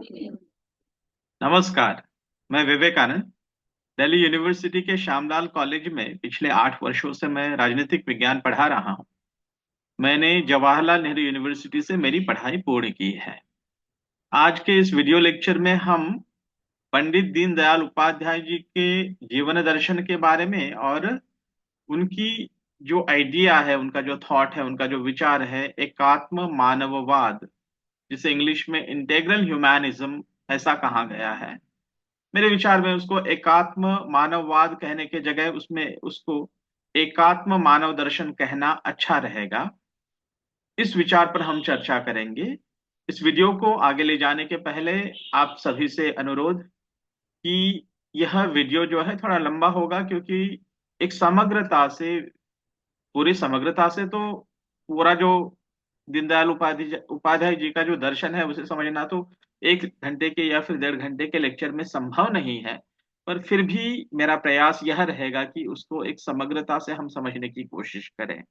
नमस्कार। मैं विवेकानंद, दिल्ली यूनिवर्सिटी के श्यामलाल कॉलेज में पिछले 8 वर्षों से मैं राजनीतिक विज्ञान पढ़ा रहा हूँ। मैंने जवाहरलाल नेहरू यूनिवर्सिटी से मेरी पढ़ाई पूर्ण की है। आज के इस वीडियो लेक्चर में हम पंडित दीनदयाल उपाध्याय जी के जीवन दर्शन के बारे में और उनकी जो आइडिया है, उनका जो थॉट है, उनका जो विचार है, एकात्म मानववाद, जिसे इंग्लिश में इंटेग्रल ह्यूमैनिज्म ऐसा कहा गया है। मेरे विचार में उसको एकात्म मानववाद कहने के जगह उसमें उसको एकात्म मानव दर्शन कहना अच्छा रहेगा। इस विचार पर हम चर्चा करेंगे। इस वीडियो को आगे ले जाने के पहले आप सभी से अनुरोध कि यह वीडियो जो है थोड़ा लंबा होगा, क्योंकि एक समग्रता से, पूरी समग्रता से तो पूरा जो दीनदयाल उपाध्याय उपाध्याय जी का जो दर्शन है उसे समझना तो 1 घंटे के या फिर 1.5 घंटे के लेक्चर में संभव नहीं है। पर फिर भी मेरा प्रयास यह रहेगा कि उसको एक समग्रता से हम समझने की कोशिश करें।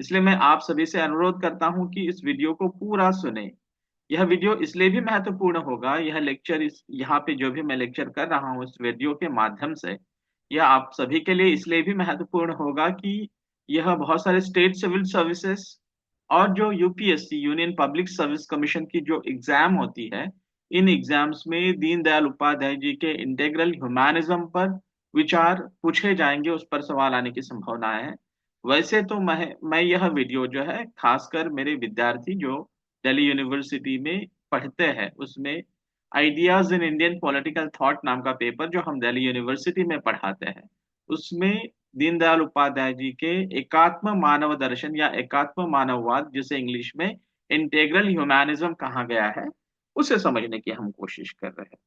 इसलिए मैं आप सभी से अनुरोध करता हूं कि इस वीडियो को पूरा सुने। यह वीडियो इसलिए भी महत्वपूर्ण होगा, यह लेक्चर, इस यहाँ पे जो भी मैं लेक्चर कर रहा हूँ इस वीडियो के माध्यम से, यह आप सभी के लिए इसलिए भी महत्वपूर्ण होगा कि यह बहुत सारे स्टेट सिविल सर्विसेज और जो UPSC, union public service commission की जो एग्जाम होती है, इन एग्जाम्स में दीनदयाल उपाध्याय जी के इंटेग्रल ह्यूमैनिज्म पर विचार पूछे जाएंगे, उस पर सवाल आने की संभावना है। वैसे तो मैं यह वीडियो जो है खासकर मेरे विद्यार्थी जो दिल्ली यूनिवर्सिटी में पढ़ते हैं उसमें ideas in Indian political thought नाम का पेपर जो हम दिल्ली यूनिवर्सिटी में पढ़ाते हैं, उसमें दीनदयाल उपाध्याय जी के एकात्म मानव दर्शन या एकात्म मानववाद, जिसे इंग्लिश में इंटेग्रल ह्यूमैनिज्म कहा गया है, उसे समझने की हम कोशिश कर रहे हैं।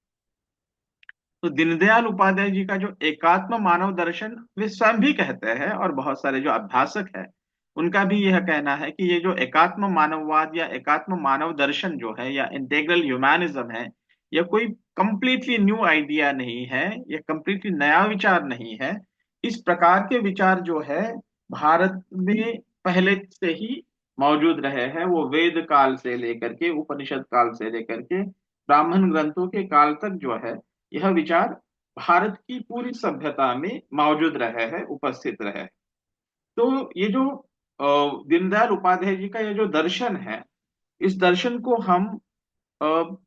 तो दीनदयाल उपाध्याय जी का जो एकात्म मानव दर्शन वे स्वयं भी कहते हैं, और बहुत सारे जो अभ्यासक हैं उनका भी यह कहना है कि ये जो एकात्म मानववाद या एकात्म मानव दर्शन जो है या इंटेग्रल ह्यूमैनिज्म है, यह कोई कंप्लीटली न्यू आइडिया नहीं है, यह कंप्लीटली नया विचार नहीं है। इस प्रकार के विचार जो है भारत में पहले से ही मौजूद रहे हैं। वो वेद काल से लेकर के, उपनिषद काल से लेकर के ब्राह्मण ग्रंथों के काल तक जो है यह विचार भारत की पूरी सभ्यता में मौजूद रहे हैं, उपस्थित रहे हैं। तो ये जो दीनदयाल उपाध्याय जी का ये जो दर्शन है, इस दर्शन को हम अ,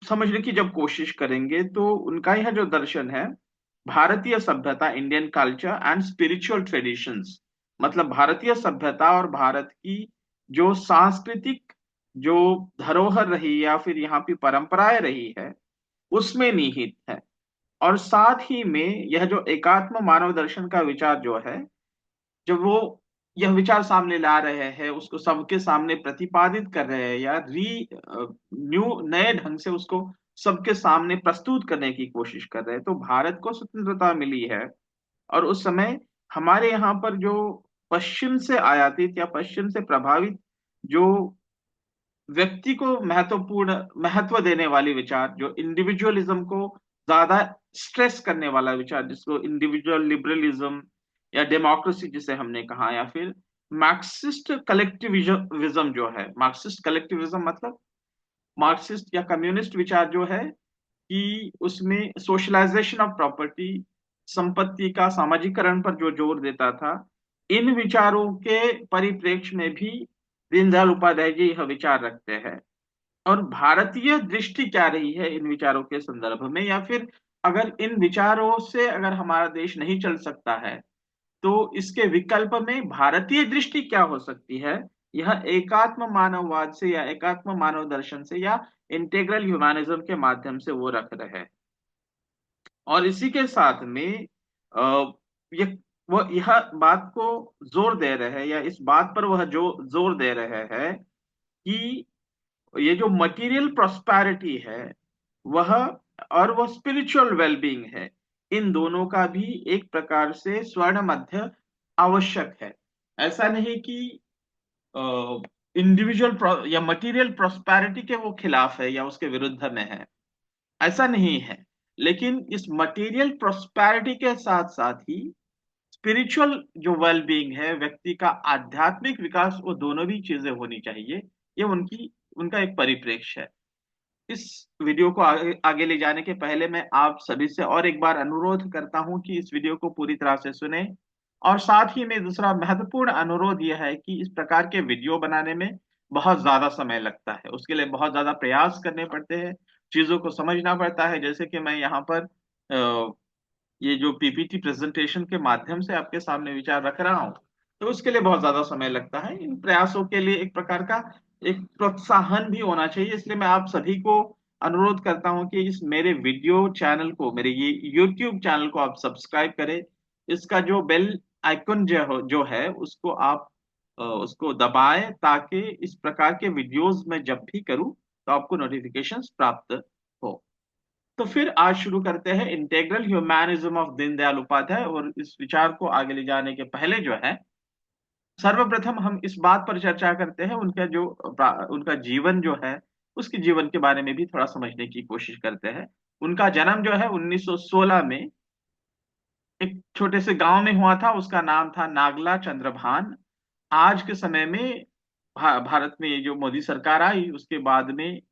समझने की जब कोशिश करेंगे तो उनका यह जो दर्शन है, भारतीय सभ्यता, Indian culture and spiritual traditions, मतलब भारतीय सभ्यता और भारत की जो सांस्कृतिक जो धरोहर रही या फिर यहाँ की परंपराएं रही है, उसमें निहित है। और साथ ही में यह जो एकात्म मानव दर्शन का विचार जो है, जब वो यह विचार सामने ला रहे हैं, उसको सबके सामने प्रतिपादित कर रहे हैं या न्यू नए ढंग से उसको सबके सामने प्रस्तुत करने की कोशिश कर रहे हैं, तो भारत को स्वतंत्रता मिली है। और उस समय हमारे यहाँ पर जो पश्चिम से आयातित या पश्चिम से प्रभावित जो व्यक्ति को महत्वपूर्ण महत्व देने वाली विचार, जो इंडिविजुअलिज्म को ज्यादा स्ट्रेस करने वाला विचार, जिसको इंडिविजुअल लिबरलिज्म या डेमोक्रेसी जिसे हमने कहा, या फिर मार्क्सिस्ट कलेक्टिविज्म जो है, मार्क्सिस्ट कलेक्टिविज्म मतलब मार्क्सिस्ट या कम्युनिस्ट विचार जो है कि उसमें सोशलाइजेशन ऑफ प्रॉपर्टी, संपत्ति का सामाजिकरण पर जो जोर देता था, इन विचारों के परिप्रेक्ष्य में भी दीनदयाल उपाध्याय जी यह विचार रखते हैं। और भारतीय दृष्टि क्या रही है इन विचारों के संदर्भ में, या फिर अगर इन विचारों से अगर हमारा देश नहीं चल सकता है तो इसके विकल्प में भारतीय दृष्टि क्या हो सकती है, यह एकात्म मानववाद से या एकात्म मानव दर्शन से या इंटेग्रल ह्यूमैनिज्म के माध्यम से वो रख रहे हैं। और इसी के साथ में ये वो यह बात को जोर दे रहे हैं, या इस बात पर वह जो जोर दे रहे हैं कि ये जो मटेरियल प्रोस्पैरिटी है वह, और वो स्पिरिचुअल वेलबींग है, इन दोनों का भी एक प्रकार से स्वर्ण मध्य आवश्यक है। ऐसा नहीं कि इंडिविजुअल या मटेरियल प्रोस्पैरिटी के वो खिलाफ है या उसके विरुद्ध में है, ऐसा नहीं है। लेकिन इस मटेरियल प्रोस्पैरिटी के साथ साथ ही स्पिरिचुअल जो वेलबींग है, व्यक्ति का आध्यात्मिक विकास, वो दोनों भी चीजें होनी चाहिए। ये उनकी उनका एक परिप्रेक्ष्य है। इस वीडियो को आगे ले जाने के पहले मैं आप सभी से और एक बार अनुरोध करता हूं कि इस वीडियो को पूरी तरह से सुने। और साथ ही में दूसरा महत्वपूर्ण अनुरोध यह है कि इस प्रकार के वीडियो बनाने में बहुत ज्यादा समय लगता है, उसके लिए बहुत ज्यादा प्रयास करने पड़ते हैं, चीजों को समझना पड़ता है। जैसे कि मैं यहाँ पर ये जो पीपीटी प्रेजेंटेशन के माध्यम से आपके सामने विचार रख रहा हूँ, तो उसके लिए बहुत ज्यादा समय लगता है। इन प्रयासों के लिए एक प्रकार का एक प्रोत्साहन भी होना चाहिए, इसलिए मैं आप सभी को अनुरोध करता हूं कि इस मेरे वीडियो चैनल को, मेरे ये यूट्यूब चैनल को आप सब्सक्राइब करें। इसका जो बेल आइकन जो है उसको आप उसको दबाएं, ताकि इस प्रकार के वीडियोस में जब भी करूं तो आपको नोटिफिकेशंस प्राप्त हो। तो फिर आज शुरू करते हैं integral humanism of Deendayal Upadhyaya. और इस विचार को आगे ले जाने के पहले जो है, सर्वप्रथम हम इस बात पर चर्चा करते हैं उनका जो उनका जीवन जो है, उसके जीवन के बारे में भी थोड़ा समझने की कोशिश करते हैं। उनका जन्म जो है 1916 में एक छोटे से गांव में हुआ था, उसका नाम था नागला चंद्रभान। आज के समय में भारत में ये जो मोदी सरकार आई उसके बाद में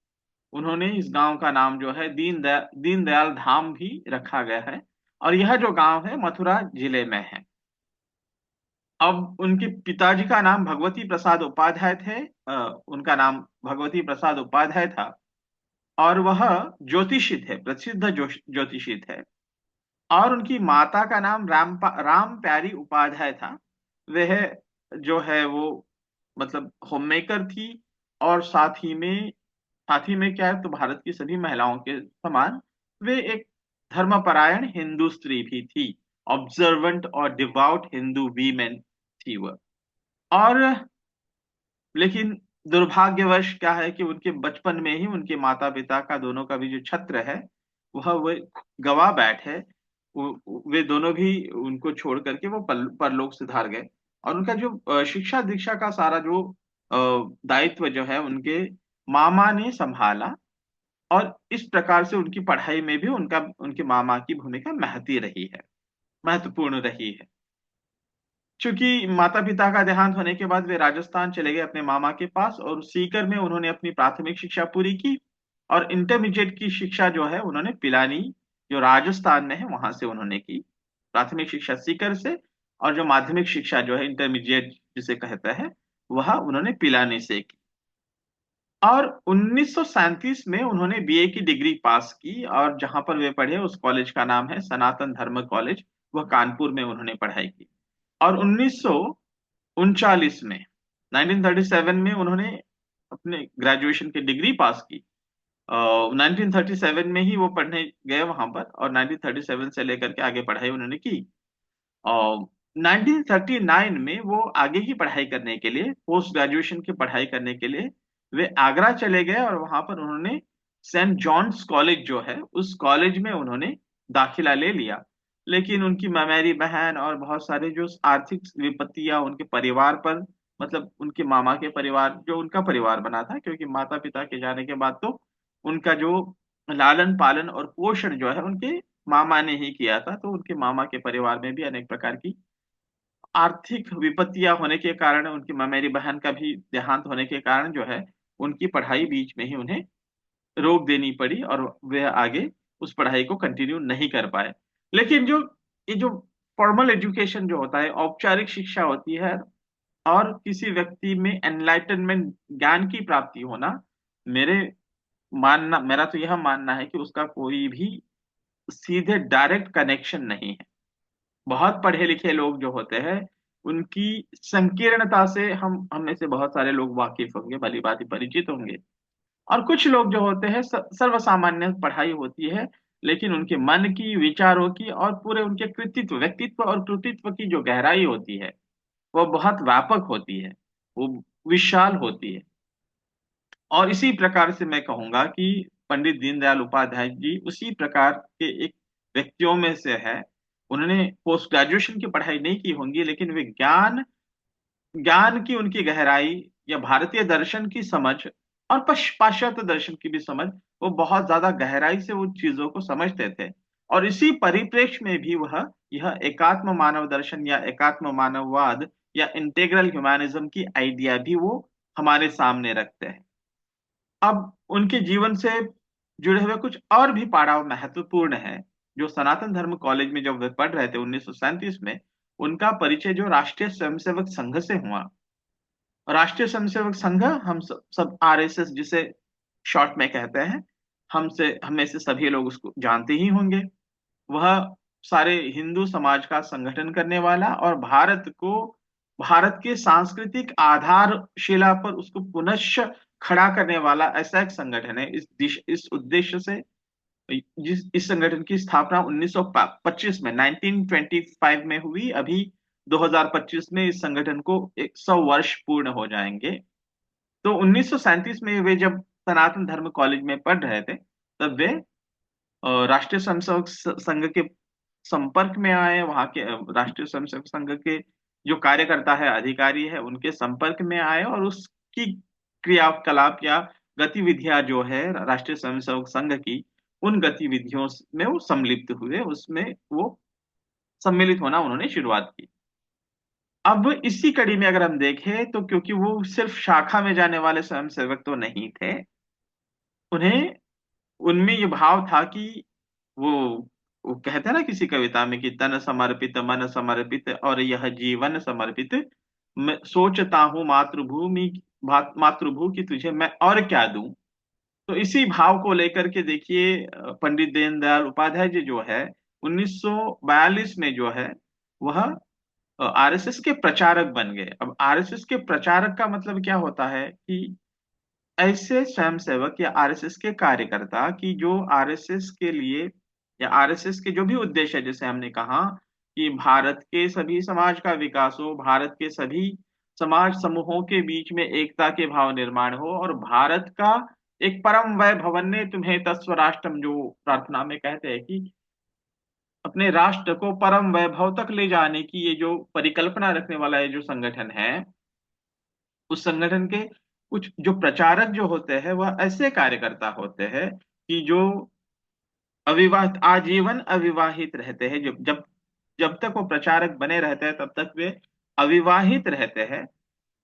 उन्होंने इस गांव का नाम जो है दीनदयाल धाम भी रखा गया है। और यह जो गांव है मथुरा जिले में है। अब उनके पिताजी का नाम भगवती प्रसाद उपाध्याय थे। उनका नाम भगवती प्रसाद उपाध्याय था, और वह ज्योतिषी थे, प्रसिद्ध ज्योतिषी थे। और उनकी माता का नाम राम प्यारी उपाध्याय था। वह जो है वो मतलब होममेकर थी। और साथ ही में क्या है, तो भारत की सभी महिलाओं के समान वे एक धर्मपरायण हिंदू स्त्री भी थी। ऑब्जर्वेंट और डिवाउट हिंदू वीमेन थी वह। और लेकिन दुर्भाग्यवश क्या है कि उनके बचपन में ही उनके माता पिता का दोनों का भी जो छत्र है वह वे गवा बैठे। वे दोनों भी उनको छोड़ करके वो परलोक सिधार गए। और उनका जो शिक्षा दीक्षा का सारा जो दायित्व जो है उनके मामा ने संभाला। और इस प्रकार से उनकी पढ़ाई में भी उनका उनके मामा की भूमिका महत्वपूर्ण रही है। चूंकि माता पिता का देहांत होने के बाद वे राजस्थान चले गए अपने मामा के पास, और सीकर में उन्होंने अपनी प्राथमिक शिक्षा पूरी की। और इंटरमीडिएट की शिक्षा जो है उन्होंने पिलानी, जो राजस्थान में है, वहां से उन्होंने की। प्राथमिक शिक्षा सीकर से, और जो माध्यमिक शिक्षा जो है इंटरमीडिएट जिसे कहते हैं, वह उन्होंने पिलानी से की। और 1937 में उन्होंने बीए की डिग्री पास की, और जहां पर वे पढ़े उस कॉलेज का नाम है सनातन धर्म कॉलेज। वह कानपुर में उन्होंने पढ़ाई की। और 1939 में 1937 में उन्होंने अपने ग्रेजुएशन की डिग्री पास की। 1937 में ही वो पढ़ने गए वहां पर, और 1937 से लेकर के आगे पढ़ाई उन्होंने की। और 1939 में वो आगे की पढ़ाई करने के लिए, पोस्ट ग्रेजुएशन की पढ़ाई करने के लिए वे आगरा चले गए। और वहां पर उन्होंने सेंट जॉन्स कॉलेज जो है उस कॉलेज में उन्होंने दाखिला ले लिया। लेकिन उनकी ममेरी बहन और बहुत सारे जो आर्थिक विपत्तियां उनके परिवार पर, मतलब उनके मामा के परिवार, जो उनका परिवार बना था, क्योंकि माता पिता के जाने के बाद तो उनका जो लालन पालन और पोषण जो है उनके मामा ने ही किया था। तो उनके मामा के परिवार में भी अनेक प्रकार की आर्थिक विपत्तियां होने के कारण, उनकी ममेरी बहन का भी देहांत होने के कारण जो है उनकी पढ़ाई बीच में ही उन्हें रोक देनी पड़ी, और वे आगे उस पढ़ाई को कंटिन्यू नहीं कर पाए। लेकिन ये जो फॉर्मल एजुकेशन जो होता है, औपचारिक शिक्षा होती है, और किसी व्यक्ति में एनलाइटनमेंट, ज्ञान की प्राप्ति होना, मेरे मेरा तो यह मानना है कि उसका कोई भी सीधे डायरेक्ट कनेक्शन नहीं है। बहुत पढ़े लिखे लोग जो होते हैं उनकी संकीर्णता से हम में से बहुत सारे लोग वाकिफ होंगे, भली भांति परिचित होंगे। और कुछ लोग जो होते हैं सर्वसामान्य पढ़ाई होती है, लेकिन उनके मन की, विचारों की, और पूरे उनके कृतित्व, व्यक्तित्व और कृतित्व की जो गहराई होती है वो बहुत व्यापक होती है, वो विशाल होती है। और इसी प्रकार से मैं कहूंगा कि पंडित दीनदयाल उपाध्याय जी उसी प्रकार के एक व्यक्तियों में से है। उन्होंने पोस्ट ग्रेजुएशन की पढ़ाई नहीं की होंगी, लेकिन वे ज्ञान ज्ञान की उनकी गहराई, या भारतीय दर्शन की समझ, और पाश्चात्य दर्शन की भी समझ, वो बहुत ज्यादा गहराई से उन चीजों को समझते थे। और इसी परिप्रेक्ष्य में भी वह यह एकात्म मानव दर्शन या एकात्म मानववाद या इंटेग्रल ह्यूमैनिज्म की आइडिया भी वो हमारे सामने रखते हैं। अब उनके जीवन से जुड़े हुए कुछ और भी पड़ाव महत्वपूर्ण है। जो सनातन धर्म कॉलेज में जब वे पढ़ रहे थे 1937 में, उनका परिचय जो राष्ट्रीय स्वयंसेवक संघ से हुआ। राष्ट्रीय स्वयंसेवक संघ, हम सब आरएसएस जिसे शॉर्ट में कहते हैं, हमसे हमें से सभी लोग उसको जानते ही होंगे। वह सारे हिंदू समाज का संगठन करने वाला और भारत के सांस्कृतिक आधारशिला पर उसको पुनश्च खड़ा करने वाला ऐसा एक संगठन है। इस उद्देश्य से इस संगठन की स्थापना 1925 में 1925 में हुई। अभी 2025 में इस संगठन को 100 वर्ष पूर्ण हो जाएंगे। तो 1937 में वे जब सनातन धर्म कॉलेज में पढ़ रहे थे, तब वे राष्ट्रीय स्वयंसेवक संघ के संपर्क में आए। वहां के राष्ट्रीय स्वयंसेवक संघ के जो कार्यकर्ता है, अधिकारी है, उनके संपर्क में आए और उसकी क्रियाकलाप या गतिविधियां जो है राष्ट्रीय स्वयंसेवक संघ की, उन गतिविधियों में वो सम्मिलित हुए, उसमें वो सम्मिलित होना उन्होंने शुरुआत की। अब इसी कड़ी में अगर हम देखें तो क्योंकि वो सिर्फ शाखा में जाने वाले स्वयंसेवक तो नहीं थे, उन्हें उनमें ये भाव था कि वो वो कहते हैं ना किसी कविता में कि तन समर्पित मन समर्पित और यह जीवन समर्पित, मैं सोचता हूँ मातृभू की तुझे मैं और क्या दूं। तो इसी भाव को लेकर के देखिए, पंडित दीनदयाल उपाध्याय जी जो है 1942 में जो है वह आरएसएस के प्रचारक बन गए। अब आरएसएस के प्रचारक का मतलब क्या होता है कि ऐसे स्वयंसेवक या आरएसएस के कार्यकर्ता की जो आरएसएस के लिए या आरएसएस के जो भी उद्देश्य है, जैसे हमने कहा कि भारत के सभी समाज का विकास हो, भारत के सभी समाज समूहों के बीच में एकता के भाव निर्माण हो, और भारत का एक परम वैभवन्य तुम्हें तस्व राष्ट्रम, जो प्रार्थना में कहते हैं कि अपने राष्ट्र को परम वैभव तक ले जाने की ये जो परिकल्पना रखने वाला ये जो संगठन है, उस संगठन के कुछ जो प्रचारक जो होते हैं वह ऐसे कार्यकर्ता होते हैं कि जो अविवाहित, आजीवन अविवाहित रहते हैं। जब जब जब तक वो प्रचारक बने रहते हैं तब तक वे अविवाहित रहते हैं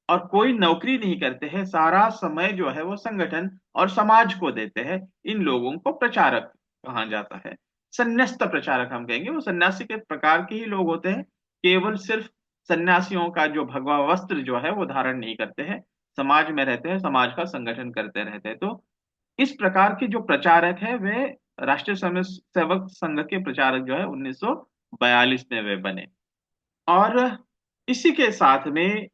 और कोई नौकरी नहीं करते हैं। सारा समय जो है वो संगठन और समाज को देते हैं। इन लोगों को प्रचारक कहा जाता है। संन्यास्त प्रचारक हम कहेंगे, वो सन्यासी के प्रकार के ही लोग होते हैं। केवल सिर्फ सन्यासियों का जो भगवा वस्त्र जो है वो धारण नहीं करते हैं, समाज में रहते हैं, समाज का संगठन करते रहते हैं। तो इस प्रकार के जो प्रचारक है वे राष्ट्रीय स्वयंसेवक संघ के प्रचारक जो है 1942 में वे बने। और इसी के साथ में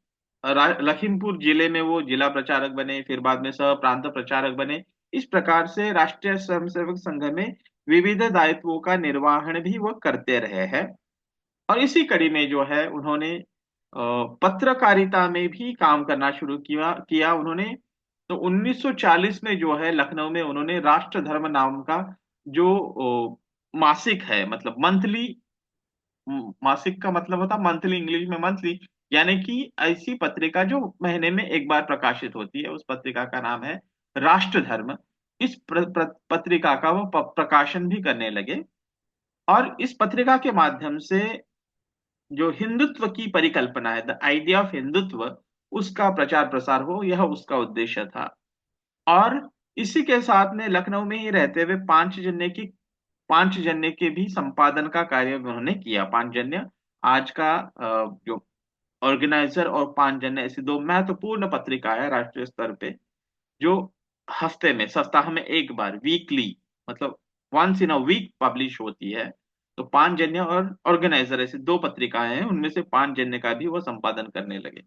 लखीमपुर जिले में वो जिला प्रचारक बने, फिर बाद में सह प्रांत प्रचारक बने। इस प्रकार से राष्ट्रीय स्वयंसेवक संघ में विविध दायित्वों का निर्वहन भी वो करते रहे हैं। और इसी कड़ी में जो है उन्होंने पत्रकारिता में भी काम करना शुरू किया किया उन्होंने। तो 1940 में जो है लखनऊ में उन्होंने राष्ट्र धर्म नाम का जो मासिक है, मतलब मंथली, मासिक का मतलब होता मंथली, इंग्लिश में मंथली, यानी कि ऐसी पत्रिका जो महीने में एक बार प्रकाशित होती है, उस पत्रिका का नाम है राष्ट्र धर्म। इस पत्रिका का वो प्रकाशन भी करने लगे। और इस पत्रिका के माध्यम से जो हिंदुत्व की परिकल्पना है, द आइडिया ऑफ हिंदुत्व, उसका प्रचार प्रसार हो, यह उसका उद्देश्य था। और इसी के साथ में लखनऊ में ही रहते हुए पांचजन्य के भी संपादन का कार्य उन्होंने किया। पांचजन्य आज का जो ऑर्गेनाइजर और पांचजन्य, ऐसी दो महत्वपूर्ण पत्रिका है राष्ट्रीय स्तर पे, जो हफ्ते में, सप्ताह में एक बार, वीकली, मतलब once in a week publish होती है। तो पांचजन्य और ऑर्गेनाइजर ऐसी दो पत्रिकाएं हैं, उनमें से पांचजन्य का भी वो संपादन करने लगे।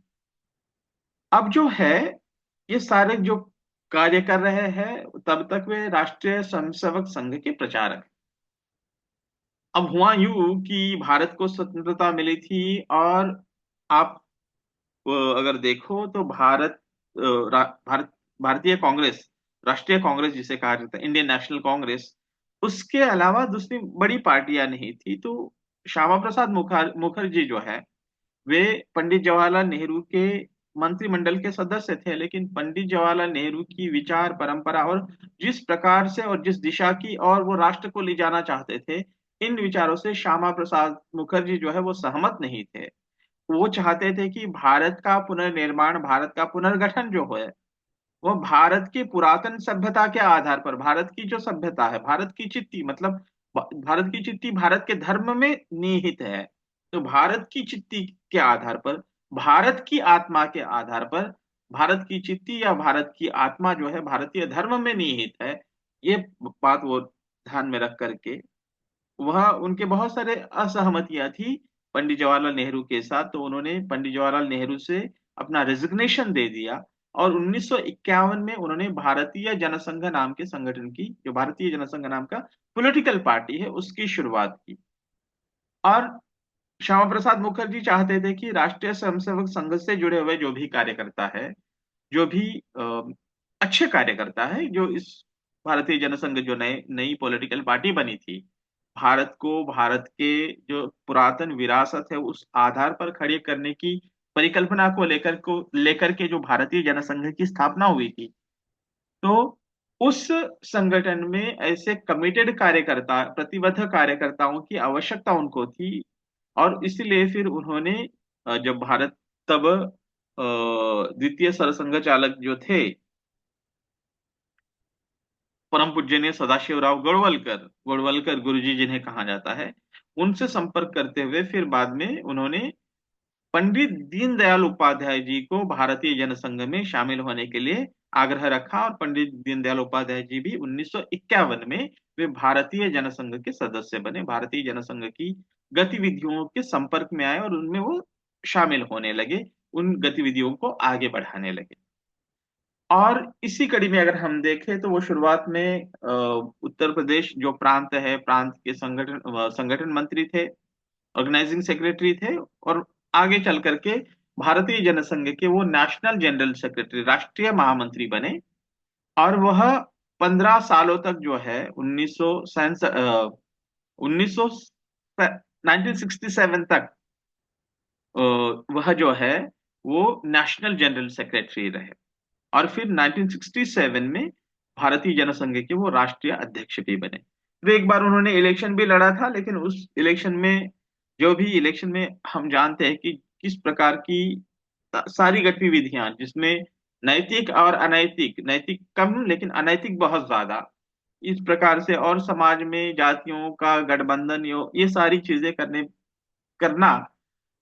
अब जो है ये सारे जो कार्य कर रहे हैं, तब तक वे राष्ट्रीय स्वयंसेवक संघ के प्रचारक। अब हुआ यूं कि भारत को स्वतंत्रता मिली थी, और आप अगर देखो तो भारत भारतीय कांग्रेस, राष्ट्रीय कांग्रेस जिसे कहा जाता है, इंडियन नेशनल कांग्रेस, उसके अलावा दूसरी बड़ी पार्टियां नहीं थी। तो श्यामा प्रसाद मुखर्जी जो है, वे पंडित जवाहरलाल नेहरू के मंत्रिमंडल के सदस्य थे, लेकिन पंडित जवाहरलाल नेहरू की विचार परंपरा और जिस प्रकार से और जिस दिशा की और वो राष्ट्र को ले जाना चाहते थे, इन विचारों से श्यामा प्रसाद मुखर्जी जो है वो सहमत नहीं थे। वो चाहते थे कि भारत का पुनर्निर्माण, भारत का पुनर्गठन जो है वह भारत की पुरातन सभ्यता के आधार पर, भारत की जो सभ्यता है, भारत की चित्ती मतलब भारत की चित्ती भारत के धर्म में निहित है। तो भारत की चित्ती के आधार पर, भारत की आत्मा के आधार पर, भारत की चित्ती या भारत की आत्मा जो है भारतीय धर्म में निहित है, ये बात वो ध्यान में रख करके, वह उनके बहुत सारे असहमतियां थी पंडित जवाहरलाल नेहरू के साथ, तो उन्होंने पंडित जवाहरलाल नेहरू से अपना रेजिग्नेशन दे दिया और 1951 में उन्होंने भारतीय जनसंघ नाम के संगठन की, जो भारतीय जनसंघ नाम का पॉलिटिकल पार्टी है, उसकी शुरुआत की। और श्यामा प्रसाद मुखर्जी चाहते थे कि राष्ट्रीय स्वयंसेवक संघ से जुड़े हुए जो भी कार्यकर्ता है, जो भी अच्छे कार्यकर्ता है, जो इस भारतीय जनसंघ जो नई नई पॉलिटिकल पार्टी बनी थी, भारत को, भारत के जो पुरातन विरासत है उस आधार पर खड़े करने की परिकल्पना को लेकर के जो भारतीय जनसंघ की स्थापना हुई थी, तो उस संगठन में ऐसे कमिटेड कार्यकर्ता, प्रतिबद्ध कार्यकर्ताओं की आवश्यकता उनको थी। और इसलिए फिर उन्होंने जब भारत तब द्वितीय सरसंघ चालक जो थे परम पूजनीय सदाशिवराव गोड़वलकर, गोड़वलकर गुरुजी जिन्हें कहा जाता है, उनसे संपर्क करते हुए फिर बाद में उन्होंने पंडित दीनदयाल उपाध्याय जी को भारतीय जनसंघ में शामिल होने के लिए आग्रह रखा, और पंडित दीनदयाल उपाध्याय जी भी 1951 में वे भारतीय जनसंघ के सदस्य बने, भारतीय जनसंघ की गतिविधियों के संपर्क में आए और उनमें वो शामिल होने लगे, उन गतिविधियों को आगे बढ़ाने लगे। और इसी कड़ी में अगर हम देखें तो वो शुरुआत में उत्तर प्रदेश जो प्रांत है, प्रांत के संगठन मंत्री थे, ऑर्गेनाइजिंग सेक्रेटरी थे, और आगे चल करके भारतीय जनसंघ के वो नेशनल जनरल सेक्रेटरी, राष्ट्रीय महामंत्री बने। और वह 15 सालों तक जो है 1967 तक वह जो है वो नेशनल जनरल सेक्रेटरी रहे। और फिर 1967 में भारतीय जनसंघ के वो राष्ट्रीय अध्यक्ष भी बने। तो एक बार उन्होंने इलेक्शन भी लड़ा था, लेकिन उस इलेक्शन में, जो भी इलेक्शन में हम जानते हैं कि किस प्रकार की सारी गतिविधियां जिसमें नैतिक और अनैतिक, नैतिक कम लेकिन अनैतिक बहुत ज्यादा, इस प्रकार से, और समाज में जातियों का गठबंधन, ये सारी चीजें करना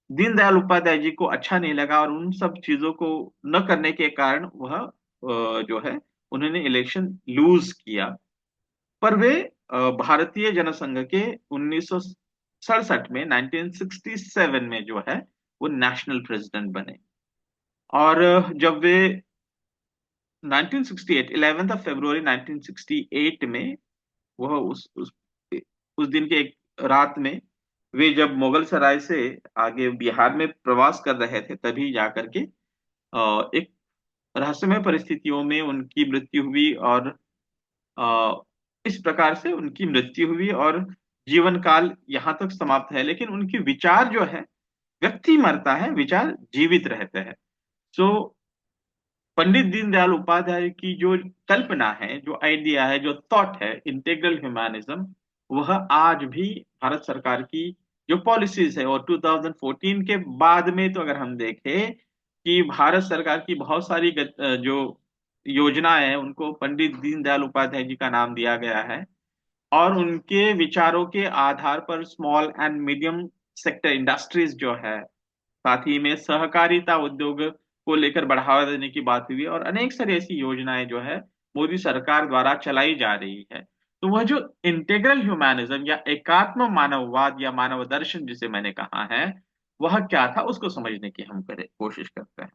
दीनदयाल उपाध्याय जी को अच्छा नहीं लगा, और उन सब चीजों को न करने के कारण वह जो है उन्होंने इलेक्शन लूज किया। पर वे भारतीय जनसंघ के 1967 में, 1967 में जो है वो नेशनल प्रेसिडेंट बने। और जब वे 1968, 11 फरवरी 1968 में, वह उस दिन के एक रात में, वे जब मुगल सराय से आगे बिहार में प्रवास कर रहे थे, तभी जाकर के एक रहस्यमय परिस्थितियों में उनकी मृत्यु हुई। और अ, इस प्रकार से उनकी मृत्यु हुई और जीवन काल यहाँ तक समाप्त है। लेकिन उनके विचार जो है, व्यक्ति मरता है, विचार जीवित रहते हैं। सो पंडित दीनदयाल उपाध्याय की जो कल्पना है, जो आइडिया है, जो थॉट है, इंटीग्रल ह्यूमैनिज्म, वह आज भी भारत सरकार की जो पॉलिसीज है, और 2014 के बाद में तो अगर हम देखें कि भारत सरकार की बहुत सारी जो योजनाएं हैं उनको पंडित दीनदयाल उपाध्याय जी का नाम दिया गया है। और उनके विचारों के आधार पर small and medium sector industries जो है, साथ ही में सहकारिता उद्योग को लेकर बढ़ावा देने की बात हुई, और अनेक सारी ऐसी योजनाएं जो है मोदी सरकार द्वारा चलाई जा रही है। तो वह जो इंटेग्रल ह्यूमैनिज्म या एकात्म मानववाद या मानव दर्शन जिसे मैंने कहा है, वह क्या था उसको समझने की हम कोशिश करते हैं।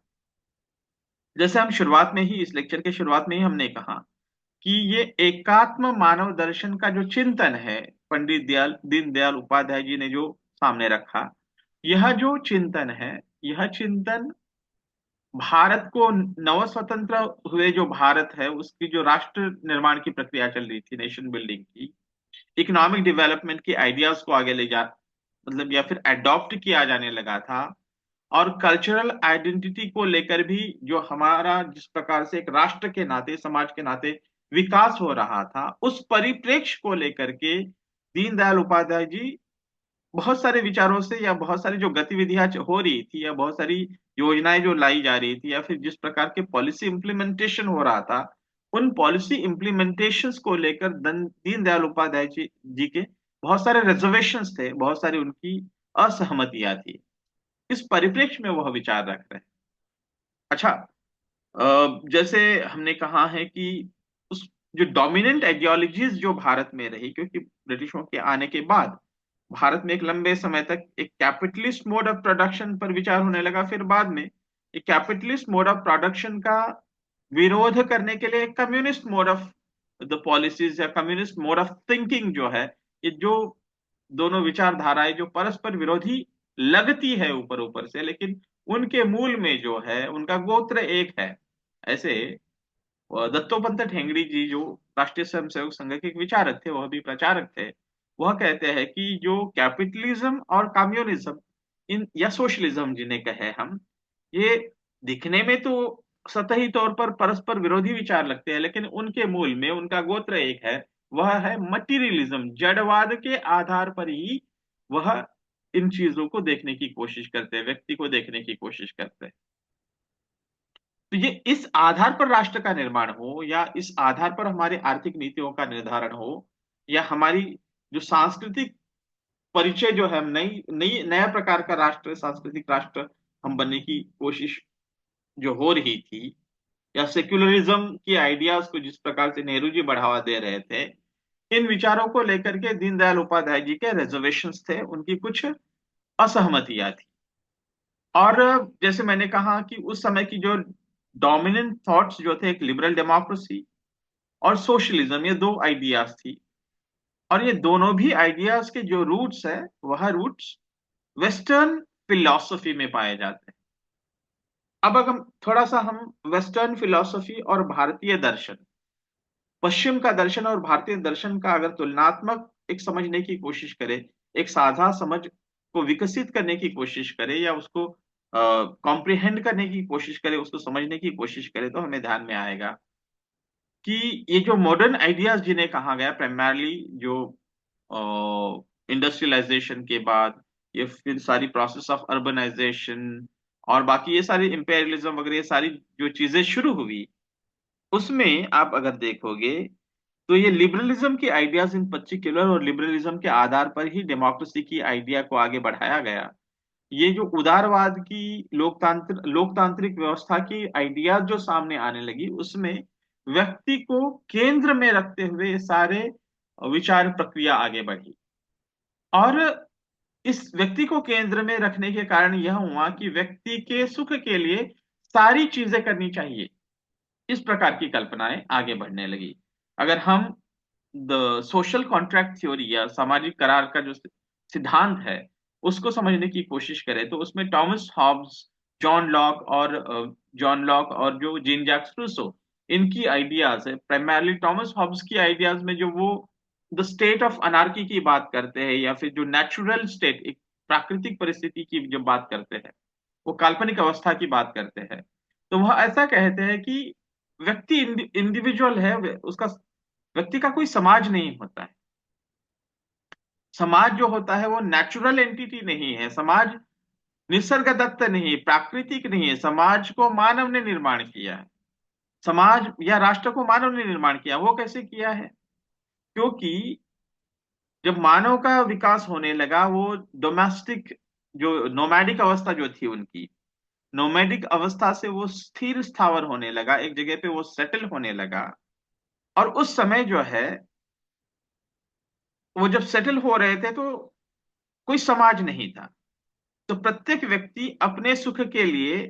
जैसे हम शुरुआत में ही, इस लेक्चर के शुरुआत में ही हमने कहा कि ये एकात्म मानव दर्शन का जो चिंतन है, पंडित दीनदयाल उपाध्याय जी ने जो सामने रखा, यह जो चिंतन है, यह चिंतन भारत को, नव स्वतंत्र हुए जो भारत है उसकी जो राष्ट्र निर्माण की प्रक्रिया चल रही थी, नेशन बिल्डिंग की, इकोनॉमिक डेवलपमेंट की आइडियाज को आगे ले जा, मतलब या फिर अडॉप्ट किया जाने लगा था। और कल्चरल आइडेंटिटी को लेकर भी जो हमारा जिस प्रकार से एक राष्ट्र के नाते, समाज के नाते विकास हो रहा था, उस परिप्रेक्ष्य को लेकर के दीनदयाल उपाध्याय जी बहुत सारे विचारों से या बहुत सारी जो गतिविधियां हो रही थी या बहुत सारी योजनाएं जो लाई जा रही थी या फिर जिस प्रकार के पॉलिसी इम्प्लीमेंटेशन हो रहा था, उन पॉलिसी इम्प्लीमेंटेशंस को लेकर दीनदयाल उपाध्याय जी के बहुत सारे रिजर्वेशंस थे, बहुत सारी उनकी असहमतियां थी। इस परिप्रेक्ष्य में वह विचार रख रहे हैं। अच्छा, जैसे हमने कहा है कि उस जो डोमिनेंट आइडियोलॉजीज जो भारत में रही, क्योंकि ब्रिटिशों के आने के बाद भारत में एक लंबे समय तक एक कैपिटलिस्ट मोड ऑफ प्रोडक्शन पर विचार होने लगा। फिर बाद में एक कैपिटलिस्ट मोड ऑफ प्रोडक्शन का विरोध करने के लिए communist mode of the policies या कम्युनिस्ट मोड ऑफ थिंकिंग जो है, ये जो दोनों विचारधाराएं जो परस्पर विरोधी लगती है ऊपर ऊपर से, लेकिन उनके मूल में जो है उनका गोत्र एक है। ऐसे दत्तोपंत ठेंगड़ी जी जो राष्ट्रीय स्वयंसेवक संघ के एक विचारक थे, वह भी प्रचारक थे, वह कहते हैं कि जो कैपिटलिज्म और कम्युनिज्म इन या सोशलिज्म जिन्हें कहे हम, ये दिखने में तो सतही तौर पर परस्पर विरोधी विचार लगते हैं, लेकिन उनके मूल में उनका गोत्र एक है। वह है मटीरियलिज्म, जड़वाद के आधार पर ही वह इन चीजों को देखने की कोशिश करते हैं, व्यक्ति को देखने की कोशिश करते हैं। तो ये इस आधार पर राष्ट्र का निर्माण हो या इस आधार पर हमारी आर्थिक नीतियों का निर्धारण हो, या हमारी जो सांस्कृतिक परिचय जो है, हम नई नई नया प्रकार का राष्ट्र, सांस्कृतिक राष्ट्र हम बनने की कोशिश जो हो रही थी, या सेक्युलरिज्म की आइडियाज को जिस प्रकार से नेहरू जी बढ़ावा दे रहे थे, इन विचारों को लेकर के दीनदयाल उपाध्याय जी के रिजर्वेशंस थे, उनकी कुछ असहमतियां थी। और जैसे मैंने कहा कि उस समय की जो डोमिनेंट थॉट्स जो थे, एक लिबरल डेमोक्रेसी और सोशलिज्म, ये दो आइडियाज थी। और ये दोनों भी आइडियाज के जो रूट्स है, वह रूट्स वेस्टर्न फिलॉसफी में पाए जाते हैं। अब अगर थोड़ा सा हम वेस्टर्न फिलॉसफी और भारतीय दर्शन, पश्चिम का दर्शन और भारतीय दर्शन का अगर तुलनात्मक एक समझने की कोशिश करें, एक साझा समझ को विकसित करने की कोशिश करें, या उसको कॉम्प्रिहेंड करने की कोशिश करें, उसको समझने की कोशिश करें, तो हमें ध्यान में आएगा कि ये जो मॉडर्न आइडियाज जिन्हें कहा गया, प्राइमरली जो इंडस्ट्रियलाइजेशन के बाद ये फिर सारी प्रोसेस ऑफ अर्बनाइजेशन और बाकी ये सारी इंपेरियलिज्म वगैरह, ये सारी जो चीजें शुरू हुई, उसमें आप अगर देखोगे तो ये लिबरलिज्म के आइडियाज इन पर्टिकुलर और लिबरलिज्म के आधार पर ही डेमोक्रेसी की आइडिया को आगे बढ़ाया गया। ये जो उदारवाद की लोकतांत्रिक व्यवस्था की आइडियाज जो सामने आने लगी, उसमें व्यक्ति को केंद्र में रखते हुए सारे विचार प्रक्रिया आगे बढ़ी। और इस व्यक्ति को केंद्र में रखने के कारण यह हुआ कि व्यक्ति के सुख के लिए सारी चीजें करनी चाहिए, इस प्रकार की कल्पनाएं आगे बढ़ने लगी। अगर हम द सोशल कॉन्ट्रैक्ट थ्योरी या सामाजिक करार का जो सिद्धांत है, उसको समझने की कोशिश करें, तो उसमें टॉमस हॉब्स, जॉन लॉक और जो जीन जैक्स रूसो, इनकी आइडियाज है। प्राइमरली टॉमस हॉब्स की आइडियाज में जो वो द स्टेट ऑफ अनार्की की बात करते हैं, या फिर जो नेचुरल स्टेट, एक प्राकृतिक परिस्थिति की जो बात करते हैं, वो काल्पनिक अवस्था की बात करते हैं। तो वह ऐसा कहते हैं कि व्यक्ति इंडिविजुअल है, उसका व्यक्ति का कोई समाज नहीं होता है। समाज जो होता है वो नेचुरल एंटिटी नहीं है, समाज निसर्ग दत्त नहीं, प्राकृतिक नहीं है। समाज को मानव ने निर्माण किया है, समाज या राष्ट्र को मानव ने निर्माण किया। वो कैसे किया है? क्योंकि जब मानव का विकास होने लगा, वो डोमेस्टिक जो नोमैडिक अवस्था जो थी उनकी, नोमैडिक अवस्था से वो स्थिर स्थावर होने लगा, एक जगह पे वो सेटल होने लगा। और उस समय जो है, वो जब सेटल हो रहे थे तो कोई समाज नहीं था। तो प्रत्येक व्यक्ति अपने सुख के लिए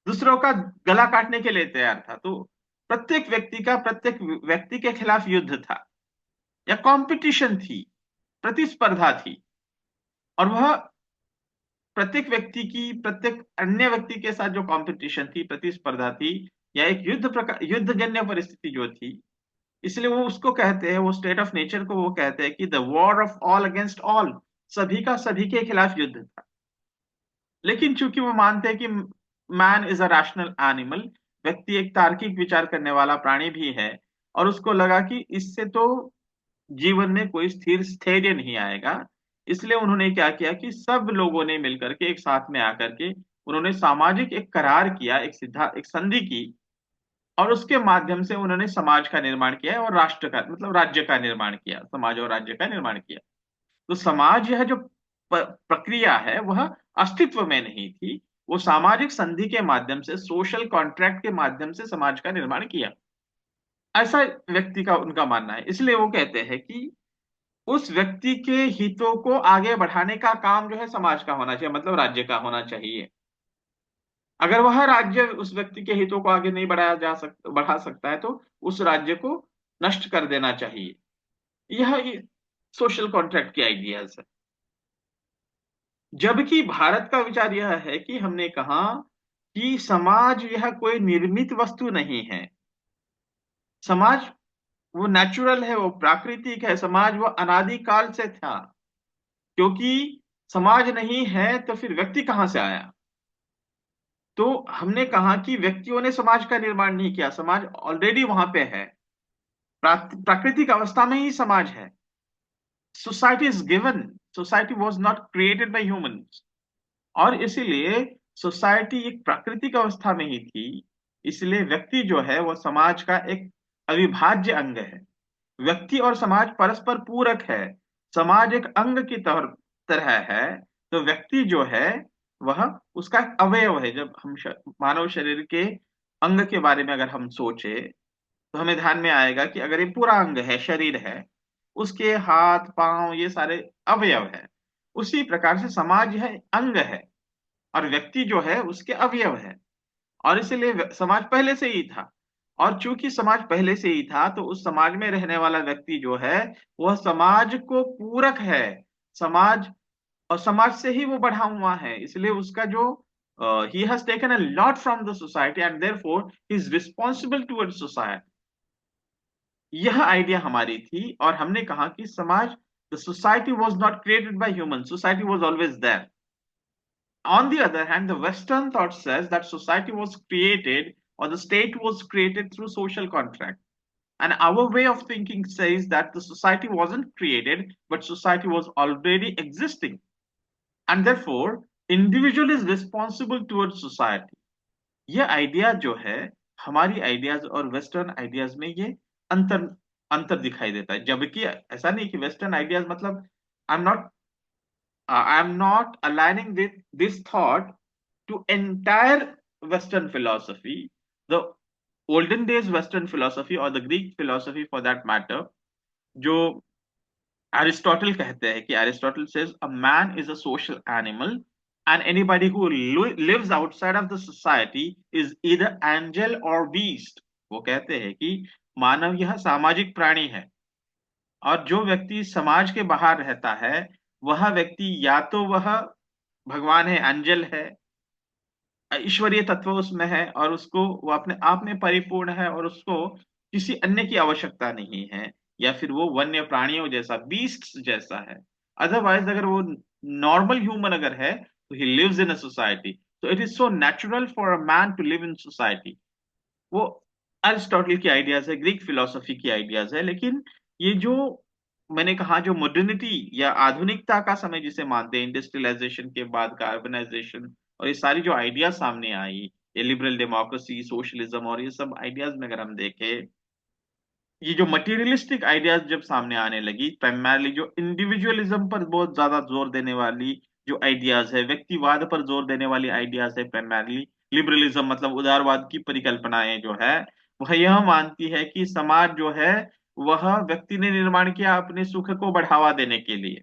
दूसरों का गला काटने के लिए तैयार था। तो प्रत्येक व्यक्ति के खिलाफ युद्ध था या कंपटीशन थी, प्रतिस्पर्धा थी। और वह प्रत्येक अन्य व्यक्ति के साथ जो कंपटीशन थी, प्रतिस्पर्धा थी, या एक युद्धजन्य परिस्थिति जो थी, इसलिए वो उसको कहते हैं, वो स्टेट ऑफ नेचर को वो कहते हैं कि the war of all against all, सभी का सभी के खिलाफ युद्ध था। लेकिन चूंकि वो मानते हैं कि man is a rational animal, व्यक्ति एक तार्किक विचार करने वाला प्राणी भी है, और उसको लगा कि इससे तो जीवन में कोई स्थिर स्थैर्य नहीं आएगा, इसलिए उन्होंने क्या किया कि सब लोगों ने मिलकर के एक साथ में आकर के उन्होंने सामाजिक एक करार किया, एक संधि की, और उसके माध्यम से उन्होंने समाज का निर्माण किया और राष्ट्र का मतलब राज्य का निर्माण किया, समाज और राज्य का निर्माण किया। तो समाज यह जो प्रक्रिया है वह अस्तित्व में नहीं थी, वो सामाजिक संधि के माध्यम से, सोशल कॉन्ट्रैक्ट के माध्यम से समाज का निर्माण किया, ऐसा व्यक्ति का उनका मानना है। इसलिए वो कहते हैं कि उस व्यक्ति के हितों को आगे बढ़ाने का काम जो है समाज का होना चाहिए, मतलब राज्य का होना चाहिए। अगर वह राज्य उस व्यक्ति के हितों को आगे नहीं बढ़ा सकता है तो उस राज्य को नष्ट कर देना चाहिए। यह सोशल कॉन्ट्रैक्ट की आइडियाज है। जबकि भारत का विचार यह है कि हमने कहा कि समाज यह कोई निर्मित वस्तु नहीं है। समाज वो नेचुरल है, वो प्राकृतिक है, समाज वो अनादि काल से था। क्योंकि समाज नहीं है तो फिर व्यक्ति कहां से आया? तो हमने कहा कि व्यक्तियों ने समाज का निर्माण नहीं किया, समाज ऑलरेडी वहां पे है, प्राकृतिक अवस्था में ही समाज है। Society is given, society was not created by humans. और इसीलिए सोसाइटी एक प्राकृतिक अवस्था में ही थी। इसलिए व्यक्ति जो है वो समाज का एक अविभाज्य अंग है। व्यक्ति और समाज परस्पर पूरक है। समाज एक अंग की तरह है, तो व्यक्ति जो है वह उसका एक अवयव है। जब हम मानव शरीर के अंग के बारे में अगर हम सोचे तो हमें ध्यान में आएगा कि अगर ये पूरा अंग है, शरीर है, उसके हाथ पांव ये सारे अवयव है। उसी प्रकार से समाज यह अंग है और व्यक्ति जो है उसके अवयव है। और इसीलिए समाज पहले से ही था। और चूंकि समाज पहले से ही था तो उस समाज में रहने वाला व्यक्ति जो है वह समाज को पूरक है। समाज और समाज से ही वो बढ़ा हुआ है। इसलिए उसका जो he has taken a lot from the society and therefore he is responsible towards society. यह आइडिया हमारी थी और हमने कहा कि समाज, the society was not created by human, society was always there. On the other hand, the Western thought says that society was created or the state was created through social contract. And our way of thinking says that the society wasn't created, but society was already existing. And therefore, individual is responsible towards society. ये idea जो है, हमारी ideas और western ideas में ये अंतर अंतर दिखाई देता है। जबकि ऐसा नहीं कि वेस्टर्न आइडियाज मतलब I am not aligning this thought to entire Western philosophy, the olden days Western philosophy or the Greek philosophy for that matter, जो एरिस्टोटल कहते हैं कि Aristotle says a man is a social animal and anybody who lives outside of the society is either angel or beast। वो कहते हैं कि मानव यह सामाजिक प्राणी है और जो व्यक्ति समाज के बाहर रहता है वह व्यक्ति या तो वह भगवान है, एंजल है, ईश्वरीय तत्व उसमें है और उसको वो अपने आप में परिपूर्ण है और उसको किसी अन्य की आवश्यकता नहीं है, या फिर वो वन्य प्राणियों जैसा, बीस्ट जैसा है। अदरवाइज अगर वो नॉर्मल ह्यूमन अगर है तो he lives in a society. तो it is so natural for a man to live in society. वो अरिस्टोटल की आइडियाज है, ग्रीक फिलोसफी की आइडियाज है। लेकिन ये जो मैंने कहा जो मॉडर्निटी या आधुनिकता का समय जिसे मानते हैं, इंडस्ट्रियलाइजेशन के बाद का अर्बनाइजेशन और ये सारी जो आइडियाज सामने आई, ये लिबरल डेमोक्रेसी, सोशलिज्म और ये सब आइडियाज में अगर हम देखें, ये जो मटेरियलिस्टिक आइडियाज जब सामने आने लगी, प्राइमरली जो इंडिविजुअलिज्म पर बहुत ज्यादा जोर देने वाली जो आइडियाज है, व्यक्तिवाद पर जोर देने वाली आइडियाज है प्राइमरली, लिबरलिज्म मतलब उदारवाद की परिकल्पनाएं जो है वह यह मानती है कि समाज जो है वह व्यक्ति ने निर्माण किया अपने सुख को बढ़ावा देने के लिए।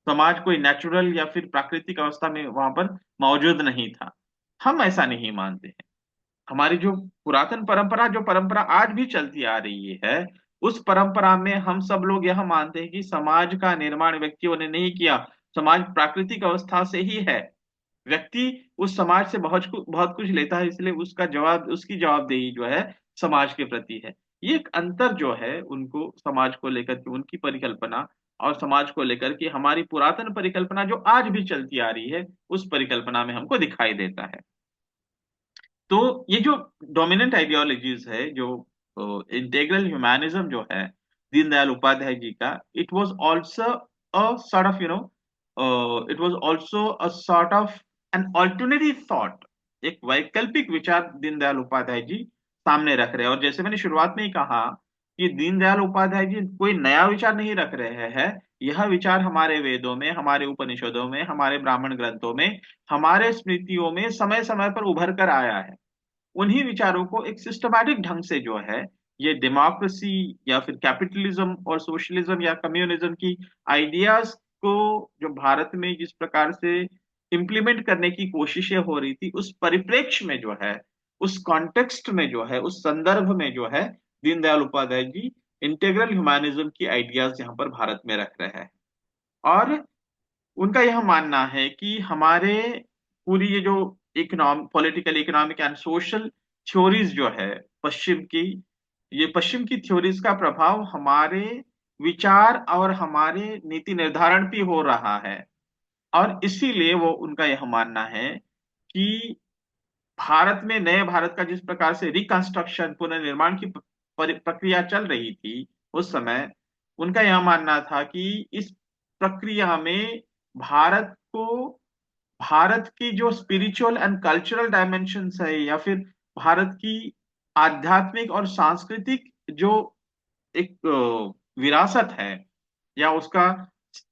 समाज कोई नेचुरल या फिर प्राकृतिक अवस्था में वहां पर मौजूद नहीं था। हम ऐसा नहीं मानते हैं। हमारी जो पुरातन परंपरा, जो परंपरा आज भी चलती आ रही है, उस परंपरा में हम सब लोग यह मानते हैं कि समाज का निर्माण व्यक्तियों ने नहीं किया, समाज प्राकृतिक अवस्था से ही है। व्यक्ति उस समाज से बहुत कुछ लेता है, इसलिए उसकी जवाबदेही जो है समाज के प्रति है। ये एक अंतर जो है उनको समाज को लेकर के, उनकी परिकल्पना और समाज को लेकर के हमारी पुरातन परिकल्पना जो आज भी चलती आ रही है उस परिकल्पना में हमको दिखाई देता है। तो ये जो डोमिनेंट आइडियोलॉजीज है, जो इंटेग्रल ह्यूमैनिज्म जो है दीनदयाल उपाध्याय जी का, it was also a sort of it was also a sort of an alternative thought, एक वैकल्पिक विचार दीनदयाल उपाध्याय जी सामने रख रहे हैं। और जैसे मैंने शुरुआत में ही कहा कि दीनदयाल उपाध्याय जी कोई नया विचार नहीं रख रहे हैं, यह विचार हमारे वेदों में, हमारे उपनिषदों में, हमारे ब्राह्मण ग्रंथों में, हमारे स्मृतियों में समय समय पर उभर कर आया है। उन्हीं विचारों को एक सिस्टमैटिक ढंग से जो है, ये डेमोक्रेसी या फिर कैपिटलिज्म और सोशलिज्म या कम्युनिज्म की आइडियाज को जो भारत में जिस प्रकार से इम्प्लीमेंट करने की कोशिशें हो रही थी, उस परिप्रेक्ष्य में जो है, उस कॉन्टेक्स्ट में जो है, उस संदर्भ में जो है, दीनदयाल उपाध्याय जी इंटीग्रल ह्यूमैनिज्म की आइडियाज यहाँ पर भारत में रख रहे हैं। और उनका यह मानना है कि हमारे पूरी ये जो political, economic and social theories जो है पश्चिम की, ये पश्चिम की थ्योरीज का प्रभाव हमारे विचार और हमारे नीति निर्धारण पे हो रहा है। और इसीलिए वो उनका यह मानना है कि भारत में, नए भारत का जिस प्रकार से रिकंस्ट्रक्शन, पुनर्निर्माण की प्रक्रिया चल रही थी उस समय, उनका यह मानना था कि इस प्रक्रिया में भारत को, भारत की जो स्पिरिचुअल एंड कल्चरल डायमेंशंस है, या फिर भारत की आध्यात्मिक और सांस्कृतिक जो एक विरासत है, या उसका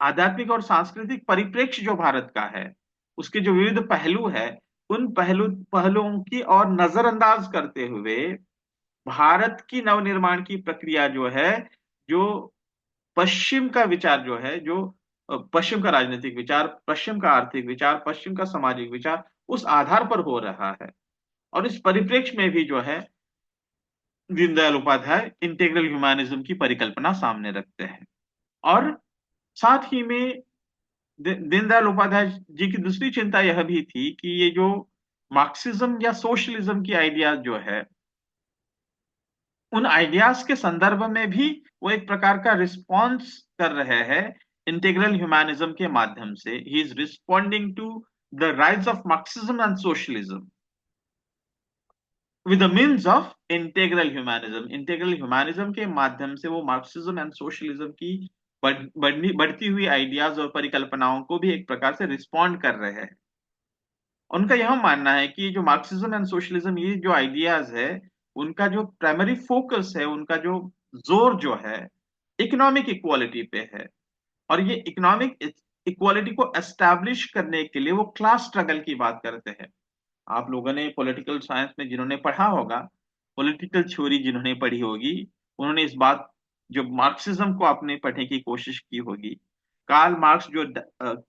आध्यात्मिक और सांस्कृतिक परिप्रेक्ष्य जो भारत का है, उसके जो विविध पहलू है, उन पहलुओं की और नजरअंदाज करते हुए भारत की नवनिर्माण की प्रक्रिया जो है, जो पश्चिम का विचार जो है, जो पश्चिम का राजनीतिक विचार, पश्चिम का आर्थिक विचार, पश्चिम का सामाजिक विचार, उस आधार पर हो रहा है। और इस परिप्रेक्ष्य में भी जो है, दीनदयाल उपाध्याय इंटीग्रल ह्यूमैनिज्म की परिकल्पना सामने रखते हैं। और साथ ही में दीनदयाल उपाध्याय जी की दूसरी चिंता यह भी थी कि ये जो मार्क्सिज्म या सोशलिज्म की आइडियाज जो है, उन आइडियाज के संदर्भ में भी वो एक प्रकार का रिस्पॉन्स कर रहे हैं इंटीग्रल ह्यूमैनिज्म के माध्यम से। He is responding to the rise of Marxism and socialism with the means of integral humanism. Integral humanism के माध्यम से वो मार्क्सिज्म एंड सोशलिज्म की बढ़ती हुई आइडियाज और परिकल्पनाओं को भी एक प्रकार से रिस्पॉन्ड कर रहे हैं। उनका यह मानना है कि जो मार्क्सिज्म एंड सोशलिज्म, ये जो आइडियाज है, उनका जो प्राइमरी फोकस है, उनका जो जोर जो है, इकोनॉमिक इक्वालिटी पे है। और ये इकोनॉमिक इक्वालिटी को एस्टैब्लिश करने के लिए वो क्लास स्ट्रगल की बात करते हैं। आप लोगों ने पॉलिटिकल साइंस में जिन्होंने पढ़ा होगा, पॉलिटिकल थ्योरी जिन्होंने पढ़ी होगी, उन्होंने इस बात, जो मार्क्सिज्म को आपने पढ़ने की कोशिश की होगी, कार्ल मार्क्स जो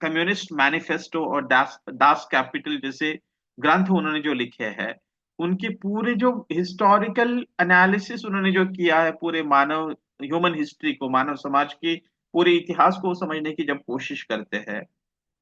कम्युनिस्ट मैनिफेस्टो और दास कैपिटल जैसे ग्रंथ उन्होंने जो लिखे हैं, उनके पूरे जो हिस्टोरिकल एनालिसिस उन्होंने जो किया है, पूरे मानव ह्यूमन हिस्ट्री को, मानव समाज के पूरे इतिहास को समझने की जब कोशिश करते हैं,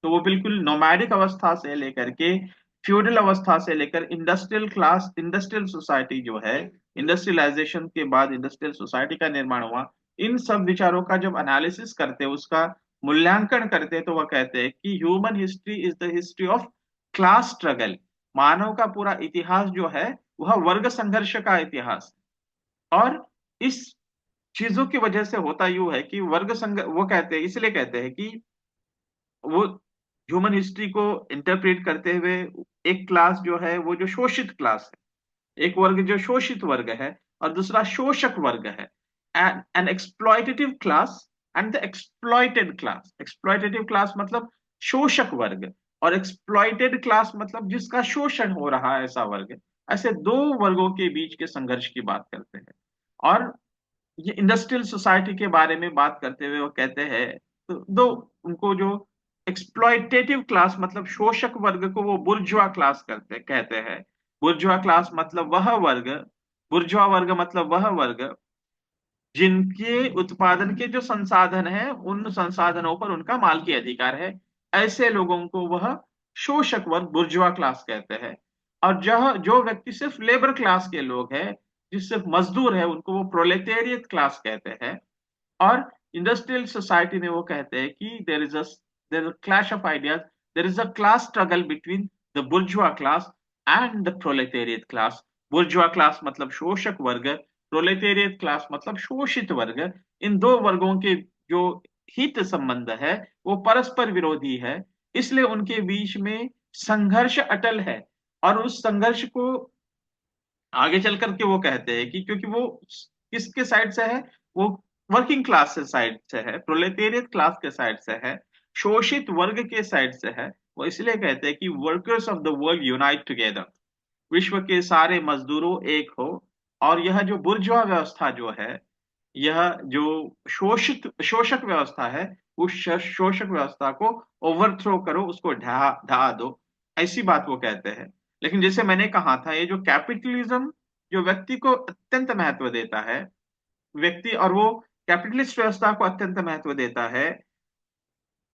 तो वो बिल्कुल नोमैडिक अवस्था से लेकर के फ्यूडल अवस्था से लेकर इंडस्ट्रियल क्लास, इंडस्ट्रियल सोसाइटी जो है, इंडस्ट्रियलाइजेशन के बाद इंडस्ट्रियल सोसाइटी का निर्माण हुआ, इन सब विचारों का जब एनालिसिस करते हैं, उसका मूल्यांकन करते हैं, तो वह कहते हैं कि human history is the history of class struggle. मानव का पूरा इतिहास जो है, वह वर्ग संघर्ष का इतिहास। और इस चीजों की वजह से होता यूं है कि वर्ग संघ, वो कहते हैं, इसलिए कहते हैं कि वो ह्यूमन हिस्ट्री को इंटरप्रेट करते हुए, एक क्लास जो है, वो जो शोषित क्लास है, एक वर्ग जो शोषित वर्ग है, और दूसरा शोषक वर्ग है, an exploitative class and the exploited class. Exploitative class मतलब शोषक वर्ग, और एक्सप्लॉयटेड क्लास मतलब जिसका शोषण हो रहा है, ऐसा वर्ग। ऐसे दो वर्गों के बीच के संघर्ष की बात करते हैं। और ये इंडस्ट्रियल सोसाइटी के बारे में बात करते हुए वो कहते हैं, तो दो, उनको जो एक्सप्लॉयटेटिव क्लास मतलब शोषक वर्ग को वो बुर्जुआ क्लास कहते हैं। बुर्जुआ क्लास मतलब वह वर्ग, बुर्जुआ वर्ग मतलब वह वर्ग जिनके उत्पादन के जो संसाधन हैं, उन संसाधनों पर उनका मालकी अधिकार है। ऐसे लोगों को वह शोषक वर्ग, बुर्जुआ क्लास कहते हैं। और जो जो व्यक्ति सिर्फ लेबर क्लास के लोग हैं, जो सिर्फ मजदूर है, उनको वो प्रोलेटेरियत क्लास कहते हैं। और इंडस्ट्रियल सोसाइटी में वो कहते हैं कि there is a clash of ideas, there is a class struggle between the bourgeois class and the proletariat class. Bourgeois class मतलब शोषक वर्ग, प्रोलेटेरियत क्लास मतलब शोषित वर्ग। इन दो वर्गों के जो हित संबंध है वो परस्पर विरोधी है, इसलिए उनके बीच में संघर्ष अटल है। और उस संघर्ष को आगे चल करके वो कहते हैं कि क्योंकि वो किसके साइड से है, वो वर्किंग क्लास से साइड से है, प्रोलेटेरियट क्लास के साइड से है, शोषित वर्ग के साइड से है। वो इसलिए कहते हैं कि workers of the world unite together, विश्व के सारे मजदूरों एक हो। और यह जो बुर्जुआ व्यवस्था जो है, यह जो शोषित शोषक व्यवस्था है, उस शोषक व्यवस्था को ओवरथ्रो करो, उसको ढहा ढहा दो, ऐसी बात वो कहते हैं। लेकिन जैसे मैंने कहा था, ये जो कैपिटलिज्म जो व्यक्ति को अत्यंत महत्व देता है, व्यक्ति और वो कैपिटलिस्ट व्यवस्था को अत्यंत महत्व देता है।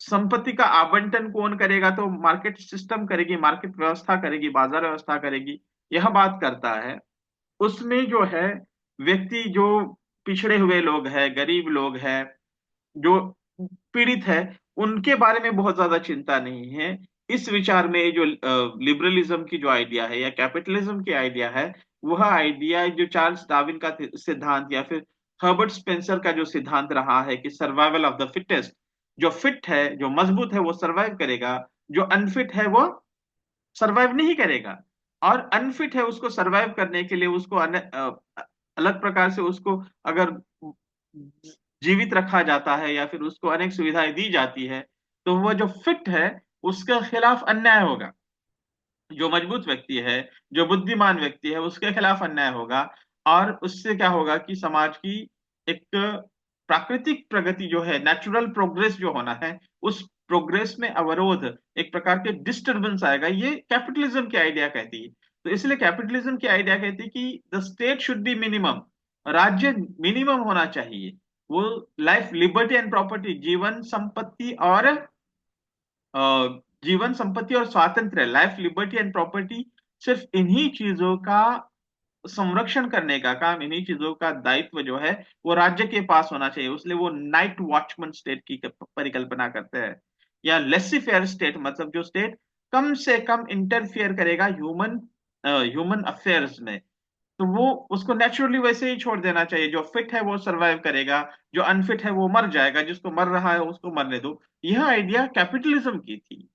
संपत्ति का आवंटन कौन करेगा, तो मार्केट सिस्टम करेगी, मार्केट व्यवस्था करेगी, बाजार व्यवस्था करेगी, यह बात करता है। उसमें जो है व्यक्ति जो पिछड़े हुए लोग हैं, गरीब लोग हैं, जो पीड़ित है, उनके बारे में बहुत ज्यादा चिंता नहीं है। इस विचार में जो लिबरलिज्म की जो आइडिया है या कैपिटलिज्म की आइडिया है, वह आइडिया जो चार्ल्स डार्विन का सिद्धांत या फिर हर्बर्ट स्पेंसर का जो सिद्धांत रहा है कि सर्वाइवल ऑफ द फिटेस्ट, जो फिट है, जो मजबूत है, वो सर्वाइव करेगा, जो अनफिट है वो सरवाइव नहीं करेगा। और अनफिट है, उसको सरवाइव करने के लिए उसको अलग प्रकार से उसको अगर जीवित रखा जाता है या फिर उसको अनेक सुविधाएं दी जाती है, तो वह जो फिट है उसके खिलाफ अन्याय होगा। जो मजबूत व्यक्ति है, जो बुद्धिमान व्यक्ति है, उसके खिलाफ अन्याय होगा। और उससे क्या होगा कि समाज की एक प्राकृतिक प्रगति जो है, नेचुरल प्रोग्रेस जो होना है, उस प्रोग्रेस में अवरोध, एक प्रकार के डिस्टरबेंस आएगा। ये कैपिटलिज्म की आइडिया कहती है। तो इसलिए कैपिटलिज्म की आइडिया कहती है कि the state should be minimum, राज्य मिनिमम होना चाहिए। वो लाइफ, लिबर्टी एंड प्रॉपर्टी, जीवन संपत्ति और स्वातंत्र्य, लाइफ, लिबर्टी एंड प्रॉपर्टी, सिर्फ इन्हीं चीजों का संरक्षण करने का काम, इन्हीं चीजों का दायित्व जो है वो राज्य के पास होना चाहिए। इसलिए वो नाइट वॉचमैन स्टेट की परिकल्पना करते हैं, या लेसी फेयर स्टेट, मतलब जो स्टेट कम से कम इंटरफियर करेगा ह्यूमन अफेयर्स में। तो वो उसको नेचुरली वैसे ही छोड़ देना चाहिए। जो फिट है वो सरवाइव करेगा, जो अनफिट है वो मर जाएगा, जिसको मर रहा है उसको मरने दो। यह आइडिया कैपिटलिज्म की थी,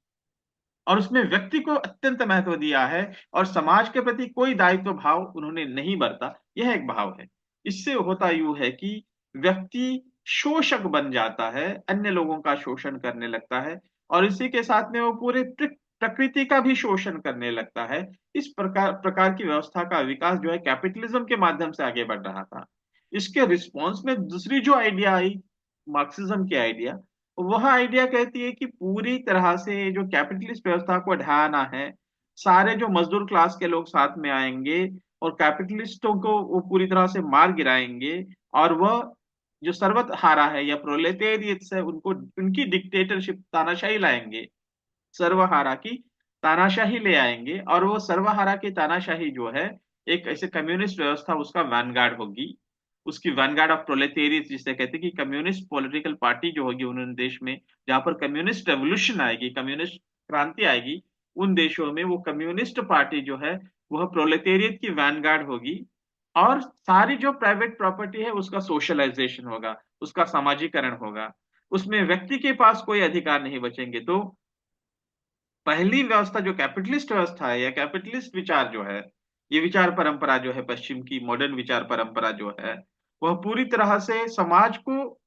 और उसमें व्यक्ति को अत्यंत महत्व दिया है, और समाज के प्रति कोई दायित्व भाव उन्होंने नहीं बरता। यह एक भाव है। इससे होता यूं है कि व्यक्ति शोषक बन जाता है, अन्य लोगों का शोषण करने लगता है, और इसी के साथ में वो पूरे प्रकृति का भी शोषण करने लगता है। इस प्रकार प्रकार की व्यवस्था का विकास जो है कैपिटलिज्म के माध्यम से आगे बढ़ रहा था। इसके रिस्पॉन्स में दूसरी जो आइडिया आई, मार्क्सिज्म की आइडिया, वह आइडिया कहती है कि पूरी तरह से जो कैपिटलिस्ट व्यवस्था को ढहाना है, सारे जो मजदूर क्लास के लोग साथ में आएंगे और कैपिटलिस्टों को वो पूरी तरह से मार गिराएंगे, और वह जो सर्वहारा है या प्रोलेटेरियट्स है, उनको उनकी डिक्टेटरशिप, तानाशाही लाएंगे, सर्वहारा की तानाशाही ले आएंगे। और वो सर्वहारा की तानाशाही जो है, एक ऐसे कम्युनिस्ट व्यवस्था उसका वैनगार्ड होगी, उसकी वैनगार्ड ऑफ प्रोलेटेरियट जिसे कहते हैं, कि कम्युनिस्ट पॉलिटिकल पार्टी जो होगी उन देश में जहां पर कम्युनिस्ट रेवोल्यूशन आएगी, कम्युनिस्ट क्रांति आएगी, उन देशों में वो कम्युनिस्ट पार्टी जो है वह प्रोलेटेरियट की वैनगार्ड होगी। और सारी जो प्राइवेट प्रॉपर्टी है उसका सोशलाइजेशन होगा, उसका सामाजिकरण होगा, उसमें व्यक्ति के पास कोई अधिकार नहीं बचेंगे। तो पहली व्यवस्था जो कैपिटलिस्ट व्यवस्था है या कैपिटलिस्ट विचार जो है, ये विचार परंपरा जो है, पश्चिम की मॉडर्न विचार परंपरा जो है, वह पूरी तरह से समाज को,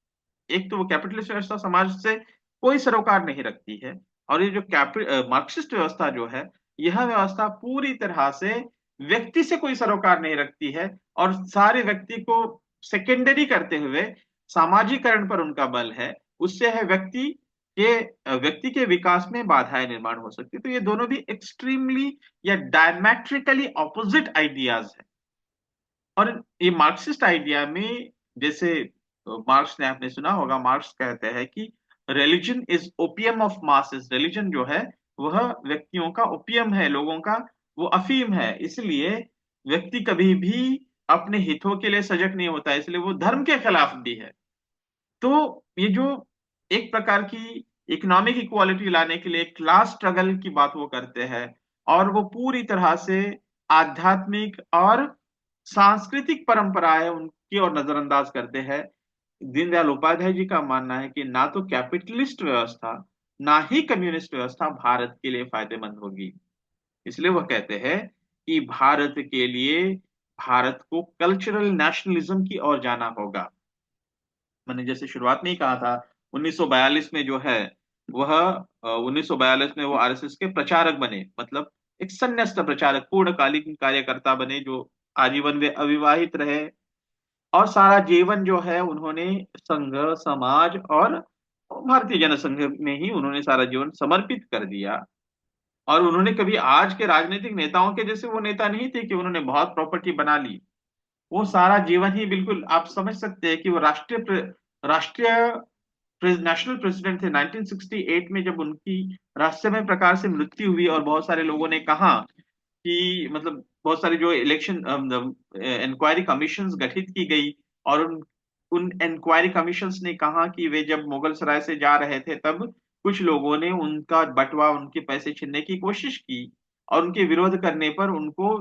एक तो वो कैपिटलिस्ट व्यवस्था समाज से कोई सरोकार नहीं रखती है। और ये जो मार्क्सिस्ट व्यवस्था जो है, यह व्यवस्था पूरी तरह से व्यक्ति से कोई सरोकार नहीं रखती है, और सारे व्यक्ति को सेकेंडरी करते हुए सामाजिकरण पर उनका बल है। उससे है व्यक्ति के विकास में बाधाएं निर्माण हो सकती है। तो ये दोनों भी एक्सट्रीमली या डायमेट्रिकली ऑपोजिट आइडियाज है। और ये मार्क्सिस्ट आइडिया में, जैसे मार्क्स ने, आपने सुना होगा, मार्क्स कहते हैं कि religion is opium of masses, religion जो है वह व्यक्तियों का ओपियम है, लोगों का वो अफीम है। इसलिए व्यक्ति कभी भी अपने हितों के लिए सजग नहीं होता है, इसलिए वो धर्म के खिलाफ भी है। तो ये जो एक प्रकार की इकोनॉमिक इक्वालिटी लाने के लिए क्लास स्ट्रगल की बात वो करते हैं, और वो पूरी तरह से आध्यात्मिक और सांस्कृतिक परंपराएं उनकी और नजरअंदाज करते हैं। दीनदयाल उपाध्याय जी का मानना है कि ना तो कैपिटलिस्ट व्यवस्था ना ही कम्युनिस्ट व्यवस्था भारत के लिए फायदेमंद होगी। इसलिए वह कहते हैं कि भारत के लिए भारत को कल्चरल नेशनलिज्म की ओर जाना होगा। मैंने जैसे शुरुआत में ही कहा था, 1942 में जो है वह 1942 में वो आरएसएस के प्रचारक बने, मतलब एक संन्यास्त प्रचारक, पूर्णकालिक कार्यकर्ता बने, जो आजीवन वे अविवाहित रहे और सारा जीवन जो है उन्होंने संघ, समाज और भारतीय जनसंघ में ही उन्होंने सारा जीवन समर्पित कर दिया। और उन्होंने कभी आज के राजनीतिक नेताओं के जैसे वो नेता नहीं थे कि उन्होंने बहुत प्रॉपर्टी बना ली। वो सारा जीवन ही बिल्कुल आप समझ सकते हैं कि वो राष्ट्रीय नेशनल प्रेसिडेंट थे। 1968 में जब उनकी रहस्यमय प्रकार से मृत्यु हुई और बहुत सारे लोगों ने कहा कि मतलब बहुत सारी जो इलेक्शन इंक्वायरी कमीशंस गठित की गई और उन इंक्वायरी कमीशंस ने कहा कि वे जब मुगल सराय से जा रहे थे तब कुछ लोगों ने उनका बंटवा, उनके पैसे छीनने की कोशिश की और उनके विरोध करने पर उनको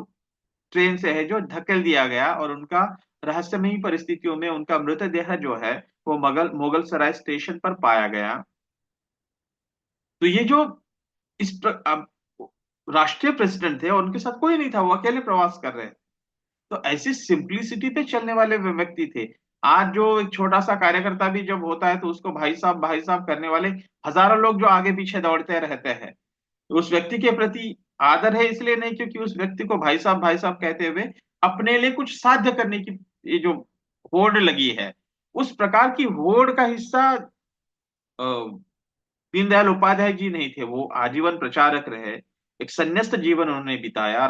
ट्रेन से है जो धकेल दिया गया और उनका रहस्यमयी परिस्थितियों में उनका मृतदेह जो है वो मुगल सराय स्टेशन पर पाया गया। तो ये जो अब राष्ट्रीय प्रेसिडेंट थे और उनके साथ कोई नहीं था, वो अकेले प्रवास कर रहे थे। तो ऐसी सिंप्लिसिटी पे चलने वाले वे व्यक्ति थे। आज जो एक छोटा सा कार्यकर्ता भी जब होता है तो उसको भाई साहब करने वाले हजारों लोग जो आगे पीछे दौड़ते रहते हैं। तो उस व्यक्ति के प्रति आदर है इसलिए नहीं क्योंकि उस व्यक्ति को भाई साहब कहते हुए अपने लिए कुछ साध्य करने की ये जो होड़ लगी है, उस प्रकार की होड़ का हिस्सा दीनदयाल उपाध्याय जी नहीं थे। वो आजीवन प्रचारक रहे, एक संन्यास्त जीवन उन्होंने बिताया।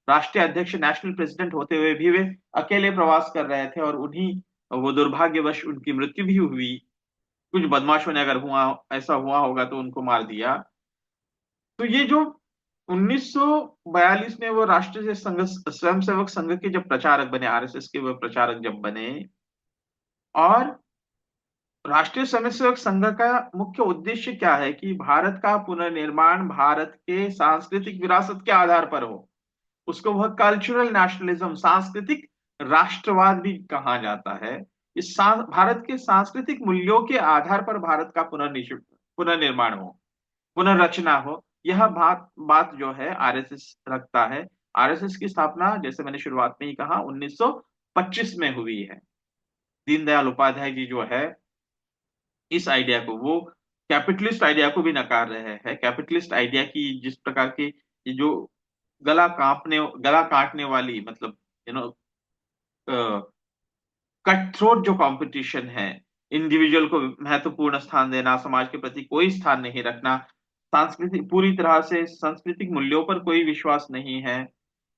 राष्ट्रीय अध्यक्ष, नेशनल प्रेसिडेंट होते हुए भी वे अकेले प्रवास कर रहे थे और उन्हीं वो दुर्भाग्यवश उनकी मृत्यु भी हुई। कुछ बदमाशों ने अगर हुआ ऐसा हुआ होगा तो उनको मार दिया। तो ये जो 1942 में वो राष्ट्रीय संघ स्वयंसेवक संघ के जब प्रचारक बने, आरएसएस के वो प्रचारक जब बने, और राष्ट्रीय स्वयंसेवक संघ का मुख्य उद्देश्य क्या है कि भारत का पुनर्निर्माण भारत के सांस्कृतिक विरासत के आधार पर हो। उसको वह कल्चरल नेशनलिज्म, सांस्कृतिक राष्ट्रवाद भी कहा जाता है। भारत के सांस्कृतिक मूल्यों के आधार पर भारत का पुनर्निर्माण हो, पुनर्रचना हो। यह बात बात जो है आरएसएस रखता है। आरएसएस की स्थापना जैसे मैंने शुरुआत में ही कहा 1925 में हुई है। दीनदयाल उपाध्याय जी जो है इस आइडिया को, वो कैपिटलिस्ट आइडिया को भी नकार रहे हैं। कैपिटलिस्ट आइडिया की जिस प्रकार की ये जो गला काटने वाली, मतलब यू नो कट थ्रोट जो कंपटीशन है, इंडिविजुअल को महत्वपूर्ण स्थान देना, समाज के प्रति कोई स्थान नहीं रखना, सांस्कृतिक पूरी तरह से सांस्कृतिक मूल्यों पर कोई विश्वास नहीं है,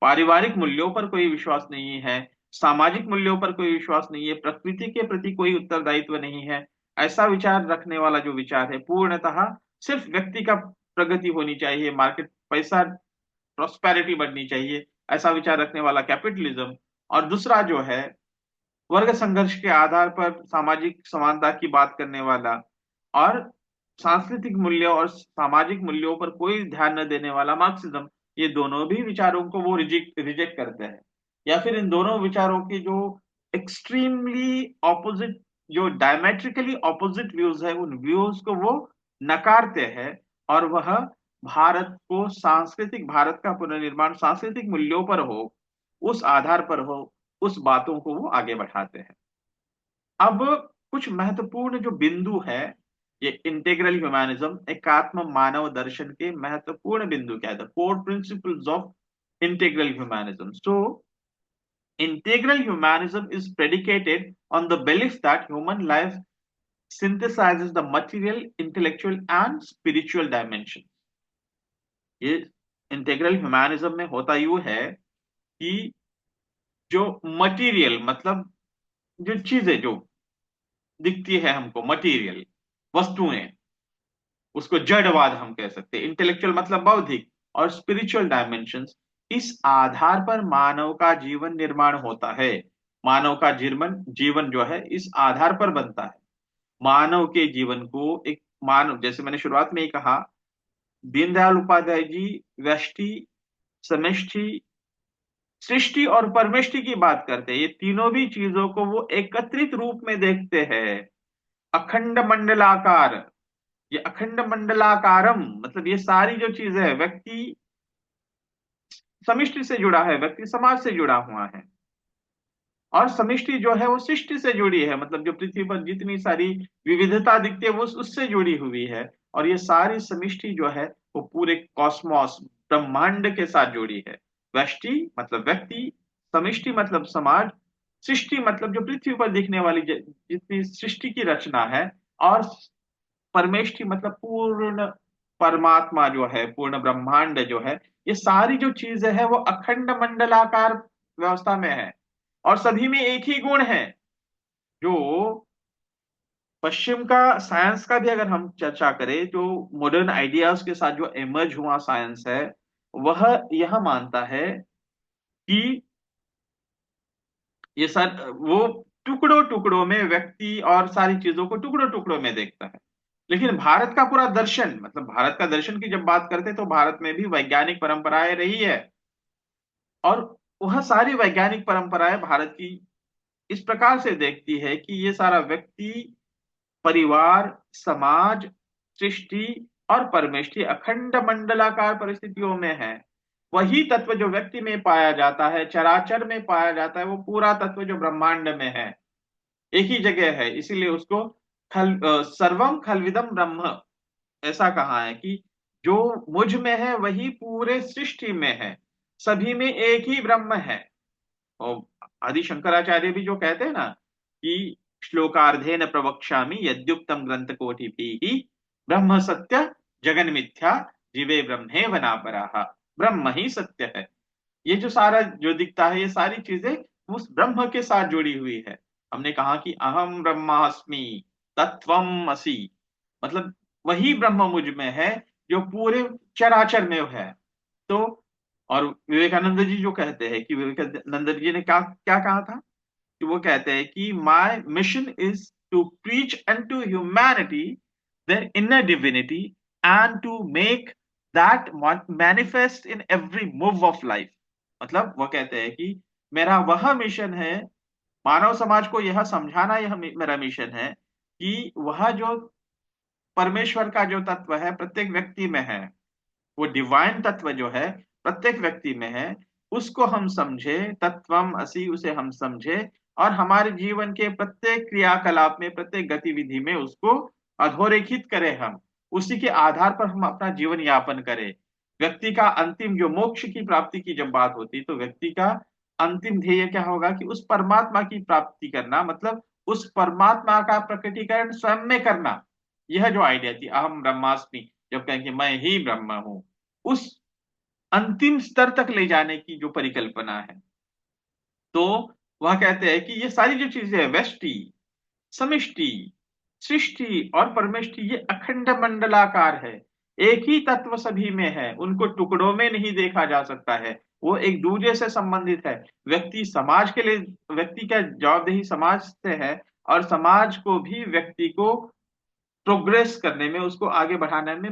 पारिवारिक मूल्यों पर कोई विश्वास नहीं है, सामाजिक मूल्यों पर कोई विश्वास नहीं है, प्रकृति के प्रति कोई उत्तरदायित्व नहीं है। ऐसा विचार रखने वाला जो विचार है पूर्णतः सिर्फ व्यक्ति का प्रगति होनी चाहिए, मार्केट पैसा, प्रोस्पेरिटी बढ़नी चाहिए, ऐसा विचार रखने वाला कैपिटलिज्म। और दूसरा जो है वर्ग संघर्ष के आधार पर सामाजिक समानता की बात करने वाला और सांस्कृतिक मूल्यों और सामाजिक मूल्यों पर कोई ध्यान न देने वाला मार्क्सिज्म। ये दोनों भी विचारों को वो रिजेक्ट करते हैं, या फिर इन दोनों विचारों के जो एक्सट्रीमली ऑपोजिट, जो डायमेट्रिकली ऑपोजिट व्यूज है, उन व्यूज को वो नकारते हैं। और वह भारत को सांस्कृतिक, भारत का पुनर्निर्माण सांस्कृतिक मूल्यों पर हो, उस आधार पर हो, उस बातों को वो आगे बढ़ाते हैं। अब कुछ महत्वपूर्ण जो बिंदु है, ये इंटीग्रल ह्यूमैनिज्म, एकात्म मानव दर्शन के महत्वपूर्ण बिंदु क्या है, the core principles of integral humanism. So integral humanism is predicated on the belief that human life synthesizes the material, intellectual and spiritual dimension। ये इंटीग्रल ह्यूमैनिज्म में होता यूं है कि जो मटेरियल, मतलब जो चीजें जो दिखती है हमको, मटेरियल वस्तुएं, उसको जड़वाद हम कह सकते हैं। इंटेलेक्चुअल मतलब बौद्धिक, और स्पिरिचुअल डायमेंशंस, इस आधार पर मानव का जीवन निर्माण होता है। मानव का जीवन जीवन जो है इस आधार पर बनता है। मानव के जीवन को एक मानव, जैसे मैंने शुरुआत में ही कहा, दीनदयाल उपाध्याय जी व्यष्टि, समष्टि सृष्टि और परमेष्टि की बात करते हैं, ये तीनों भी चीजों को वो एकत्रित रूप में देखते हैं। अखंड मंडलाकार, ये अखंड मंडलाकारम मतलब ये सारी जो चीजें है, व्यक्ति समिष्टि से जुड़ा है, व्यक्ति समाज से जुड़ा हुआ है, और समिष्टि जो है वो सृष्टि से जुड़ी है, मतलब जो पृथ्वी पर जितनी सारी विविधता दिखती है वो उससे जुड़ी हुई है। और ये सारी समिष्टि जो है वो पूरे कॉस्मोस ब्रह्मांड के साथ जुड़ी है। व्यष्टि मतलब व्यक्ति, समिष्टि मतलब समाज, सृष्टि मतलब जो पृथ्वी पर दिखने वाली जितनी सृष्टि की रचना है, और परमेष्टि मतलब पूर्ण परमात्मा जो है, पूर्ण ब्रह्मांड जो है, ये सारी जो चीजें है वो अखंड मंडलाकार व्यवस्था में है, और सभी में एक ही गुण है। जो पश्चिम का साइंस का भी अगर हम चर्चा करें, जो मॉडर्न आइडियाज के साथ जो इमर्ज हुआ साइंस है, वह यह मानता है कि ये सर वो टुकड़ों टुकड़ों में व्यक्ति और सारी चीजों को टुकड़ों टुकड़ों में देखता है। लेकिन भारत का पूरा दर्शन, मतलब भारत का दर्शन की जब बात करते हैं तो भारत में भी वैज्ञानिक परंपराएं रही है, और वह सारी वैज्ञानिक परंपराएं भारत की इस प्रकार से देखती है कि ये सारा व्यक्ति, परिवार, समाज, सृष्टि और परमेष्टि अखंड मंडलाकार परिस्थितियों में है। वही तत्व जो व्यक्ति में पाया जाता है, चराचर में पाया जाता है, वो पूरा तत्व जो ब्रह्मांड में है एक ही जगह है। इसीलिए उसको सर्वम खलविदम ब्रह्म ऐसा कहा है कि जो मुझ में है वही पूरे सृष्टि में है, सभी में एक ही ब्रह्म है। और आदि शंकराचार्य भी जो कहते हैं ना कि श्लोकार्धेन प्रवक्ष्यामि यद्युक्तम ग्रंथ कोटि भी ब्रह्म सत्य जगन मिथ्या जीवे ब्रह्मेव नापराः, ब्रह्म ही सत्य है। ये जो सारा जो दिखता है, ये सारी चीजें उस ब्रह्म के साथ जुड़ी हुई है। हमने कहा कि अहम ब्रह्मास्मि तत्वम असि, मतलब वही ब्रह्म मुझ में है जो पूरे चराचर में है। तो और विवेकानंद जी जो कहते हैं कि विवेकानंद जी ने क्या क्या कहा था, कि वो कहते हैं कि my mission is to preach unto humanity their inner divinity and to make that manifest in every move of life. मतलब वो कहते हैं कि मेरा वह मिशन है, मानव समाज को यह समझाना, यह मेरा मिशन है कि वह जो परमेश्वर का जो तत्व है प्रत्येक व्यक्ति में है, वो डिवाइन तत्व जो है प्रत्येक व्यक्ति में है, उसको हम समझे, तत्वम असि उसे हम समझे, और हमारे जीवन के प्रत्येक क्रियाकलाप में, प्रत्येक गतिविधि में उसको अधोरेखित करें हम, उसी के आधार पर हम अपना जीवन यापन करें। व्यक्ति का अंतिम जो मोक्ष की प्राप्ति की जब बात होती तो व्यक्ति का अंतिम ध्येय क्या होगा कि उस परमात्मा की प्राप्ति करना, मतलब उस परमात्मा का प्रकटीकरण स्वयं में करना। यह जो आइडिया थी अहम ब्रह्मास्मि, जब कहें कि मैं ही ब्रह्म हूं, उस अंतिम स्तर तक ले जाने की जो परिकल्पना है। तो वह कहते हैं कि ये सारी जो चीजें है, व्यष्टि, समिष्टि, सृष्टि और परमेष्टि, ये अखंड मंडलाकार है, एक ही तत्व सभी में है, उनको टुकड़ों में नहीं देखा जा सकता है, वो एक दूसरे से संबंधित है। व्यक्ति समाज के लिए, व्यक्ति का जवाबदेही समाज से है, और समाज को भी व्यक्ति को प्रोग्रेस करने में, उसको आगे बढ़ाने में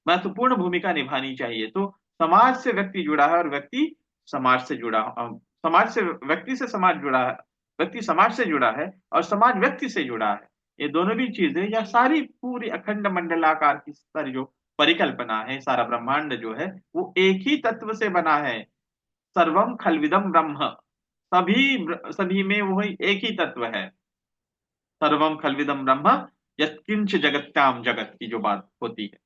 महत्वपूर्ण भूमिका निभानी चाहिए। तो समाज से व्यक्ति जुड़ा है और व्यक्ति समाज से जुड़ा, समाज से व्यक्ति से समाज जुड़ा है, व्यक्ति समाज से जुड़ा है और समाज व्यक्ति से जुड़ा है। ये दोनों भी चीजें या सारी पूरी अखंड मंडलाकार की सारी जो परिकल्पना है, सारा ब्रह्मांड जो है वो एक ही तत्व से बना है। सर्वम खलविदम ब्रह्म, सभी में वही एक ही तत्व है। सर्वम खलविदम ब्रह्म यत्किंच जगत्याम जगत की जो बात होती है।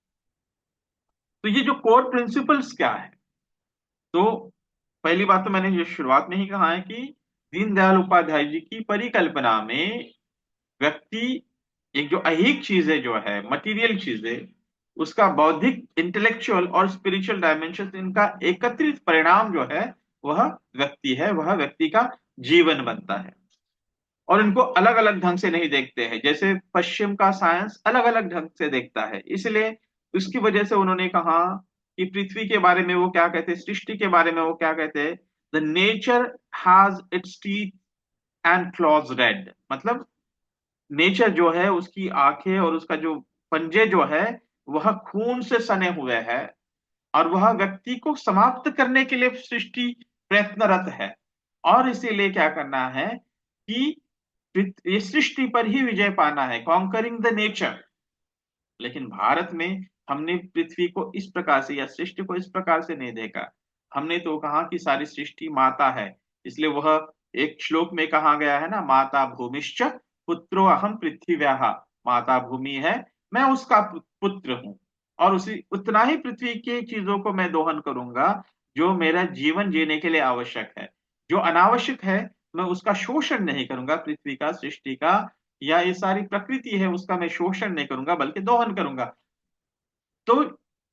तो ये जो कोर प्रिंसिपल्स क्या है, तो पहली बात तो मैंने ये शुरुआत में ही कहा है कि दीनदयाल उपाध्याय जी की परिकल्पना में व्यक्ति, एक जो अहिक चीजें जो है, मटेरियल चीजें, उसका बौद्धिक, इंटेलेक्चुअल और स्पिरिचुअल डायमेंशन, इनका एकत्रित परिणाम जो है वह व्यक्ति है, वह व्यक्ति का जीवन बनता है। और इनको अलग अलग ढंग से नहीं देखते हैं, जैसे पश्चिम का साइंस अलग अलग ढंग से देखता है। इसलिए उसकी वजह से उन्होंने कहा कि पृथ्वी के बारे में वो क्या कहते हैं, सृष्टि के बारे में वो क्या कहते हैं, the nature has its teeth and clause red, मतलब नेचर जो है उसकी आंखें और उसका जो पंजे जो है वह खून से सने हुए हैं, और वह व्यक्ति को समाप्त करने के लिए सृष्टि प्रयत्नरत है। और इसीलिए क्या करना है कि ये सृष्टि पर ही विजय पाना है, कॉन्करिंग द नेचर। लेकिन भारत में हमने पृथ्वी को इस प्रकार से या सृष्टि को इस प्रकार से नहीं देखा। हमने तो कहा कि सारी सृष्टि माता है, इसलिए वह एक श्लोक में कहा गया है ना, माता भूमिश्च पुत्रो अहम पृथ्व्याः। माता भूमि है, मैं उसका पुत्र हूँ, और उसी उतना ही पृथ्वी की चीजों को मैं दोहन करूंगा जो मेरा जीवन जीने के लिए आवश्यक है। जो अनावश्यक है मैं उसका शोषण नहीं करूंगा, पृथ्वी का, सृष्टि का, या ये सारी प्रकृति है उसका मैं शोषण नहीं करूंगा बल्कि दोहन करूंगा। तो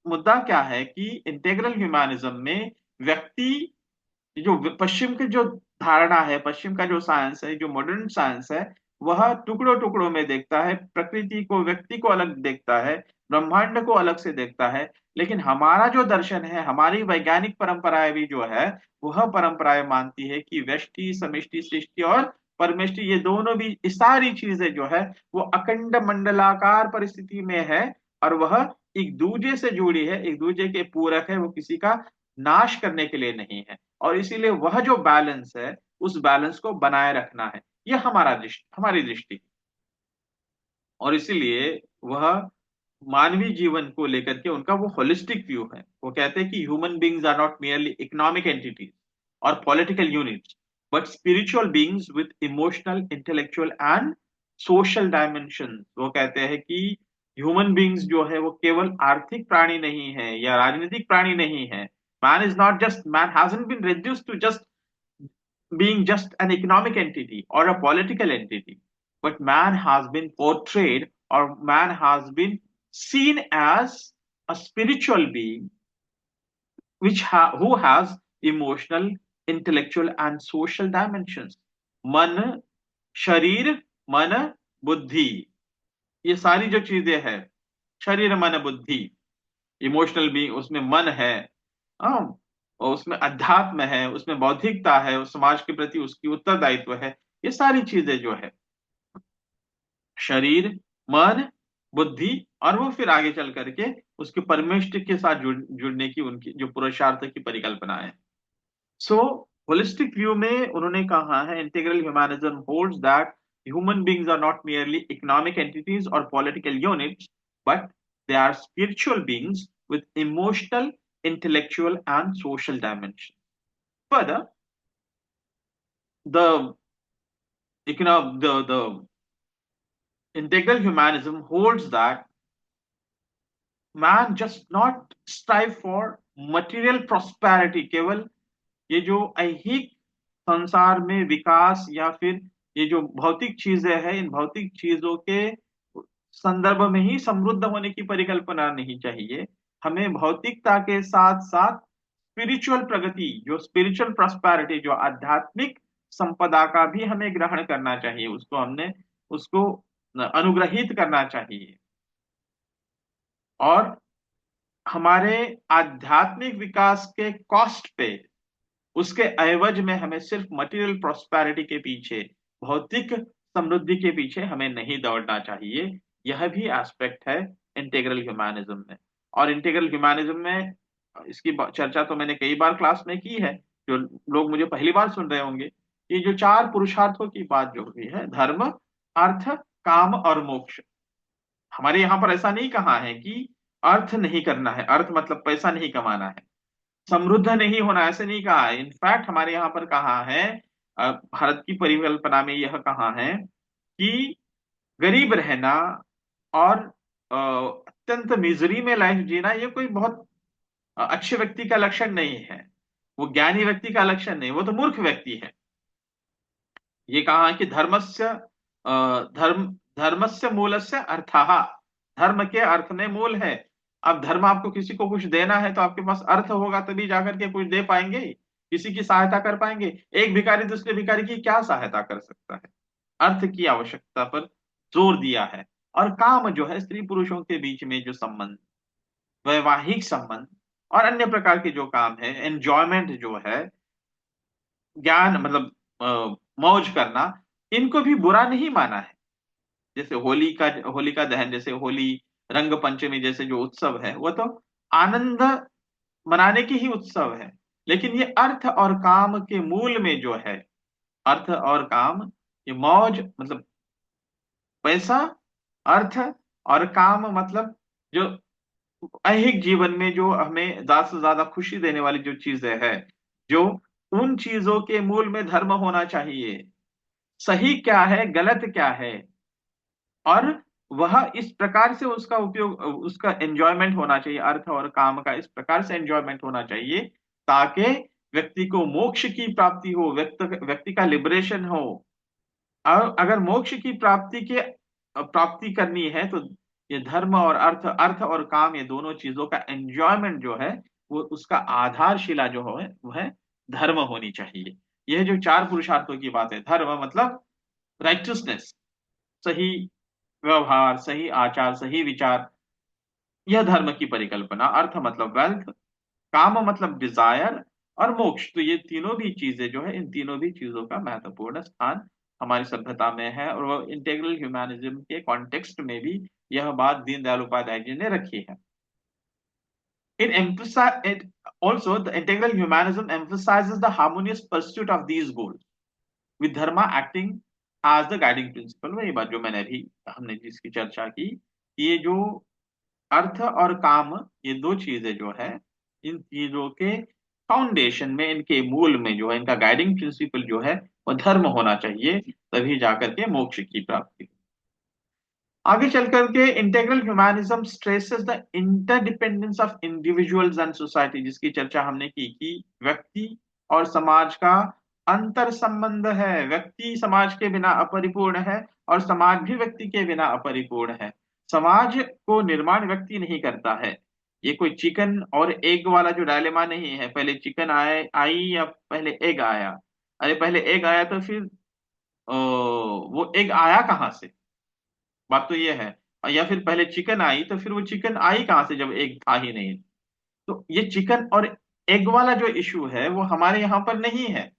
मुद्दा क्या है कि इंटेग्रल ह्यूमैनिज्म में व्यक्ति, जो पश्चिम की जो धारणा है, पश्चिम का जो साइंस है, जो मॉडर्न साइंस है, वह टुकड़ों टुकड़ों में देखता है, प्रकृति को, व्यक्ति को अलग देखता है, ब्रह्मांड को अलग से देखता है। लेकिन हमारा जो दर्शन है, हमारी वैज्ञानिक परंपराएं भी जो है, वह परंपराएं मानती है कि व्यष्टि, समष्टि, सृष्टि और परमेष्टि, ये दोनों भी, ये सारी चीजें जो है वो अखंड मंडलाकार परिस्थिति में है, और वह एक दूसरे से जुड़ी है, एक दूसरे के पूरक है, वो किसी का नाश करने के लिए नहीं है। और इसीलिए वह जो बैलेंस है, उस बैलेंस को बनाए रखना है, यह हमारी दृष्टि। और इसीलिए वह मानवीय जीवन को लेकर के उनका वो होलिस्टिक व्यू है। वो कहते हैं कि human beings are not merely economic entities और political units, but spiritual beings with emotional, intellectual and social dimension. वो कहते हैं कि ह्यूमन बींग्स जो है वो केवल आर्थिक प्राणी नहीं है या राजनीतिक प्राणी नहीं है। Man is not just, man hasn't been reduced to just being just an economic entity or a political entity, but man has been portrayed, or man has been seen as a spiritual being who has emotional, intellectual, and social dimensions. मन, शरीर, मन, बुद्धि, ये सारी जो चीजें हैं, शरीर, मन, बुद्धि, इमोशनल भी, उसमें मन है, हाँ, और उसमें अध्यात्म है, उसमें बौद्धिकता है, उस समाज के प्रति उसकी उत्तरदायित्व है। ये सारी चीजें जो है, शरीर, मन, बुद्धि, और वो फिर आगे चल करके उसके परमेष्ठ के साथ जुड़ने की उनकी जो पुरुषार्थ की परिकल्पना है। सो होलिस्टिक व्यू में उन्होंने कहा है, integral humanism holds that human beings are not merely economic entities और political units, but they are spiritual beings with emotional, intellectual, and social dimension. Further, the the integral humanism holds that man just not strive for material prosperity, केवल ये जो ऐहिक संसार में विकास या फिर ये जो भौतिक चीजें हैं, इन भौतिक चीजों के संदर्भ में ही समृद्ध होने की परिकल्पना नहीं चाहिए। हमें भौतिकता के साथ साथ स्पिरिचुअल प्रगति, जो स्पिरिचुअल प्रॉस्पेरिटी, जो आध्यात्मिक संपदा का भी हमें ग्रहण करना चाहिए, उसको अनुग्रहित करना चाहिए। और हमारे आध्यात्मिक विकास के कॉस्ट पे, उसके एवज में हमें सिर्फ मटेरियल प्रॉस्पेरिटी के पीछे, भौतिक समृद्धि के पीछे हमें नहीं दौड़ना चाहिए। यह भी एस्पेक्ट है इंटीग्रल ह्यूमैनिज्म में। और इंटीग्रल ह्यूमैनिज्म में इसकी चर्चा तो मैंने कई बार क्लास में की है, जो लोग मुझे पहली बार सुन रहे होंगे। ये जो चार पुरुषार्थों की बात जो हुई है, धर्म, अर्थ, काम और मोक्ष, हमारे यहाँ पर ऐसा नहीं कहा है कि अर्थ नहीं करना है, अर्थ मतलब पैसा नहीं कमाना है, समृद्ध नहीं होना, ऐसे नहीं कहा है। इनफैक्ट हमारे यहाँ पर कहा है, भारत की परिकल्पना में यह कहा है कि गरीब रहना और अत्यंत मिजरी में लाइफ जीना, ये कोई बहुत अच्छे व्यक्ति का लक्षण नहीं है, वो ज्ञानी व्यक्ति का लक्षण नहीं, वो तो मूर्ख व्यक्ति है। ये कहा है कि धर्मस्य मूलस्य अर्थः, धर्म के अर्थ में मूल है। अब धर्म, आपको किसी को कुछ देना है तो आपके पास अर्थ होगा, तभी जाकर के कुछ दे पाएंगे, किसी की सहायता कर पाएंगे। एक भिखारी दूसरे भिखारी की क्या सहायता कर सकता है? अर्थ की आवश्यकता पर जोर दिया है। और काम जो है, स्त्री पुरुषों के बीच में जो संबंध, वैवाहिक संबंध और अन्य प्रकार के जो काम है, एंजॉयमेंट जो है, ज्ञान मतलब मौज करना, इनको भी बुरा नहीं माना है। जैसे होलिका दहन, जैसे होली, रंग पंचमी जैसे जो उत्सव है, वो तो आनंद मनाने की ही उत्सव है। लेकिन ये अर्थ और काम के मूल में जो है, अर्थ और काम, ये मौज मतलब पैसा, अर्थ और काम मतलब जो ऐहिक जीवन में जो हमें ज्यादा से ज्यादा खुशी देने वाली जो चीजें है, जो उन चीजों के मूल में धर्म होना चाहिए। सही क्या है, गलत क्या है, और वह इस प्रकार से उसका उपयोग, उसका एंजॉयमेंट होना चाहिए, अर्थ और काम का इस प्रकार से एंजॉयमेंट होना चाहिए ताकि व्यक्ति को मोक्ष की प्राप्ति हो, व्यक्ति का लिबरेशन हो। और अगर मोक्ष की प्राप्ति करनी है तो ये धर्म और अर्थ और काम, ये दोनों चीजों का एंजॉयमेंट जो है, वो उसका आधारशिला जो है वो है धर्म होनी चाहिए। यह जो चार पुरुषार्थों की बात है, धर्म मतलब राइटियसनेस, सही व्यवहार, सही आचार, सही विचार, यह धर्म की परिकल्पना। अर्थ मतलब वेल्थ, काम मतलब डिजायर, और मोक्ष। तो ये तीनों भी चीजें जो है, इन तीनों भी चीजों का महत्वपूर्ण स्थान हमारी सभ्यता में है, और वो इंटेग्रल ह्यूमैनिज्म के कॉन्टेक्स्ट में भी यह बात दीनदयाल उपाध्याय जी ने रखी है। It also the integral humanism emphasizes the harmonious pursuit of these goals with dharma acting as the guiding principle। वही बात जो मैंने अभी हमने जिसकी चर्चा की, ये जो अर्थ और काम, ये दो चीजें जो है, इन चीजों के फाउंडेशन में, इनके मूल में जो है, इनका गाइडिंग प्रिंसिपल जो है वो धर्म होना चाहिए, तभी जाकर के मोक्ष की प्राप्ति। आगे चल करके integral humanism stresses the interdependence of individuals and society, जिसकी चर्चा हमने की कि व्यक्ति और समाज का अंतर संबंध है। व्यक्ति समाज के बिना अपरिपूर्ण है, और समाज भी व्यक्ति के बिना अपरिपूर्ण है। समाज को निर्माण व्यक्ति नहीं करता है। ये कोई चिकन और एग वाला जो डायलेमा नहीं है, पहले चिकन आई या पहले एग आया। अरे पहले एग आया तो फिर वो एग आया कहाँ से, बात तो ये है। या फिर पहले चिकन आई तो फिर वो चिकन आई कहाँ से जब एग था ही नहीं। तो ये चिकन और एग वाला जो इशू है वो हमारे यहाँ पर नहीं है।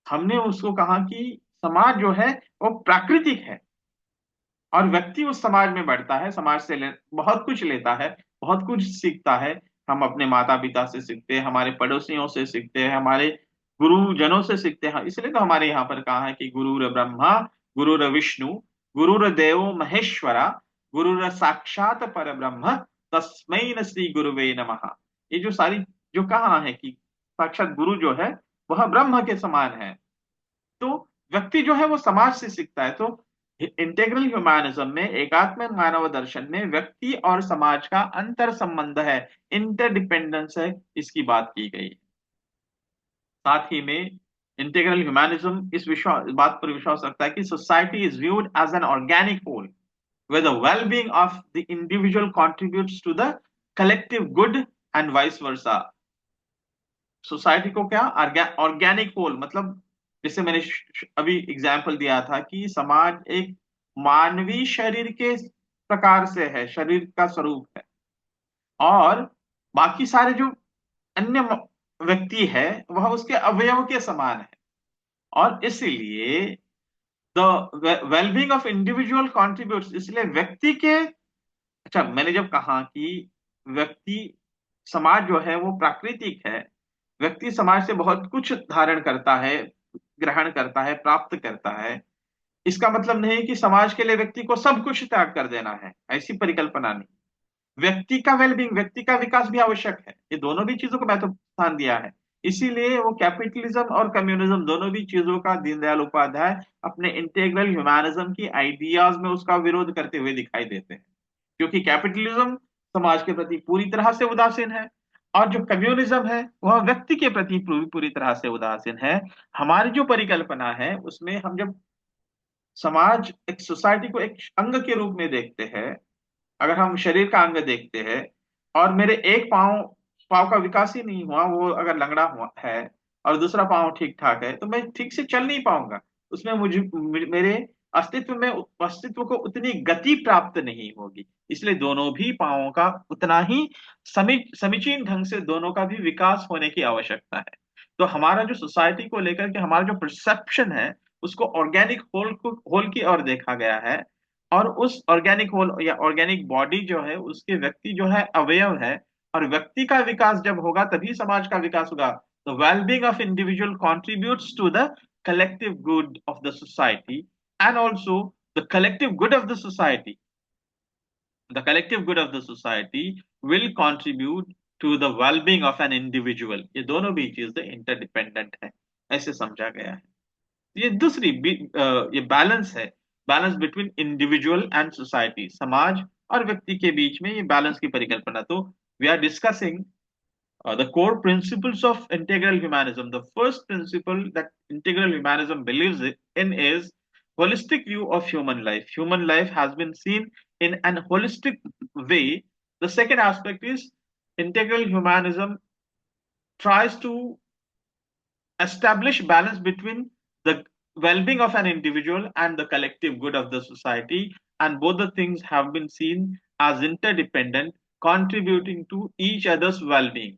हमने उसको कहा कि समाज जो है वो प्राकृतिक है, और व्यक्ति उस समाज में बढ़ता है, समाज से बहुत कुछ लेता है, बहुत कुछ सीखता है। हम अपने माता पिता से सीखते हैं, हमारे पड़ोसियों से सीखते हैं, हमारे गुरुजनों से सीखते हैं। इसलिए तो हमारे यहाँ पर कहा है कि गुरुर ब्रह्मा, गुरुर विष्णु, गुरुर देवो महेश्वरा, गुरुर साक्षात पर ब्रह्म, तस्मै न श्री गुरुवे नमः। ये जो सारी जो कहा है कि साक्षात गुरु जो है वह ब्रह्म के समान है। तो व्यक्ति जो है वो समाज से सीखता है। तो इंटेग्रल ह्यूमैनिज्म में, एकात्म मानव दर्शन में व्यक्ति और समाज का अंतर संबंध है, इंटरडिपेंडेंस है, इसकी बात की गई। साथ ही में इंटेग्रल ह्यूमैनिज्म इस बात पर विश्वास रखता है कि society is viewed as an organic whole where the well-being of the individual contributes to the collective good and vice versa। Society को क्या, ऑर्गेनिक होल मतलब, जैसे मैंने अभी एग्जाम्पल दिया था कि समाज एक मानवीय शरीर के प्रकार से है, शरीर का स्वरूप है, और बाकी सारे जो अन्य व्यक्ति है वह उसके अवयव के समान है। और इसलिए the wellbeing of individual contributes, इसलिए व्यक्ति के, अच्छा मैंने जब कहा कि व्यक्ति, समाज जो है वो प्राकृतिक है, व्यक्ति समाज से बहुत कुछ धारण करता है, ग्रहण करता है, प्राप्त करता है, इसका मतलब नहीं कि समाज के लिए व्यक्ति को सब कुछ त्याग कर देना है, ऐसी परिकल्पना नहीं। व्यक्ति का वेलबींग, व्यक्ति का विकास भी आवश्यक है, ये दोनों भी चीजों को महत्व स्थान दिया है। इसीलिए वो कैपिटलिज्म और कम्युनिज्म दोनों भी चीजों का दीनदयाल उपाध्याय अपने इंटेग्रल ह्यूमैनिज्म की आइडियाज में उसका विरोध करते हुए दिखाई देते हैं। क्योंकि कैपिटलिज्म समाज के प्रति पूरी तरह से उदासीन है, और जो कम्युनिज्म है वह व्यक्ति के प्रति पूरी तरह से उदासीन है। हमारी जो परिकल्पना है उसमें हम जब समाज, एक सोसाइटी को एक अंग के रूप में देखते हैं, अगर हम शरीर का अंग देखते हैं, और मेरे एक पाँव पाँव का विकास ही नहीं हुआ, वो अगर लंगड़ा हुआ है, और दूसरा पाँव ठीक ठाक है, तो मैं ठीक से चल नहीं पाऊंगा। उसमें मेरे अस्तित्व को उतनी गति प्राप्त नहीं होगी। इसलिए दोनों भी पाँवों का उतना ही समीचीन ढंग से दोनों का भी विकास होने की आवश्यकता है। तो हमारा जो सोसाइटी को लेकर के हमारा जो परसेप्शन है, उसको ऑर्गेनिक होल की ओर देखा गया है। और उस ऑर्गेनिक होल या ऑर्गेनिक बॉडी जो है, उसके व्यक्ति जो है अवयव है, और व्यक्ति का विकास जब होगा तभी समाज का विकास होगा। The well-being of individual contributes to the collective good of the society, and also the collective good of the society. The collective good of the society will contribute to the well-being of an individual. ये दोनों भी चीजें interdependent है, ऐसे समझा गया है। ये दूसरी ये बैलेंस है, balance between individual and society, समाज और व्यक्ति के बीच में ये बैलेंस की परिकल्पना। तो we are discussing the core principles of integral humanism. The first principle that integral humanism believes in is holistic view of human life. Human life has been seen in an holistic way. The second aspect is integral humanism tries to establish balance between the well-being of an individual and the collective good of the society, and both the things have been seen as interdependent, contributing to each other's well-being.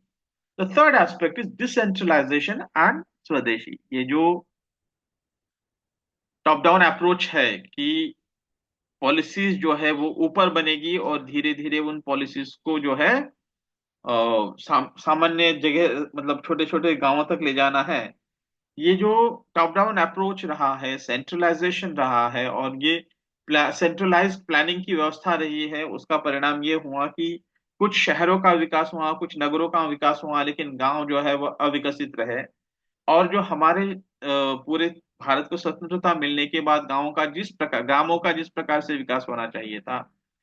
The third aspect is decentralization and स्वदेशी। ये जो top down approach है कि policies जो है वो ऊपर बनेगी और धीरे धीरे उन पॉलिसीज को जो है सामान्य जगह, मतलब छोटे छोटे गांवों तक ले जाना है। ये जो टॉप डाउन अप्रोच रहा है, सेंट्रलाइजेशन रहा है, और ये सेंट्रलाइज्ड प्लानिंग की व्यवस्था रही है, उसका परिणाम ये हुआ कि कुछ शहरों का विकास हुआ, कुछ नगरों का विकास हुआ, लेकिन गांव जो है वो अविकसित रहे। और जो हमारे पूरे भारत को स्वतंत्रता मिलने के बाद गांवों का जिस प्रकार, ग्रामों का जिस प्रकार से विकास होना चाहिए था,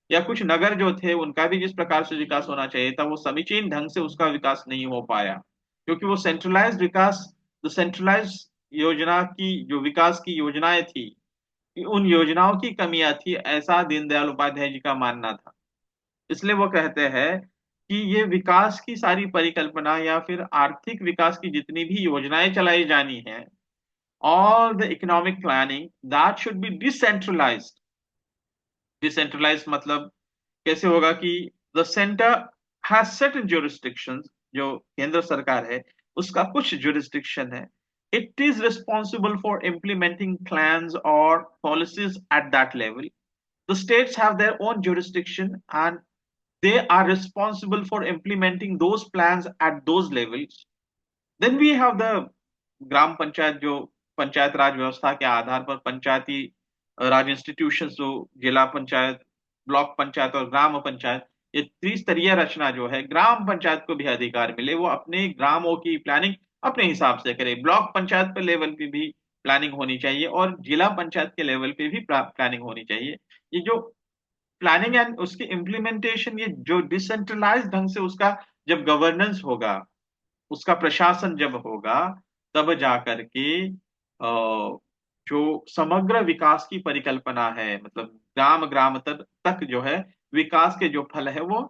या कुछ नगर जो थे उनका भी जिस प्रकार से विकास होना चाहिए था, वो समीचीन ढंग से उसका विकास नहीं हो पाया, क्योंकि वो सेंट्रलाइज्ड विकास, जो सेंट्रलाइज योजना की जो विकास की योजनाएं थी, उन योजनाओं की कमियां थी, ऐसा दीनदयाल उपाध्याय जी का मानना था। इसलिए वो कहते हैं कि ये विकास की सारी परिकल्पना या फिर आर्थिक विकास की जितनी भी योजनाएं चलाई जानी है, all the economic planning that should be decentralized. Decentralized मतलब कैसे होगा कि the center has certain jurisdictions, जो केंद्र सरकार है उसका कुछ jurisdiction है, it is responsible for implementing plans or policies at that level. The states have their own jurisdiction and they are responsible for implementing those plans at those levels. Then we have the ग्राम पंचायत, जो पंचायत राज व्यवस्था के आधार पर पंचायती राज institution, जो जिला panchayat, block panchayat और ग्राम पंचायत, ये त्रिस्तरीय रचना जो है, ग्राम पंचायत को भी अधिकार मिले, वो अपने ग्रामों की प्लानिंग अपने हिसाब से करे। ब्लॉक पंचायत पे लेवल पे भी प्लानिंग होनी चाहिए और जिला पंचायत के लेवल पे भी प्लानिंग होनी चाहिए। ये जो प्लानिंग एंड उसकी इम्प्लीमेंटेशन, ये जो डिसेंट्रलाइज ढंग से उसका जब गवर्नेंस होगा, उसका प्रशासन जब होगा, तब जाकर के जो समग्र विकास की परिकल्पना है, मतलब ग्राम ग्राम तक जो है विकास के जो फल है वो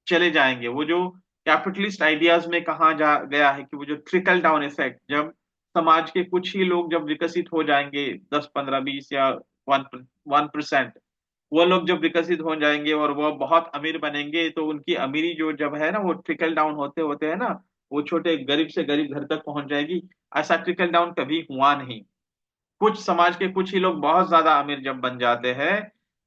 चले जाएंगे। वो जो कैपिटलिस्ट आइडियाज में कहा जा गया है कि वो जो ट्रिकल डाउन इफेक्ट, जब समाज के कुछ ही लोग जब विकसित हो जाएंगे, 10 15 20 या 1%, वो लोग जब विकसित हो जाएंगे और वो बहुत अमीर बनेंगे, तो उनकी अमीरी जो जब है ना, वो ट्रिकल डाउन होते होते है ना, वो छोटे गरीब से गरीब घर तक पहुंच जाएगी। ऐसा ट्रिकल डाउन कभी हुआ नहीं। कुछ समाज के कुछ ही लोग बहुत ज्यादा अमीर जब बन जाते हैं,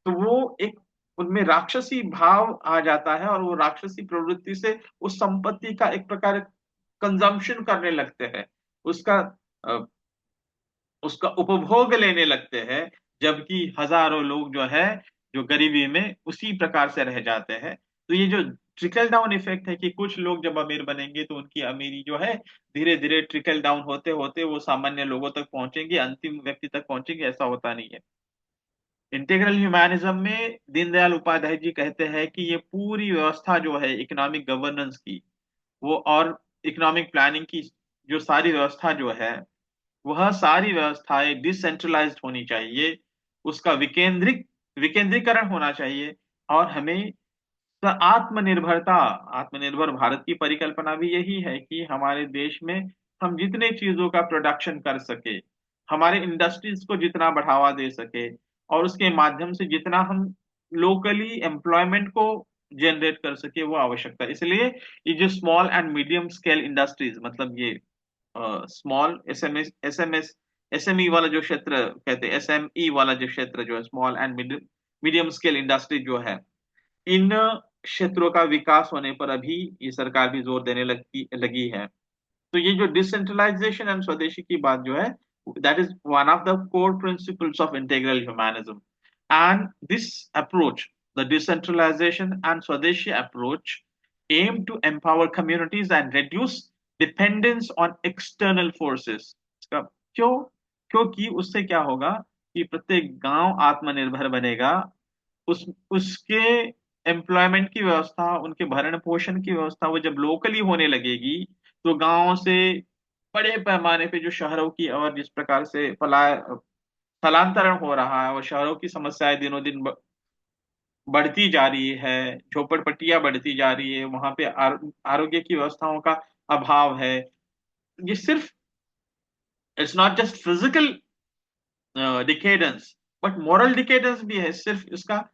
तो वो एक, उनमें राक्षसी भाव आ जाता है और वो राक्षसी प्रवृत्ति से उस संपत्ति का एक प्रकार कंजम्पशन करने लगते हैं, उसका अ, उसका उपभोग लेने लगते हैं, जबकि हजारों लोग जो है, जो गरीबी में उसी प्रकार से रह जाते हैं। तो ये जो ट्रिकल डाउन इफेक्ट है कि कुछ लोग जब अमीर बनेंगे तो उनकी अमीरी जो है धीरे धीरे ट्रिकल डाउन होते होते वो सामान्य लोगों तक पहुंचेंगे, अंतिम व्यक्ति तक पहुंचेंगे, ऐसा होता नहीं है। इंटीग्रल ह्यूमैनिज्म में दीनदयाल उपाध्याय जी कहते हैं कि ये पूरी व्यवस्था जो है इकोनॉमिक गवर्नेंस की, वो और इकोनॉमिक प्लानिंग की जो सारी व्यवस्था जो है, वह सारी व्यवस्थाएं डिसेंट्रलाइज्ड होनी चाहिए, उसका विकेंद्रीकरण होना चाहिए। और हमें आत्मनिर्भरता, आत्मनिर्भर भारत की परिकल्पना भी यही है कि हमारे देश में हम जितने चीजों का प्रोडक्शन कर सके, हमारे इंडस्ट्रीज को जितना बढ़ावा दे सके, और उसके माध्यम से जितना हम लोकली एम्प्लॉयमेंट को जनरेट कर सके, वो आवश्यकता है। इसलिए ये जो small and medium scale industries, मतलब ये स्मॉल एसएमई वाला जो क्षेत्र कहते हैं, एसएमई वाला जो क्षेत्र जो है, small and medium scale industry जो है, इन क्षेत्रों का विकास होने पर अभी ये सरकार भी जोर देने लगी है। तो ये जो डिसेंट्रलाइजेशन एंड स्वदेशी की बात जो है, that is one of the core principles of integral humanism. And this approach, the decentralisation and swadeshi approach, aim to empower communities and reduce dependence on external forces। इसका क्यों? क्योंकि उससे क्या होगा कि प्रत्येक गांव आत्मनिर्भर बनेगा, उस उसके एम्प्लॉयमेंट की व्यवस्था, उनके भरण पोषण की व्यवस्था वो जब लोकली होने लगेगी, तो गांव से बड़े पैमाने पे जो शहरों की और जिस प्रकार से स्थलांतरण हो रहा है, और शहरों की समस्याएं दिनों दिन बढ़ती जा रही है, झोपड़पट्टियां बढ़ती जा रही है, वहां पे आरोग्य की व्यवस्थाओं का अभाव है। ये सिर्फ, it's not just physical decadence, but moral decadence भी है। सिर्फ इसका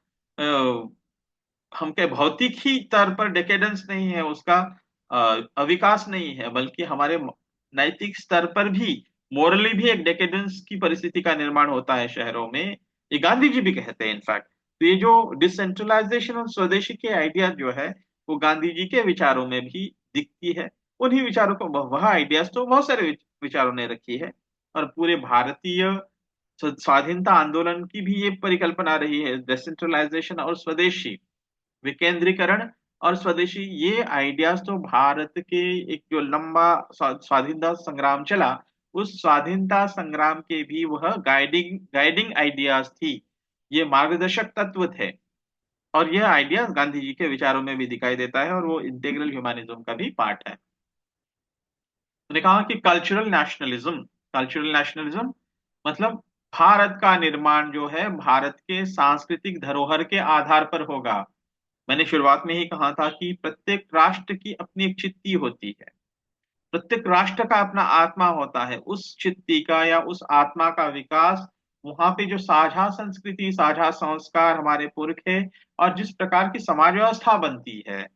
हम के भौतिक ही स्तर पर डिकेडेंस नहीं है, उसका अविकास नहीं है, बल्कि हमारे नैतिक स्तर पर भी, मोरली भी एक डिकेडेंस की परिस्थिति का निर्माण होता है शहरों में। ये गांधी जी भी कहते हैं इनफैक्ट। तो ये जो डिसेंट्रलाइजेशन और स्वदेशी के आइडिया जो है, वो गांधी जी के विचारों में भी दिखती है। उन्हीं विचारों को, वह आइडियाज तो बहुत सारे विचारों ने रखी है, और पूरे भारतीय स्वाधीनता आंदोलन की भी ये परिकल्पना रही है। डिसेंट्रलाइजेशन और स्वदेशी, विकेंद्रीकरण और स्वदेशी, ये आइडियाज तो भारत के एक जो लंबा स्वाधीनता संग्राम चला, उस स्वाधीनता संग्राम के भी वह गाइडिंग गाइडिंग आइडियाज थी, ये मार्गदर्शक तत्व थे। और यह आइडियाज गांधी जी के विचारों में भी दिखाई देता है, और वो इंटीग्रल ह्यूमैनिज्म का भी पार्ट है। उन्होंने कहा कि कल्चरल नेशनलिज्म मतलब भारत का निर्माण जो है भारत के सांस्कृतिक धरोहर के आधार पर होगा। मैंने शुरुआत में ही कहा था कि प्रत्येक राष्ट्र की अपनी एक चित्ती होती है, प्रत्येक राष्ट्र का अपना आत्मा होता है। उस चित्ती का या उस आत्मा का विकास वहां पे जो साझा संस्कृति, साझा संस्कार हमारे पुरख है, और जिस प्रकार की समाज व्यवस्था बनती है,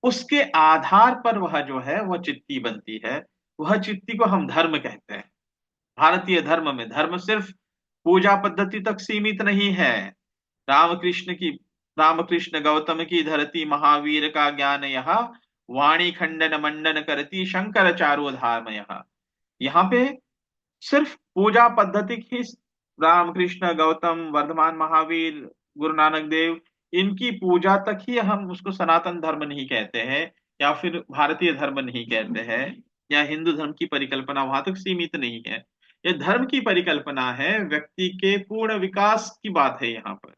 उसके आधार पर वह जो है वह चित्ती बनती है। वह चित्ती को हम धर्म कहते हैं। भारतीय धर्म में धर्म सिर्फ पूजा पद्धति तक सीमित नहीं है। रामकृष्ण की रामकृष्ण गौतम की धरती, महावीर का ज्ञान यहाँ, वाणी खंडन मंडन करती, शंकर चारो धाम यहाँ। यहाँ पे सिर्फ पूजा पद्धति ही, रामकृष्ण गौतम, वर्धमान महावीर, गुरु नानक देव, इनकी पूजा तक ही हम उसको सनातन धर्म नहीं कहते हैं, या फिर भारतीय धर्म नहीं कहते हैं, या हिंदू धर्म की परिकल्पना वहां तक सीमित नहीं है। ये धर्म की परिकल्पना है, व्यक्ति के पूर्ण विकास की बात है यहाँ पर।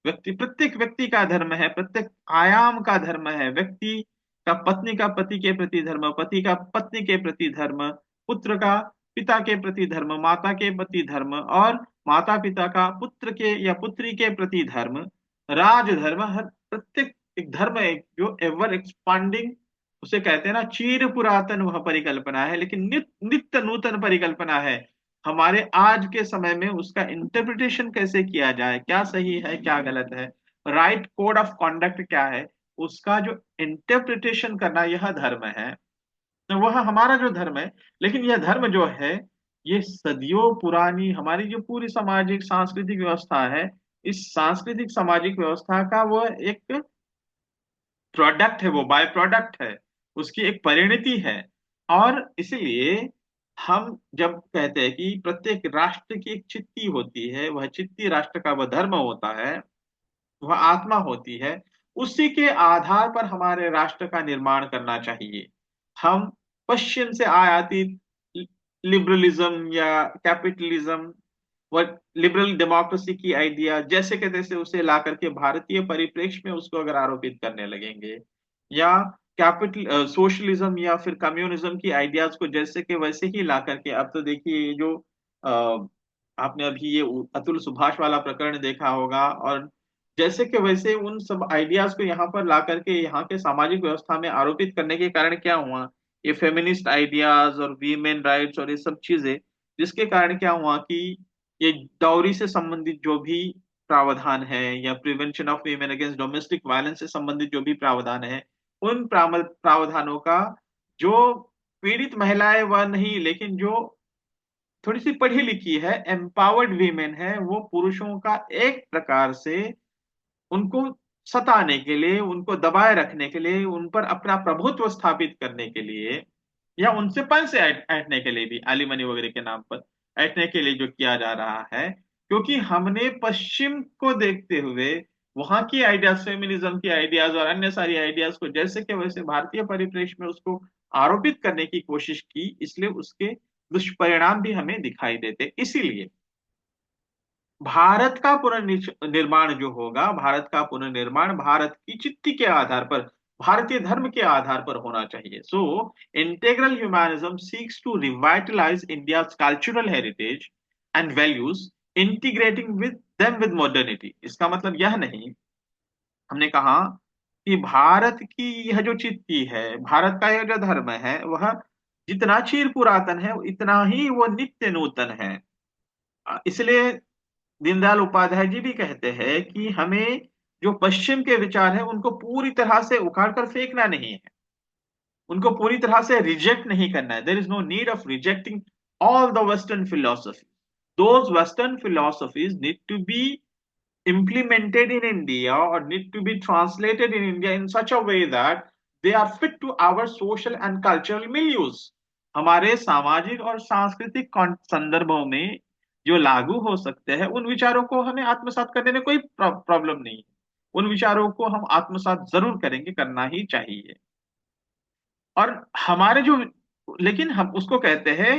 प्रत्येक व्यक्ति का धर्म है, प्रत्येक आयाम का धर्म है। व्यक्ति का पत्नी का पति के प्रति धर्म, पति का पत्नी के प्रति धर्म, पुत्र का पिता के प्रति धर्म, माता के प्रति धर्म, और माता पिता का पुत्र के या पुत्री के प्रति धर्म, राजधर्म। हर प्रत्येक एक धर्म है जो एवर एक्सपांडिंग, उसे कहते हैं ना, चीर पुरातन वह परिकल्पना है, लेकिन नित्य नूतन परिकल्पना है। हमारे आज के समय में उसका इंटरप्रिटेशन कैसे किया जाए, क्या सही है क्या गलत है, राइट कोड ऑफ कॉन्डक्ट क्या है, उसका जो इंटरप्रिटेशन करना, यह धर्म है। तो वह हमारा जो धर्म है। लेकिन यह धर्म जो है, ये सदियों पुरानी हमारी जो पूरी सामाजिक सांस्कृतिक व्यवस्था है, इस सांस्कृतिक सामाजिक व्यवस्था का वह एक प्रोडक्ट है, वो बाय प्रोडक्ट है, उसकी एक परिणति है। और इसीलिए हम जब कहते हैं कि प्रत्येक राष्ट्र की एक चित्ती होती है, वह चित्ती राष्ट्र का वह धर्म होता है, वह आत्मा होती है, उसी के आधार पर हमारे राष्ट्र का निर्माण करना चाहिए। हम पश्चिम से आयातित लिबरलिज्म या कैपिटलिज्म, वह लिबरल डेमोक्रेसी की आइडिया जैसे के तैसे उसे ला करके भारतीय परिप्रेक्ष्य में उसको अगर आरोपित करने लगेंगे, या कैपिटल सोशलिज्म या फिर कम्युनिज्म की आइडियाज को जैसे के वैसे ही ला करके, अब तो देखिए ये जो आपने अभी ये अतुल सुभाष वाला प्रकरण देखा होगा, और जैसे के वैसे उन सब आइडियाज को यहाँ पर ला करके यहाँ के सामाजिक व्यवस्था में आरोपित करने के कारण क्या हुआ, ये फेमिनिस्ट आइडियाज और वीमेन राइट्स और ये सब चीजें, जिसके कारण क्या हुआ कि ये डाउरी से संबंधित जो भी प्रावधान है, या prevention of women against domestic violence से संबंधित जो भी प्रावधान है, उन प्रावधानों का जो पीड़ित महिलाएं वह नहीं, लेकिन जो थोड़ी सी पढ़ी लिखी है, एम्पावर्ड वीमेन है, वो पुरुषों का एक प्रकार से उनको सताने के लिए, उनको दबाए रखने के लिए, उन पर अपना प्रभुत्व स्थापित करने के लिए या उनसे पैसे ऐंठने के लिए भी, एलिमनी वगैरह के नाम पर ऐंठने के लिए जो किया जा रहा है, क्योंकि हमने पश्चिम को देखते हुए वहां की आइडियाज, फेमिनिज्म की आइडियाज और अन्य सारी आइडियाज को जैसे कि वैसे भारतीय परिप्रेक्ष्य में उसको आरोपित करने की कोशिश की, इसलिए उसके दुष्परिणाम भी हमें दिखाई देते। इसीलिए भारत का पुनर्निर्माण जो होगा, भारत का पुनर्निर्माण भारत की चित्ती के आधार पर, भारतीय धर्म के आधार पर होना चाहिए। So integral humanism seeks to revitalize India's cultural heritage and values, integrating with them with modernity. इसका मतलब यह नहीं, हमने कहा कि भारत की यह जो चित्ती है, भारत का यह जो धर्म है, वह जितना चिर पुरातन है इतना ही वो नित्य नूतन है। इसलिए दीनदयाल उपाध्याय जी भी कहते हैं कि हमें जो पश्चिम के विचार है उनको पूरी तरह से उखाड़ कर फेंकना नहीं है, उनको पूरी तरह से रिजेक्ट नहीं करना है। There is no need of rejecting all the western philosophy. Those western philosophies need to be implemented in India or need to be translated in India in such a way that they are fit to our social and cultural milieux। हमारे सामाजिक और सांस्कृतिक संदर्भों में जो लागू हो सकते हैं, उन विचारों को हमें आत्मसात करने में कोई प्रॉब्लम नहीं है। उन विचारों को हम आत्मसात जरूर करेंगे, करना ही चाहिए। और हमारे जो, लेकिन हम उसको कहते हैं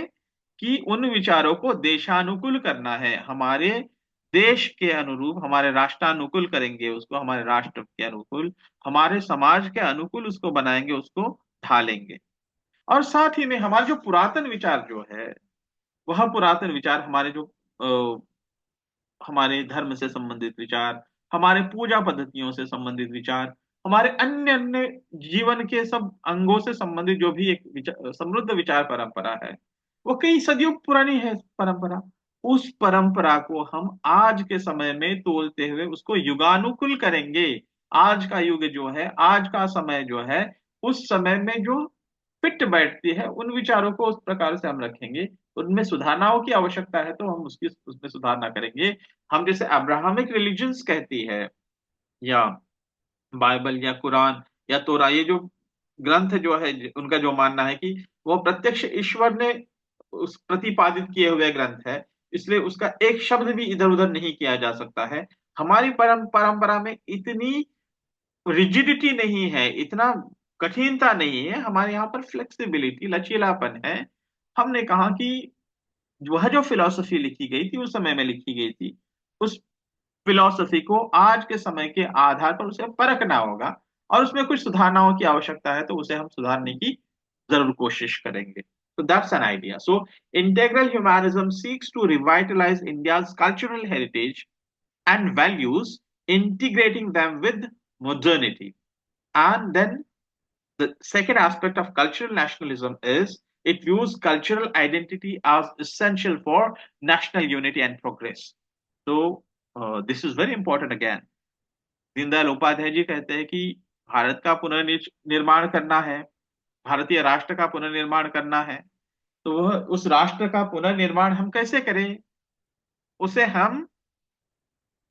कि उन विचारों को देशानुकूल करना है, हमारे देश के अनुरूप, हमारे राष्ट्रानुकूल करेंगे उसको, हमारे राष्ट्र के अनुकूल, हमारे समाज के अनुकूल उसको बनाएंगे, उसको ढालेंगे। और साथ ही में हमारे जो पुरातन विचार जो है, वह पुरातन विचार हमारे जो हमारे धर्म से संबंधित विचार, हमारे पूजा पद्धतियों से संबंधित विचार, हमारे अन्य अन्य जीवन के सब अंगों से संबंधित जो भी एक समृद्ध विचार परंपरा है, वो कई सदियों पुरानी है परंपरा। उस परंपरा को हम आज के समय में तोलते हुए उसको युगानुकूल करेंगे। आज का युग जो है, आज का समय जो है, उस समय में जो फिट बैठती है उन विचारों को उस प्रकार से हम रखेंगे। उनमें सुधारनाओं की आवश्यकता है तो हम उसकी उसमें सुधारना करेंगे। हम जैसे अब्राहमिक रिलीजन्स कहती है, या बाइबल या कुरान या तोरा, ये जो ग्रंथ जो है, उनका जो मानना है कि वो प्रत्यक्ष ईश्वर ने उस प्रतिपादित किए हुए ग्रंथ है, इसलिए उसका एक शब्द भी इधर उधर नहीं किया जा सकता है। हमारी परंपरा में इतनी रिजिडिटी नहीं है, इतना कठिनता नहीं है, हमारे यहाँ पर फ्लेक्सिबिलिटी, लचीलापन है। हमने कहा कि वह जो फिलॉसफी लिखी गई थी, उस समय में लिखी गई थी, उस फिलॉसफी को आज के समय के आधार पर उसे परखना होगा, और उसमें कुछ सुधारनाओं की आवश्यकता है तो उसे हम सुधारने की जरूर कोशिश करेंगे। So that's an idea. So integral humanism seeks to revitalize India's cultural heritage and values, integrating them with modernity. And then the second aspect of cultural nationalism is it views cultural identity as essential for national unity and progress. So this is very important again. Deendayal Upadhyay ji कहते हैं कि भारत का पुनर्निर्माण करना है, भारतीय राष्ट्र का पुनर्निर्माण करना है, तो वह उस राष्ट्र का पुनर्निर्माण हम कैसे करें? उसे हम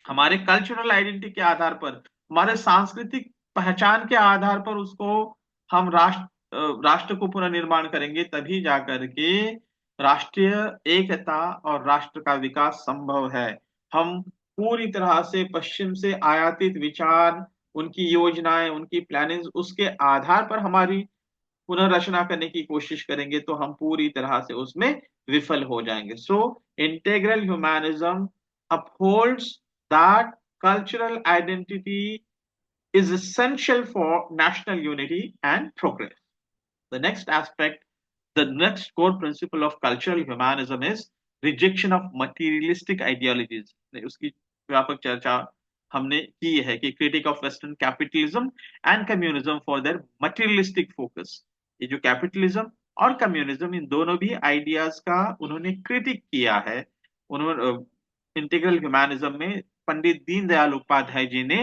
हमारे कल्चरल आइडेंटिटी के आधार पर, हमारे सांस्कृतिक पहचान के आधार पर उसको हम राष्ट्र को पुनर्निर्माण करेंगे, तभी जाकर के राष्ट्रीय एकता और राष्ट्र का विकास संभव है। हम पूरी तरह से पश्चिम से आयातित विचार, उनकी योजनाएं, उनकी प्लानिंग, उसके आधार पर हमारी पुनर्रचना करने की कोशिश करेंगे तो हम पूरी तरह से उसमें विफल हो जाएंगे। So integral humanism upholds that cultural identity is essential for national unity and progress. The next aspect, the next core principle of cultural humanism is rejection of materialistic ideologies। उसकी व्यापक चर्चा हमने की है कि critic of western capitalism and communism for their materialistic focus। ये जो capitalism और कम्युनिज्म, इन दोनों भी आइडियाज का उन्होंने क्रिटिक किया है। उन्होंने इंटीग्रल ह्यूमैनिज्म में पंडित दीनदयाल उपाध्याय जी ने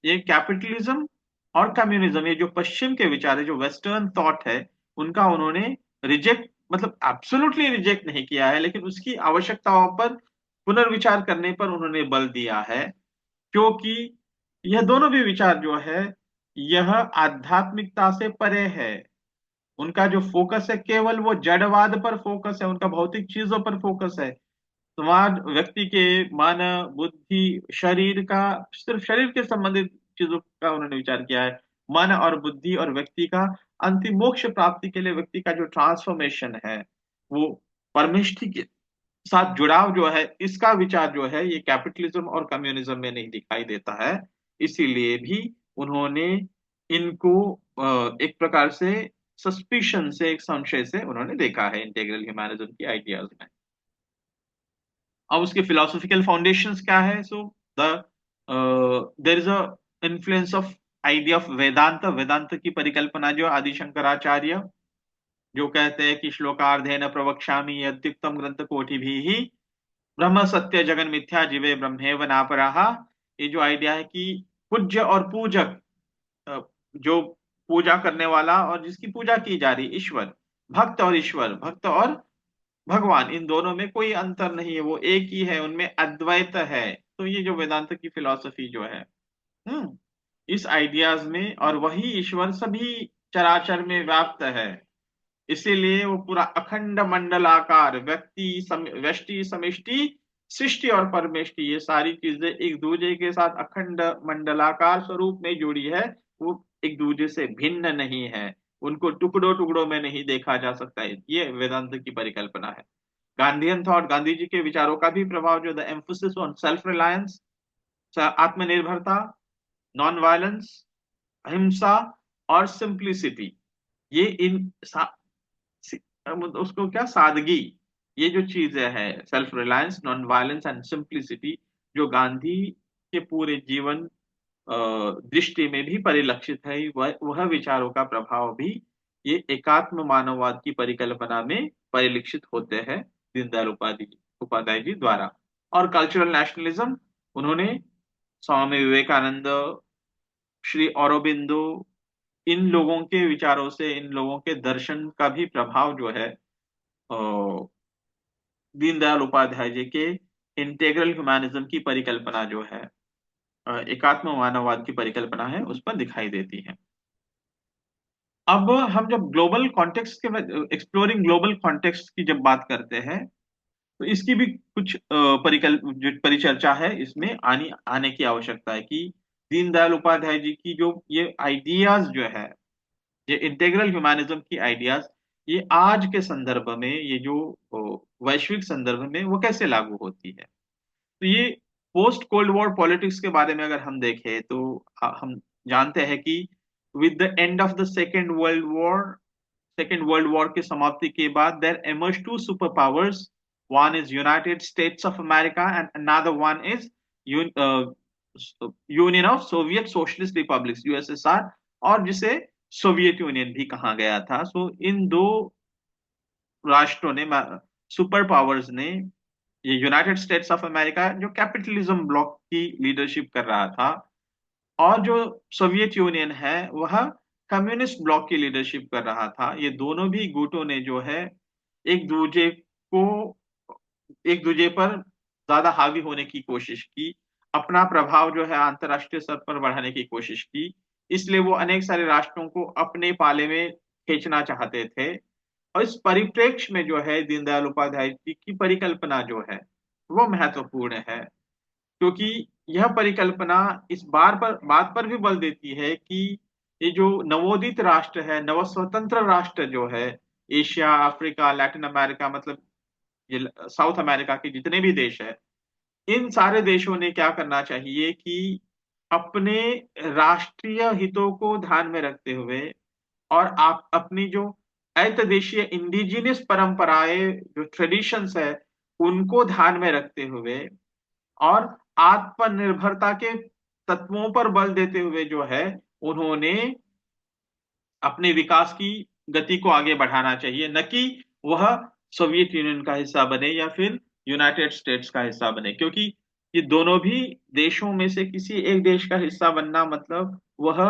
ये कैपिटलिज्म और कम्युनिज्म, ये जो पश्चिम के विचार है, जो वेस्टर्न थॉट है, उनका उन्होंने रिजेक्ट, मतलब एब्सोल्युटली रिजेक्ट नहीं किया है, लेकिन उसकी आवश्यकताओं पर पुनर्विचार करने पर उन्होंने बल दिया है। क्योंकि यह दोनों भी विचार जो है, यह आध्यात्मिकता से परे है। उनका जो फोकस है केवल वो जड़वाद पर फोकस है, उनका भौतिक चीजों पर फोकस है। समाज व्यक्ति के मन, बुद्धि, शरीर का, सिर्फ शरीर के संबंधित चीजों का उन्होंने विचार किया है। मन और बुद्धि और व्यक्ति का अंतिम मोक्ष प्राप्ति के लिए व्यक्ति का जो ट्रांसफॉर्मेशन है, वो परमेष्ठि के साथ जुड़ाव जो है, इसका विचार जो है ये कैपिटलिज्म और कम्युनिज्म में नहीं दिखाई देता है। इसीलिए भी उन्होंने इनको एक प्रकार से सस्पिशन से, एक संशय से उन्होंने देखा है इंटीग्रल ह्यूमैनिज्म की आइडियाज में। अब उसके फिलोसॉफिकल फाउंडेशंस क्या है? So the there is a influence of idea of Vedanta. Vedanta की परिकल्पना जो आदि शंकराचार्य जो कहते हैं कि श्लोकार्धेन प्रवक्ष्यामि यद्युक्तम ग्रंथ कोटि भी ब्रह्म सत्य जगन मिथ्या जीवे ब्रह्मेव नापराहा। ये जो आइडिया है कि पूज्य और पूजक, जो पूजा करने वाला और जिसकी पूजा की जा रही ईश्वर, ईश्वर, भक्त और भगवान, इन दोनों में कोई अंतर नहीं है, वो एक ही है, उनमें अद्वैत है। तो ये जो वेदांत की फिलॉसफी जो है, इस आइडियाज में, और वही ईश्वर सभी चराचर में व्याप्त है। इसीलिए वो पूरा अखंड मंडलाकार, व्यष्टि, समष्टि, सृष्टि और परमेष्टि, ये सारी चीजें एक दूसरे के साथ अखंड मंडलाकार स्वरूप में जुड़ी है। वो एक दूसरे से भिन्न नहीं है, उनको टुकड़ों टुकड़ों में नहीं देखा जा सकता है। ये वेदांत की परिकल्पना है। गांधीयन थॉट, गांधी जी के विचारों का भी प्रभाव जो the emphasis on self reliance, आत्मनिर्भरता, नॉन वायलेंस, अहिंसा और सिंप्लिसिटी, ये उसको क्या, सादगी, ये जो चीजें है, self reliance, non violence and simplicity, जो गांधी के पूरे जीवन दृष्टि में भी परिलक्षित है, वह विचारों का प्रभाव भी ये एकात्म मानववाद की परिकल्पना में परिलक्षित होते हैं दीनदयाल उपाध्याय जी द्वारा। और कल्चरल नेशनलिज्म, उन्होंने स्वामी विवेकानंद, श्री औरोबिंदो, इन लोगों के विचारों से, इन लोगों के दर्शन का भी प्रभाव जो है दीनदयाल उपाध्याय जी के इंटेग्रल ह्यूमैनिज्म की परिकल्पना जो है, एकात्म मानववाद की परिकल्पना है, उस पर दिखाई देती है। अब हम जब ग्लोबल कॉन्टेक्स्ट के, एक्सप्लोरिंग ग्लोबल कॉन्टेक्स्ट की जब बात करते हैं, तो इसकी भी कुछ जो परिचर्चा है इसमें आने की आवश्यकता है कि दीनदयाल उपाध्याय जी की जो ये आइडियाज जो है, ये इंटेग्रल ह्यूमैनिज्म की आइडियाज, ये आज के संदर्भ में, ये जो वैश्विक संदर्भ में वो कैसे लागू होती है। तो ये पोस्ट कोल्ड वॉर पॉलिटिक्स के बारे में अगर हम देखें तो हम जानते हैं कि with the end of the Second World War की समाप्ति के बाद there emerged two super powers. One is United States of America and another one is Union of Soviet Socialist Republics, USSR, और जिसे सोवियत यूनियन भी कहा गया था। सो इन दो राष्ट्रों ने, सुपर पावर्स ने, ये यूनाइटेड स्टेट्स ऑफ अमेरिका जो कैपिटलिज्म ब्लॉक की लीडरशिप कर रहा था, और जो सोवियत यूनियन है वह कम्युनिस्ट ब्लॉक की लीडरशिप कर रहा था, ये दोनों भी गुटों ने जो है एक दूसरे को, एक दूसरे पर ज्यादा हावी होने की कोशिश की, अपना प्रभाव जो है अंतरराष्ट्रीय स्तर पर बढ़ाने की कोशिश की। इसलिए वो अनेक सारे राष्ट्रों को अपने पाले में खींचना चाहते थे। और इस परिप्रेक्ष्य में जो है दीनदयाल उपाध्याय जी की परिकल्पना जो है वो महत्वपूर्ण है, क्योंकि यह परिकल्पना इस बात पर भी बल देती है कि ये जो नवोदित राष्ट्र है, नवस्वतंत्र राष्ट्र जो है, एशिया, अफ्रीका, लैटिन अमेरिका, मतलब ये साउथ अमेरिका के जितने भी देश है, इन सारे देशों ने क्या करना चाहिए कि अपने राष्ट्रीय हितों को ध्यान में रखते हुए, और आप अपनी जो ऐतदेशीय इंडिजिनियस परंपराएं, जो ट्रेडिशंस है, उनको ध्यान में रखते हुए, और आत्मनिर्भरता के तत्वों पर बल देते हुए जो है, उन्होंने अपने विकास की गति को आगे बढ़ाना चाहिए, न कि वह सोवियत यूनियन का हिस्सा बने या फिर यूनाइटेड स्टेट्स का हिस्सा बने। क्योंकि ये दोनों भी देशों में से किसी एक देश का हिस्सा बनना मतलब वह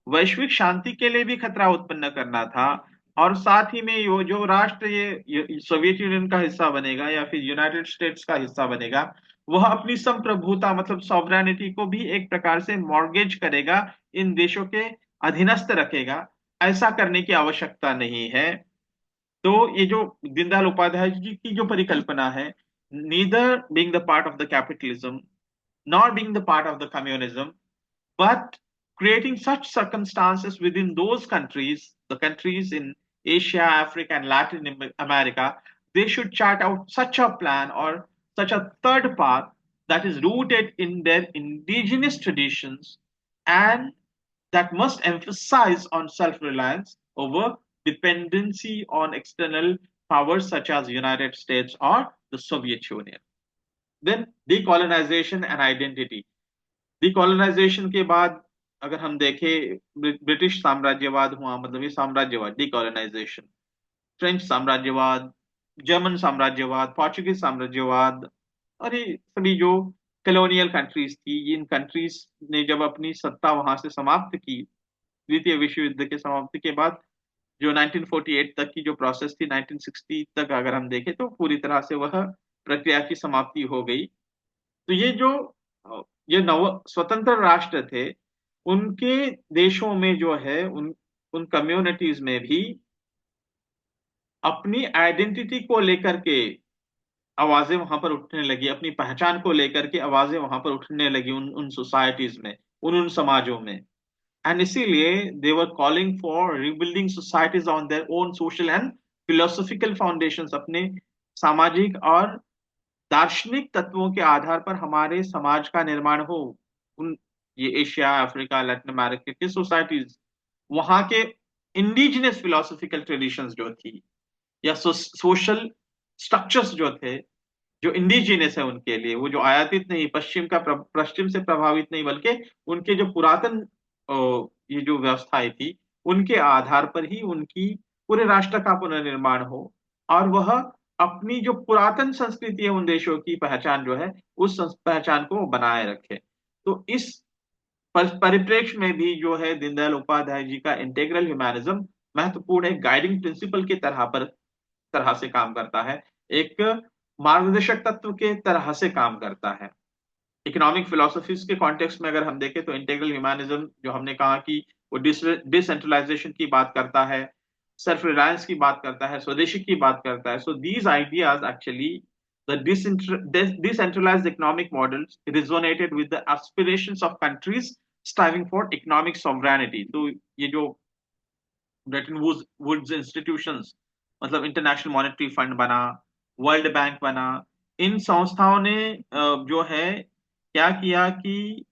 वैश्विक शांति के लिए भी खतरा उत्पन्न करना था। और साथ ही में यो जो राष्ट्र ये सोवियत यूनियन का हिस्सा बनेगा या फिर यूनाइटेड स्टेट्स का हिस्सा बनेगा, वह अपनी संप्रभुता मतलब सॉवरेनिटी को भी एक प्रकार से मॉर्गेज करेगा, इन देशों के अधीनस्थ रखेगा। ऐसा करने की आवश्यकता नहीं है। तो ये जो दीनदयाल उपाध्याय जी की जो परिकल्पना है, neither being the part of the capitalism nor being the part of the communism, but creating such circumstances within those countries, the countries in Asia, Africa, and Latin America, they should chart out such a plan or such a third path that is rooted in their indigenous traditions and that must emphasize on self-reliance over dependency on external powers such as the United States or the Soviet Union. Then decolonization and identity. Decolonisation के बाद अगर हम देखें, British साम्राज्यवाद हुआ, मतलब ये साम्राज्यवाद, डिकोलोनाइजेशन, फ्रेंच साम्राज्यवाद, जर्मन साम्राज्यवाद, पोर्चुगीज साम्राज्यवाद, और ये सभी जो कॉलोनियल कंट्रीज थी, इन कंट्रीज ने जब अपनी सत्ता वहां से समाप्त की द्वितीय विश्व युद्ध के समाप्ति के बाद, जो 1948 तक की जो प्रोसेस थी, 1960 तक अगर हम देखें तो पूरी तरह से वह प्रक्रिया की समाप्ति हो गई। तो ये जो ये नव स्वतंत्र राष्ट्र थे, उनके देशों में जो है उन उन कम्युनिटीज में भी अपनी आइडेंटिटी को लेकर के आवाजें वहां पर उठने लगी, अपनी पहचान को लेकर के आवाजें वहां पर उठने लगी उन उन सोसाइटीज में, उन समाजों में। एंड इसीलिए they were calling for rebuilding societies on their own social and philosophical foundations. अपने सामाजिक और दार्शनिक तत्वों के आधार पर हमारे समाज का निर्माण हो। उन ये एशिया, अफ्रीका, लैटिन अमेरिका की सोसाइटीज, वहां के इंडिजिनस फिलोसॉफिकल ट्रेडिशंस जो थी या सोशल स्ट्रक्चर्स जो थे, जो इंडिजिनस है उनके लिए, वो जो आयातित नहीं, पश्चिम से प्रभावित नहीं, बल्कि उनके जो पुरातन ये जो व्यवस्थाएं थी, उनके आधार पर ही उनकी पूरे राष्ट्र का पुनर्निर्माण हो, और वह अपनी जो पुरातन संस्कृति है उन देशों की पहचान जो है, उस पहचान को बनाए रखे। तो इस परिप्रेक्ष्य में भी जो है दीनदयाल उपाध्याय जी का इंटेग्रल ह्यूमैनिज्म महत्वपूर्ण एक गाइडिंग प्रिंसिपल के तरह से काम करता है, एक मार्गदर्शक तत्व के तरह से काम करता है। इकोनॉमिक फिलोसफीज के कॉन्टेक्स्ट में अगर हम देखें तो इंटेग्रल ह्यूमैनिज्म, जो हमने कहा कि वो डिसेंट्रलाइजेशन की बात करता है, सेल्फ रिलायंस की बात करता है, स्वदेशी की बात करता है। So these ideas actually, the decentralized economic models resonated with the aspirations of countries striving for economic sovereignty। तो ये जो ब्रेटन वुड्स इंस्टीट्यूशंस, मतलब इंटरनेशनल मॉनेटरी फंड बना, वर्ल्ड बैंक बना, इन संस्थाओं ने जो है क्या किया कि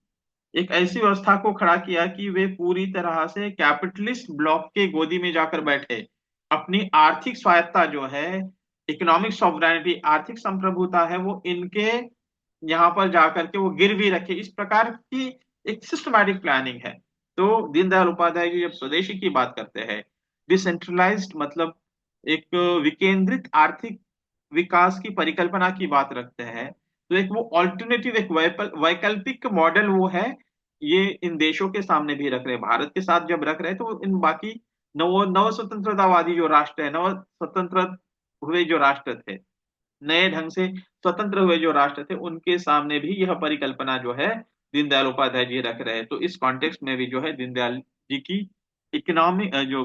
एक ऐसी व्यवस्था को खड़ा किया कि वे पूरी तरह से कैपिटलिस्ट ब्लॉक के गोदी में जाकर बैठे, अपनी आर्थिक स्वायत्ता जो है, इकोनॉमिक सॉवरेनिटी, आर्थिक संप्रभुता है, वो इनके यहाँ पर जाकर के वो गिरवी रखे, इस प्रकार की एक सिस्टमैटिक प्लानिंग है। तो दीनदयाल उपाध्याय जी जब स्वदेशी की बात करते हैं, डिसेंट्रलाइज्ड मतलब एक विकेंद्रित आर्थिक विकास की परिकल्पना की बात रखते हैं, तो एक वो ऑल्टरनेटिव, एक वैकल्पिक मॉडल वो है, ये इन देशों के सामने भी रख रहे हैं, भारत के साथ जब रख रहे हैं, तो इन बाकी नव स्वतंत्रतावादी जो राष्ट्र है, नव स्वतंत्र हुए जो राष्ट्र थे, नए ढंग से स्वतंत्र हुए जो राष्ट्र थे, उनके सामने भी यह परिकल्पना जो है दीनदयाल उपाध्याय जी रख रहे हैं। तो इस कॉन्टेक्स्ट में भी जो है दीनदयाल जी की इकोनॉमिक जो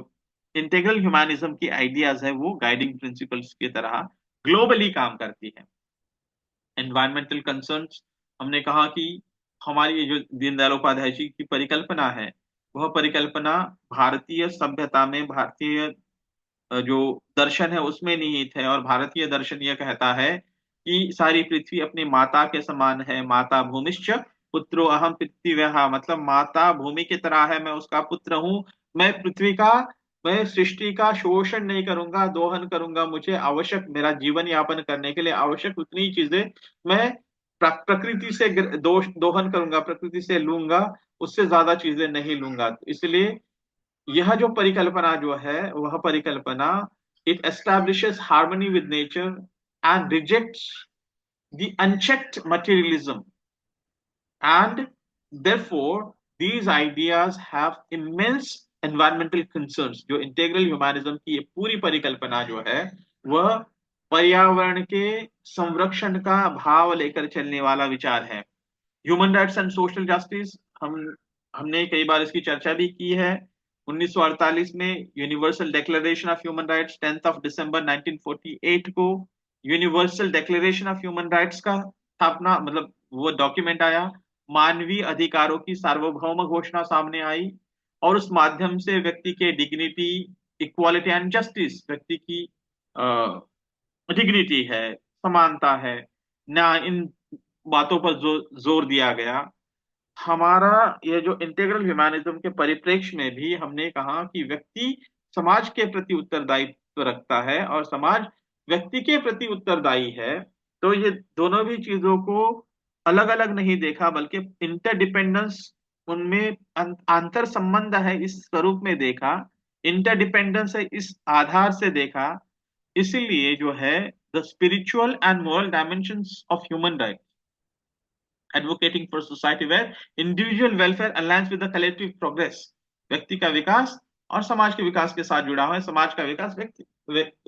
इंटेग्रल ह्यूमैनिज्म की आइडियाज है, वो गाइडिंग प्रिंसिपल्स की तरह ग्लोबली काम करती है। एनवायरमेंटल कंसर्न्स, हमने कहा कि हमारी ये जो दीनदयाल उपाध्याय जी की परिकल्पना है, वह परिकल्पना भारतीय सभ्यता में, भारतीय जो दर्शन है उसमें निहित है। और भारतीय दर्शन यह कहता है कि सारी पृथ्वी अपनी माता के समान है, माता भूमिश्च पुत्रो अहम पृथ्व्याः, मतलब माता भूमि की तरह है, मैं उसका पुत्र हूँ, मैं पृथ्वी का, मैं सृष्टि का शोषण नहीं करूंगा, दोहन करूंगा, मुझे आवश्यक, मेरा जीवन यापन करने के लिए आवश्यक उतनी ही चीजें मैं प्रकृति से दोहन करूंगा, प्रकृति से लूंगा, उससे ज्यादा चीजें नहीं लूंगा। तो इसलिए यह जो परिकल्पना जो है, वह परिकल्पना, it establishes harmony with nature and rejects the unchecked materialism, and therefore these ideas have immense environmental concerns। जो इंटेग्रल ह्यूमैनिज्म की ये पूरी परिकल्पना जो है, वह पर्यावरण के संरक्षण का भाव लेकर चलने वाला विचार है। Human rights and social justice, हमने कई बार इसकी चर्चा भी की है। 1948 में universal declaration of human rights, 10 दिसंबर 1948 को universal declaration of human rights का स्थापना, मतलब वो डॉक्यूमेंट आया। मानवीय अधिकारों की सार्वभौम घोषणा सामने आई, और उस माध्यम से व्यक्ति के डिग्निटी, इक्वालिटी एंड जस्टिस, व्यक्ति की डिग्निटी है, समानता है, ना, इन बातों पर जोर दिया गया। हमारा ये जो इंटीग्रल ह्यूमैनिज्म के परिप्रेक्ष्य में भी हमने कहा कि व्यक्ति समाज के प्रति उत्तरदायित्व रखता है और समाज व्यक्ति के प्रति उत्तरदायी है। तो ये दोनों भी चीजों को अलग अलग नहीं देखा, बल्कि इंटरडिपेंडेंस, उनमें अंतर संबंध है इस स्वरूप में देखा, इंटरडिपेंडेंस है इस आधार से देखा। इसीलिए जो है the spiritual and moral dimensions of human right, advocating for society where individual welfare aligns with the collective progress, व्यक्ति का विकास और समाज के विकास के साथ जुड़ा हुआ है। समाज का विकास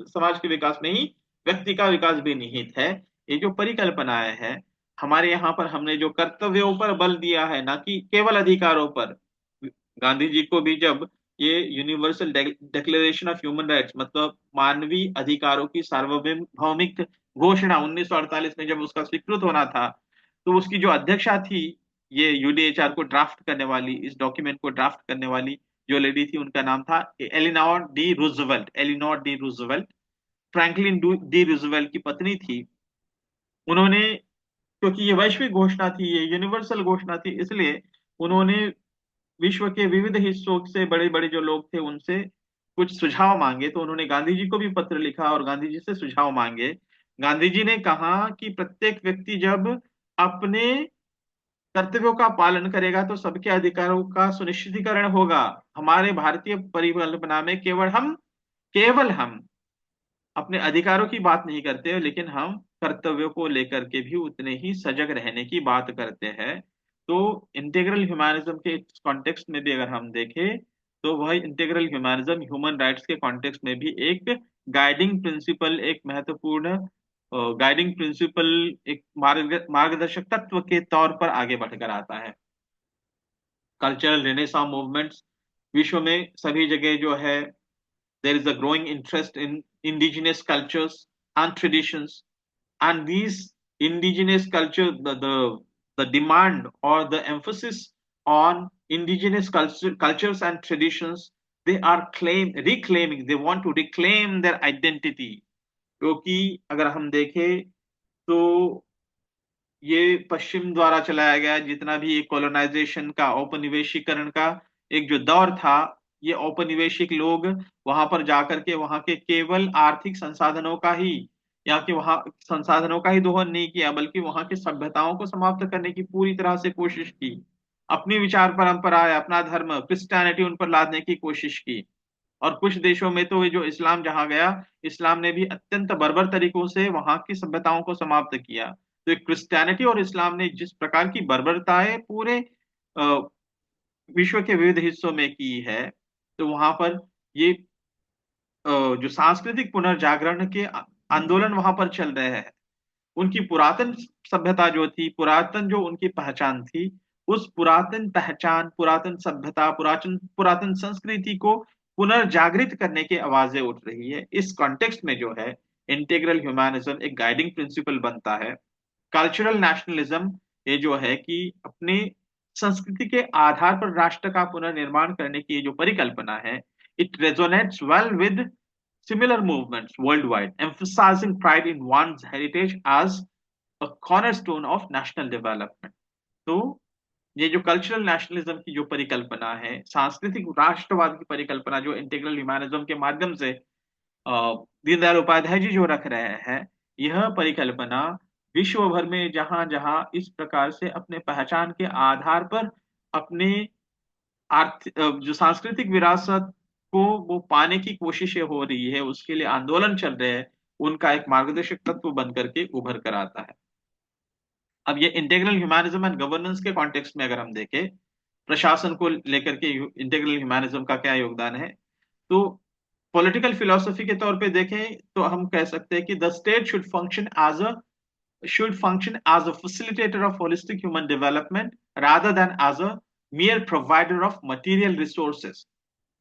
समाज के विकास में ही व्यक्ति का विकास भी निहित है। ये जो परिकल्पनाएं है हमारे यहाँ पर, हमने जो कर्तव्यों पर बल दिया है, ना कि केवल अधिकारों पर। गांधी जी को भी जब ये universal declaration of human rights, मतलब मानवीय अधिकारों की सार्वभौमिक घोषणा 1948 में जब उसका स्वीकृत होना था, तो उसकी जो अध्यक्षा थी, ये यूडीएचआर को ड्राफ्ट करने वाली, इस डॉक्यूमेंट को ड्राफ्ट करने वाली जो लेडी थी, उनका नाम था Eleanor D Roosevelt. Eleanor D Roosevelt Franklin D Roosevelt की पत्नी थी। उन्होंने, क्योंकि ये वैश्विक घोषणा थी, ये यूनिवर्सल घोषणा थी, इसलिए उन्होंने विश्व के विविध हिस्सों से बड़े बड़े जो लोग थे उनसे कुछ सुझाव मांगे। तो उन्होंने गांधी जी को भी पत्र लिखा और गांधी जी से सुझाव मांगे। गांधी जी ने कहा कि प्रत्येक व्यक्ति जब अपने कर्तव्यों का पालन करेगा तो सबके अधिकारों का सुनिश्चितीकरण होगा। हमारे भारतीय परिकल्पना में केवल हम अपने अधिकारों की बात नहीं करते, लेकिन हम कर्तव्यों को लेकर के भी उतने ही सजग रहने की बात करते हैं। तो इंटीग्रल ह्यूमैनिज्म के कॉन्टेक्स्ट में भी अगर हम देखें, तो वह इंटीग्रल ह्यूमैनिज्म ह्यूमन राइट्स के कॉन्टेक्स्ट में भी एक गाइडिंग प्रिंसिपल, एक महत्वपूर्ण गाइडिंग प्रिंसिपल, एक मार्गदर्शक तत्व के तौर पर आगे बढ़कर आता है। कल्चरल रेनेसां मूवमेंट्स विश्व में सभी जगह जो है, there is a growing interest in indigenous cultures and traditions, and these indigenous culture, the demand or the emphasis on indigenous cultures and traditions, they are reclaiming, they want to reclaim their identity। क्योंकि अगर हम देखें तो ये पश्चिम द्वारा चलाया गया जितना भी एक कॉलोनाइजेशन का, औपनिवेशीकरण का एक जो दौर था, ये औपनिवेशिक लोग वहां पर जाकर के वहां के केवल आर्थिक संसाधनों का ही, या कि वहां संसाधनों का ही दोहन नहीं किया, बल्कि वहां की सभ्यताओं को समाप्त करने की पूरी तरह से कोशिश की। अपनी विचार परंपरा, अपना धर्म, क्रिश्चियनिटी उन पर लादने की कोशिश की। और कुछ देशों में तो जो इस्लाम जहां गया, इस्लाम ने भी अत्यंत बर्बर तरीकों से वहां की सभ्यताओं को समाप्त किया। तो क्रिश्चियनिटी और इस्लाम ने जिस प्रकार की बर्बरताएं पूरे विश्व के विविध हिस्सों में की है, तो वहां पर ये जो सांस्कृतिक पुनर्जागरण के आंदोलन वहां पर चल रहे हैं। उनकी पुरातन सभ्यता जो थी, पुरातन जो उनकी पहचान थी, उस पुरातन पहचान, पुरातन सभ्यता, पुरातन पुरातन संस्कृति को पुनर्जागृत करने की आवाजें उठ रही है। इस कॉन्टेक्स्ट में जो है इंटीग्रल ह्यूमैनिज्म एक गाइडिंग प्रिंसिपल बनता है। कल्चरल नेशनलिज्म, ये जो है कि अपने संस्कृति के आधार पर राष्ट्र का पुनर्निर्माण करने की जो परिकल्पना है, it resonates well with similar movements worldwide, emphasizing pride in one's heritage as a cornerstone of national development। तो ये जो कल्चरल नेशनलिज्म की जो परिकल्पना है, सांस्कृतिक राष्ट्रवाद की परिकल्पना जो इंटीग्रल ह्यूमैनिज्म के माध्यम से दीनदयाल उपाध्याय जी जो रख रहे हैं, यह परिकल्पना विश्व भर में जहां जहां इस प्रकार से अपने पहचान के आधार पर अपने जो सांस्कृतिक विरासत को वो पाने की कोशिशें हो रही है, उसके लिए आंदोलन चल रहे हैं, उनका एक मार्गदर्शक तत्व बन करके उभर कर आता है। अब ये इंटीग्रल ह्यूमैनिज्म एंड गवर्नेंस के कॉन्टेक्स्ट में अगर हम देखें, प्रशासन को लेकर के इंटीग्रल ह्यूमैनिज्म का क्या योगदान है, तो पॉलिटिकल फिलोसफी के तौर पे देखें तो हम कह सकते हैं कि the state should function as a facilitator of holistic human development rather than as a mere provider of material resources।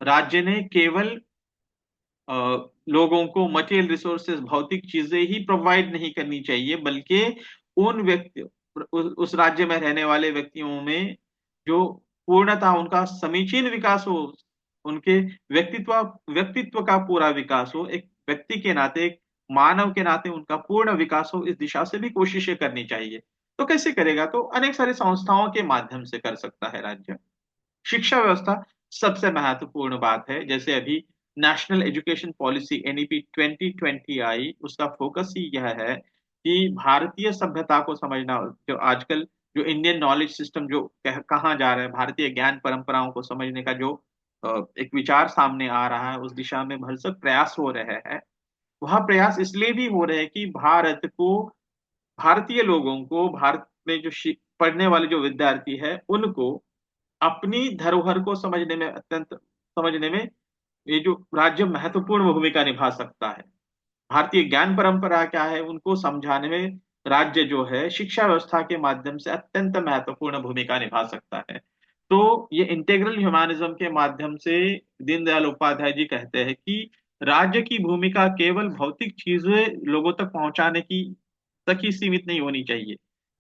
राज्य ने केवल लोगों को मटेरियल रिसोर्सेज, भौतिक चीजें ही प्रोवाइड नहीं करनी चाहिए, बल्कि उन व्यक्ति उस राज्य में रहने वाले व्यक्तियों में जो पूर्णतः उनका समीचीन विकास हो, उनके व्यक्तित्व व्यक्तित्व का पूरा विकास हो, एक व्यक्ति के नाते, एक मानव के नाते उनका पूर्ण विकास हो, इस दिशा से भी कोशिशें करनी चाहिए। तो कैसे करेगा? तो अनेक सारी संस्थाओं के माध्यम से कर सकता है राज्य। शिक्षा व्यवस्था सबसे महत्वपूर्ण बात है। जैसे अभी नेशनल एजुकेशन पॉलिसी एनईपी 2020 आई, उसका फोकस ही यह है कि भारतीय सभ्यता को समझना, जो आजकल जो इंडियन नॉलेज सिस्टम जो कहाँ जा रहा है, भारतीय ज्ञान परंपराओं को समझने का जो एक विचार सामने आ रहा है, उस दिशा में भरसक प्रयास हो रहे हैं। वह प्रयास इसलिए भी हो रहे हैं कि भारत को, भारतीय लोगों को, भारत में जो पढ़ने वाले जो विद्यार्थी है, उनको अपनी धरोहर को समझने में, अत्यंत समझने में ये जो राज्य महत्वपूर्ण भूमिका निभा सकता है। भारतीय ज्ञान परंपरा क्या है, उनको समझाने में राज्य जो है शिक्षा व्यवस्था के माध्यम से अत्यंत महत्वपूर्ण भूमिका निभा सकता है। तो ये इंटेग्रल ह्यूमैनिज्म के माध्यम से दीनदयाल उपाध्याय जी कहते हैं कि राज्य की भूमिका केवल भौतिक चीजें लोगों तक पहुंचाने की तक ही सीमित नहीं होनी चाहिए।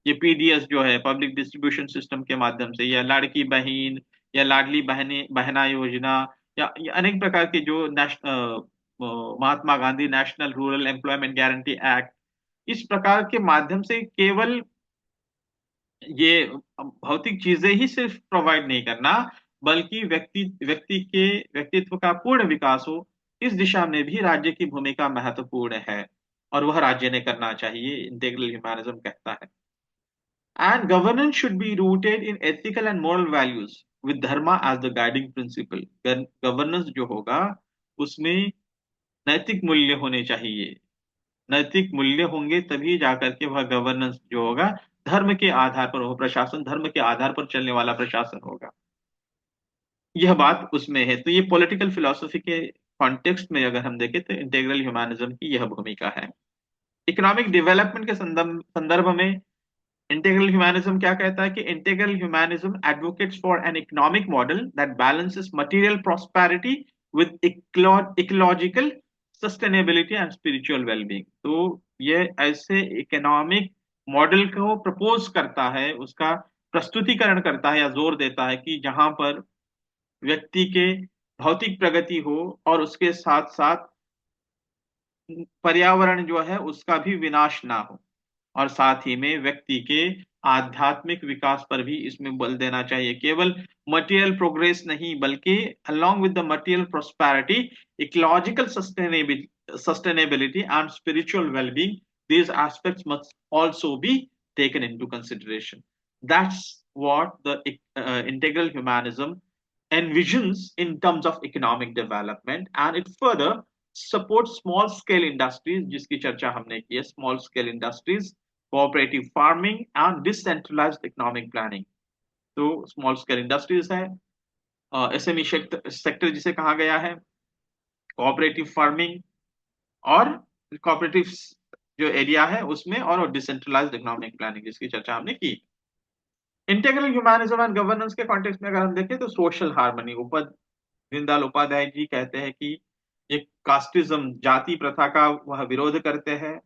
ये पीडीएस जो है, पब्लिक डिस्ट्रीब्यूशन सिस्टम के माध्यम से, या लाड़की बहन, या लाडली बहने बहना योजना, या अनेक प्रकार के जो Mahatma Gandhi National Rural Employment Guarantee Act, इस प्रकार के माध्यम से केवल ये भौतिक चीजें ही सिर्फ प्रोवाइड नहीं करना, बल्कि व्यक्ति व्यक्ति के व्यक्तित्व का पूर्ण विकास हो, इस दिशा में भी राज्य की भूमिका महत्वपूर्ण है, और वह राज्य ने करना चाहिए, इंटेग्रल ह्यूमैनिज्म कहता है। And governance should be rooted in ethical and moral values with dharma as the guiding principle. Governance जो होगा उसमें नैतिक मूल्य होने चाहिए। नैतिक मूल्य होंगे तभी जाकर के वह गवर्नेंस जो होगा धर्म के आधार पर हो, प्रशासन धर्म के आधार पर चलने वाला प्रशासन होगा। यह बात उसमें है। तो ये पॉलिटिकल फिलोसफी के कॉन्टेक्स्ट में अगर हम देखें तो इंटेग्रल ह्यूमैनिज्म की यह भूमिका है। इकोनॉमिक डेवलपमेंट के संदर्भ में इंटेग्रल ह्यूमैनिज्म क्या कहता है कि integral humanism advocates for an economic model that balances material prosperity with ecological sustainability and spiritual wellbeing. तो ये ऐसे इकोनॉमिक मॉडल को प्रपोज करता है, उसका प्रस्तुतिकरण करता है या जोर देता है कि जहां पर व्यक्ति के भौतिक प्रगति हो और उसके साथ साथ पर्यावरण जो है उसका भी विनाश ना हो, और साथ ही में व्यक्ति के आध्यात्मिक विकास पर भी इसमें बल देना चाहिए। केवल मटेरियल प्रोग्रेस नहीं, बल्कि along with the material prosperity, ecological sustainability and spiritual wellbeing, these aspects must also be taken into consideration. That's what the integral humanism envisions in terms of economic development, and it further supports small scale industries, जिसकी चर्चा हमने की है, small scale industries, cooperative farming and decentralized economic planning। तो small scale industries है, SME sector जिसे कहा गया है, कोऑपरेटिव फार्मिंग, और कोऑपरेटिव जो एरिया है उसमें, और डिसेंट्रलाइज्ड इकोनॉमिक प्लानिंग जिसकी चर्चा हमने की। इंटेग्रल ह्यूमैनिज्म एंड गवर्नेंस के कॉन्टेक्स्ट में अगर हम देखें तो सोशल हार्मनी, दीनदयाल उपाध्याय जी कहते हैं कि ये कास्टिज्म, जाति प्रथा का वह विरोध करते हैं,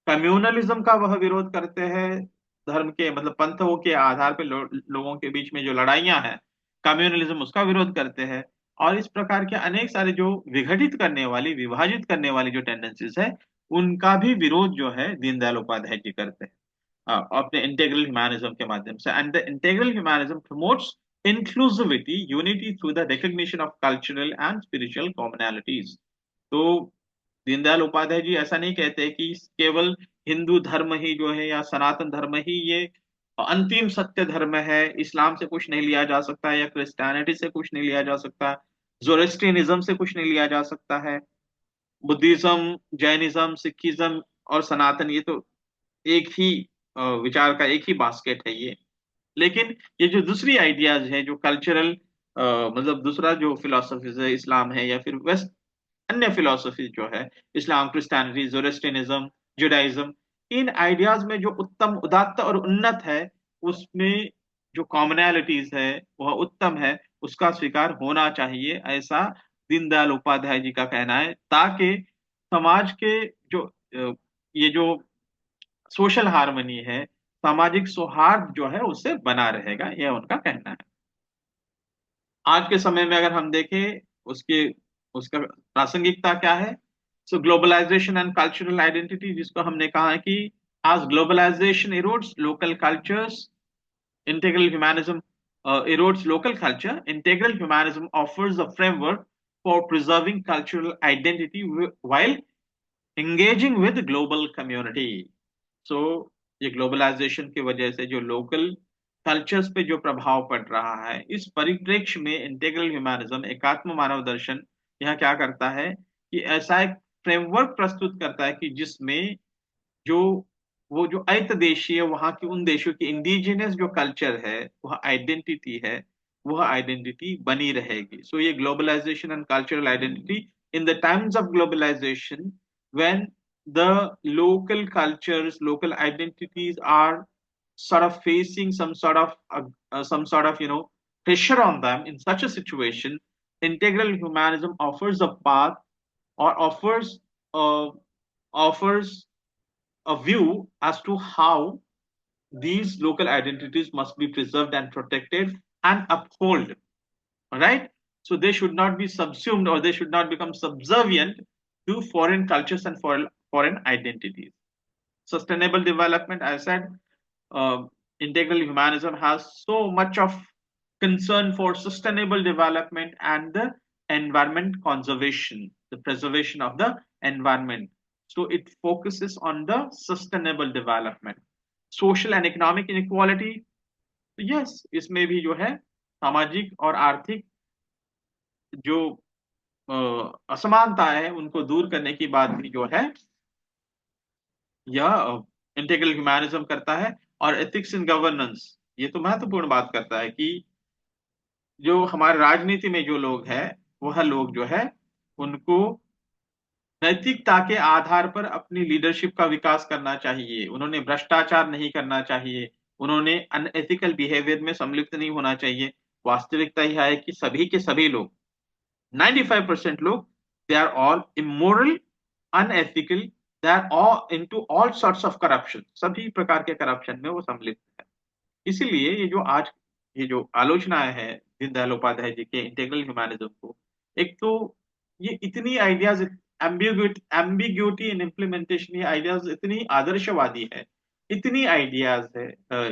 कम्युनलिज्म का वह विरोध करते हैं, धर्म के मतलब पंथों के आधार पर लोगों के बीच में जो लड़ाइयां हैं, कम्युनलिज्म उसका विरोध करते हैं। और इस प्रकार के अनेक सारे जो विघटित करने वाली, विभाजित करने वाली जो टेंडेंसीज है, उनका भी विरोध जो है दीनदयाल उपाध्याय जी करते हैं अपने इंटेग्रल ह्यूमैनिज्म के माध्यम से। And the integral humanism promotes inclusivity, unity through the recognition of cultural and spiritual commonalities। तो दीनदयाल उपाध्याय जी ऐसा नहीं कहते कि केवल हिंदू धर्म ही जो है, या सनातन धर्म ही ये अंतिम सत्य धर्म है, इस्लाम से कुछ नहीं लिया जा सकता, या क्रिश्चियनिटी से कुछ नहीं लिया जा सकता, जोरेस्ट्रियनिज्म से कुछ नहीं लिया जा सकता है, बुद्धिज्म, जैनिज्म, सिखिज्म और सनातन, ये तो एक ही विचार का एक ही बास्केट है ये। लेकिन ये जो दूसरी आइडियाज है, जो कल्चरल मतलब दूसरा जो फिलोसफीज है, इस्लाम है या फिर वेस्ट अन्य फिलोसफी जो है, इस्लाम, क्रिश्चियनिटी, जोरेस्ट्रियनिज्म, जुडाइज्म, इन आइडियाज में जो उत्तम, उदात्त और उन्नत है, उसमें जो कॉमनैलिटीज है वह उत्तम है, उसका स्वीकार होना चाहिए, ऐसा दीनदयाल उपाध्याय जी का कहना है, ताकि समाज के जो ये जो सोशल हार्मनी है, सामाजिक सौहार्द जो है उससे बना रहेगा, यह उनका कहना है। आज के समय में अगर हम देखें उसके उसका प्रासंगिकता क्या है, so globalisation and cultural identity, जिसको हमने कहा है कि आज globalisation erodes local cultures, integral humanism erodes local culture. Integral humanism offers a framework for preserving cultural identity while engaging with global community. So ये ग्लोबलाइजेशन की वजह से जो लोकल कल्चर्स पे जो प्रभाव पड़ रहा है, इस परिप्रेक्ष्य में इंटेग्रल ह्यूमनिज्म, एकात्म मानव दर्शन, यह क्या करता है कि ऐसा एक फ्रेमवर्क प्रस्तुत करता है कि जिसमें जो वो जो अयत देशीय वहां की उन देशों की इंडिजिनियस जो कल्चर है, वह आइडेंटिटी है, वह आइडेंटिटी बनी रहेगी। सो ये globalisation and cultural identity in the times of globalisation, when the local cultures, local identities are sort of facing some sort of pressure on them. In such a situation, integral humanism offers a path, or uh, offers a view as to how these local identities must be preserved and protected and upheld, right? So they should not be subsumed, or they should not become subservient to foreign cultures and foreign identities. Sustainable development, I said, uh, integral humanism has so much of concern for sustainable development and the environment conservation, the preservation of the environment. So it focuses on the sustainable development. Social and economic inequality, yes, इसमें भी जो है सामाजिक और आर्थिक जो असमानता है उनको दूर करने की बात भी जो है यह इंटीग्रल ह्यूमनिज्म करता है। और एथिक्स इन गवर्नेंस, ये तो महत्वपूर्ण बात करता है कि जो हमारे राजनीति में जो लोग हैं, वह लोग जो है उनको नैतिकता के आधार पर अपनी लीडरशिप का विकास करना चाहिए, उन्होंने भ्रष्टाचार नहीं करना चाहिए, उन्होंने अनएथिकल बिहेवियर में सम्मिलित नहीं होना चाहिए। वास्तविकता यह है कि सभी के सभी लोग, 95% लोग, they are all immoral, unethical, they are all into all sorts of corruption, सभी प्रकार के करप्शन में वो सम्मिलित है। इसीलिए ये जो आलोचना है दीनदयाल उपाध्याय जी के इंटीग्रल ह्यूमनिज्म को, एक तो ये इतनी आइडियाज, एम्बिग्यूटी इन इम्प्लीमेंटेशन, ये आइडियाज इतनी आदर्शवादी है, इतनी आइडियाज है,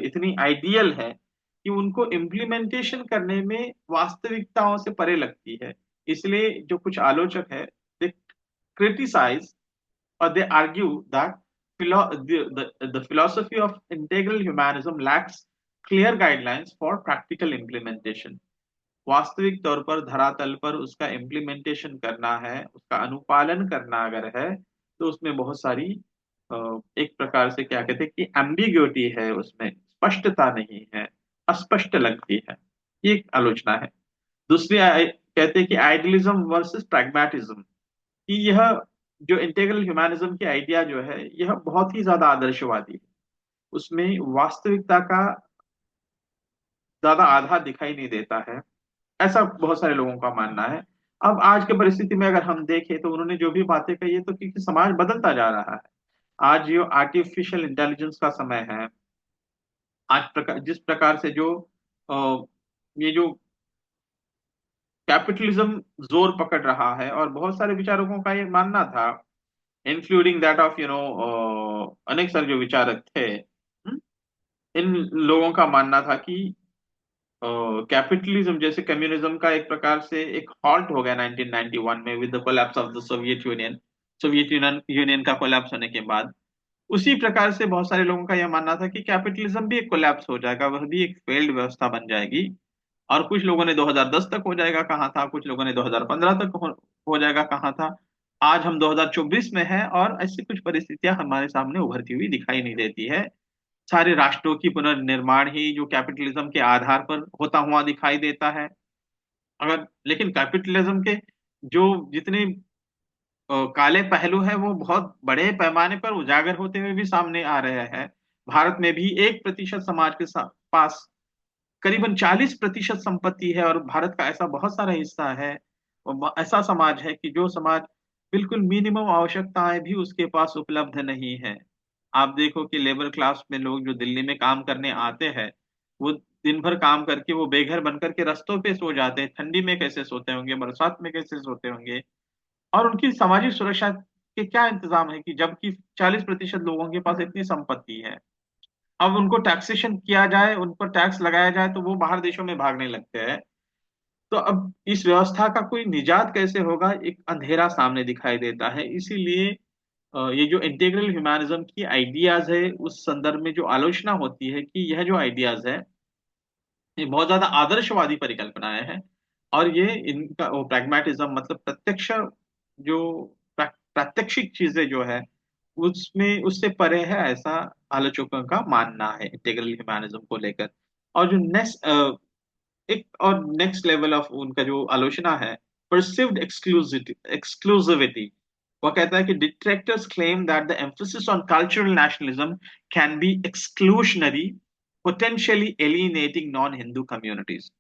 इतनी आइडियल है कि उनको इम्प्लीमेंटेशन करने में वास्तविकताओं से परे लगती है। इसलिए जो कुछ आलोचक है, दे criticise or they argue that the philosophy of integral humanism lacks clear guidelines for practical implementation. वास्तविक तौर पर धरातल पर उसका इम्प्लीमेंटेशन करना है, उसका अनुपालन करना अगर है, तो उसमें बहुत सारी एक प्रकार से क्या कहते हैं कि एम्बिग्यूटी है, उसमें स्पष्टता नहीं है, अस्पष्ट लगती है। ये एक आलोचना है। दूसरी कहते हैं कि आइडियलिज्म वर्सेस प्रैग्मेटिज्म, कि यह जो इंटीग्रल ह्यूमनिज्म की आइडिया जो है, यह बहुत ही ज्यादा आदर्शवादी है, उसमें वास्तविकता का ज्यादा आधार दिखाई नहीं देता है, ऐसा बहुत सारे लोगों का मानना है। अब आज के परिस्थिति में अगर हम देखें तो उन्होंने जो भी बातें कही है, तो क्योंकि समाज बदलता जा रहा है, आज जो आर्टिफिशियल इंटेलिजेंस का समय है, आज जिस प्रकार से जो ये जो कैपिटलिज्म जोर पकड़ रहा है, और बहुत सारे विचारकों का ये मानना था, इंक्लूडिंग दैट ऑफ अनेक सारे जो विचारक थे, इन लोगों का मानना था कि कैपिटलिज्म जैसे कम्युनिज्म का एक प्रकार से एक हॉल्ट हो गया 1991 में with the collapse of the Soviet union. Soviet union का कोलैप्स होने के बाद उसी प्रकार से बहुत सारे लोगों का यह मानना था कि कैपिटलिज्म भी एक कोलैप्स हो जाएगा, वह भी एक फेल्ड व्यवस्था बन जाएगी। और कुछ लोगों ने 2010 तक हो जाएगा कहा था, कुछ लोगों ने 2015 तक हो जाएगा कहा था। आज हम 2024 में हैं और ऐसी कुछ परिस्थितियां हमारे सामने उभरती हुई दिखाई नहीं देती है। सारे राष्ट्रों की पुनर्निर्माण ही जो कैपिटलिज्म के आधार पर होता हुआ दिखाई देता है। अगर लेकिन कैपिटलिज्म के जो जितने काले पहलू है, वो बहुत बड़े पैमाने पर उजागर होते हुए भी सामने आ रहे हैं। भारत में भी 1% समाज के पास करीबन 40% संपत्ति है, और भारत का ऐसा बहुत सारा हिस्सा है, और ऐसा समाज है कि जो समाज बिल्कुल मिनिमम आवश्यकताएं भी उसके पास उपलब्ध नहीं है। आप देखो कि लेबर क्लास में लोग जो दिल्ली में काम करने आते हैं, वो दिन भर काम करके वो बेघर बनकर के रास्तों पे सो जाते हैं। ठंडी में कैसे सोते होंगे, बरसात में कैसे सोते होंगे, और उनकी सामाजिक सुरक्षा के क्या इंतजाम है कि जबकि 40% लोगों के पास इतनी संपत्ति है। अब उनको टैक्सेशन किया जाए, उन पर टैक्स लगाया जाए, तो वो बाहर देशों में भागने लगते हैं। तो अब इस व्यवस्था का कोई निजात कैसे होगा, एक अंधेरा सामने दिखाई देता है। इसीलिए ये जो इंटीग्रल ह्यूमनिज्म की आइडियाज है, उस संदर्भ में जो आलोचना होती है कि यह जो आइडियाज है, ये बहुत ज्यादा आदर्शवादी परिकल्पनाएं हैं, और ये इनका वो प्रैग्मेटिज्म मतलब प्रत्यक्ष जो प्रात्यक्षिक चीजें जो है उसमें उससे परे है, ऐसा आलोचकों का मानना है इंटीग्रल ह्यूमनिज्म को लेकर। और जो नेक्स्ट एक और नेक्स्ट लेवल ऑफ उनका जो आलोचना है, परसिव्ड एक्सक्लूसिविटी। वो कहता है कि detractors claim that the emphasis on cultural nationalism can be exclusionary, potentially alienating non Hindu communities.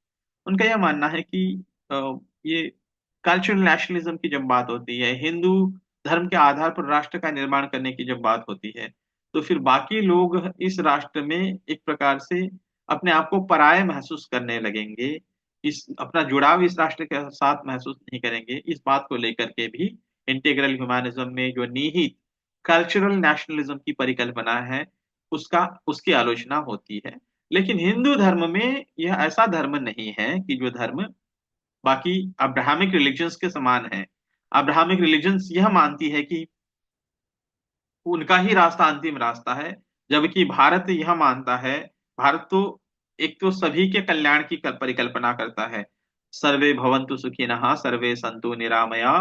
उनका यह मानना है कि ये कल्चरल नेशनलिज्म की जब बात होती है, हिंदू धर्म के आधार पर राष्ट्र का निर्माण करने की जब बात होती है, तो फिर बाकी लोग इस राष्ट्र में एक प्रकार से अपने आप को पराये महसूस करने लगेंगे, इस अपना जुड़ाव इस राष्ट्र के साथ महसूस नहीं करेंगे। इस बात को लेकर के भी इंटीग्रल ह्यूमनिज्म में जो निहित कल्चरल नेशनलिज्म की परिकल्पना है, उसका उसकी आलोचना होती है। लेकिन हिंदू धर्म में यह ऐसा धर्म नहीं है कि जो धर्म बाकी अब्राहमिक रिलीजन्स के समान है। अब्राहमिक रिलीजन्स यह मानती है कि उनका ही रास्ता अंतिम रास्ता है, जबकि भारत यह मानता है, भारत तो एक तो सभी के कल्याण की परिकल्पना करता है। सर्वे भवन्तु सुखिनः, सर्वे सन्तु निरामया,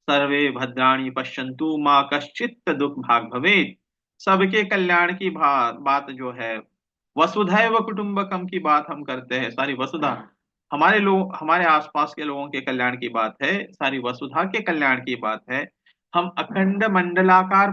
सर्वे भद्राणि पश्यन्तु माँ कश्चित् दुख भाग भवेत्। सबके कल्याण की बात जो है, वसुधैव कुटुम्बकम की बात हम करते हैं, सारी वसुधा हमारे लोग, हमारे आसपास के लोगों के कल्याण की बात है, सारी वसुधा के कल्याण की बात है। हम अखंड मंडलाकार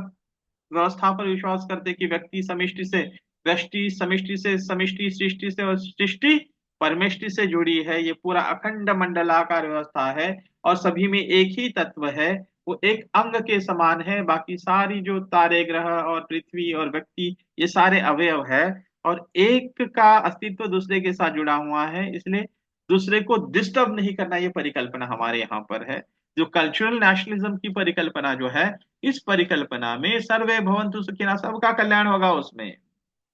व्यवस्था पर विश्वास करते कि व्यक्ति समष्टि से व्यष्टि, समष्टि से समष्टि, सृष्टि से और सृष्टि परमेष्टि से जुड़ी है। ये पूरा अखंड मंडलाकार व्यवस्था है, और सभी में एक ही तत्व है, वो एक अंग के समान है। बाकी सारी जो तारे, ग्रह और पृथ्वी और व्यक्ति, ये सारे अवयव है, और एक का अस्तित्व दूसरे के साथ जुड़ा हुआ है। इसलिए दूसरे को डिस्टर्ब नहीं करना, ये परिकल्पना हमारे यहाँ पर है। जो कल्चरल नेशनलिज्म की परिकल्पना जो है, इस परिकल्पना में सर्वे भवन्तु सुखिनः, सबका कल्याण होगा, उसमें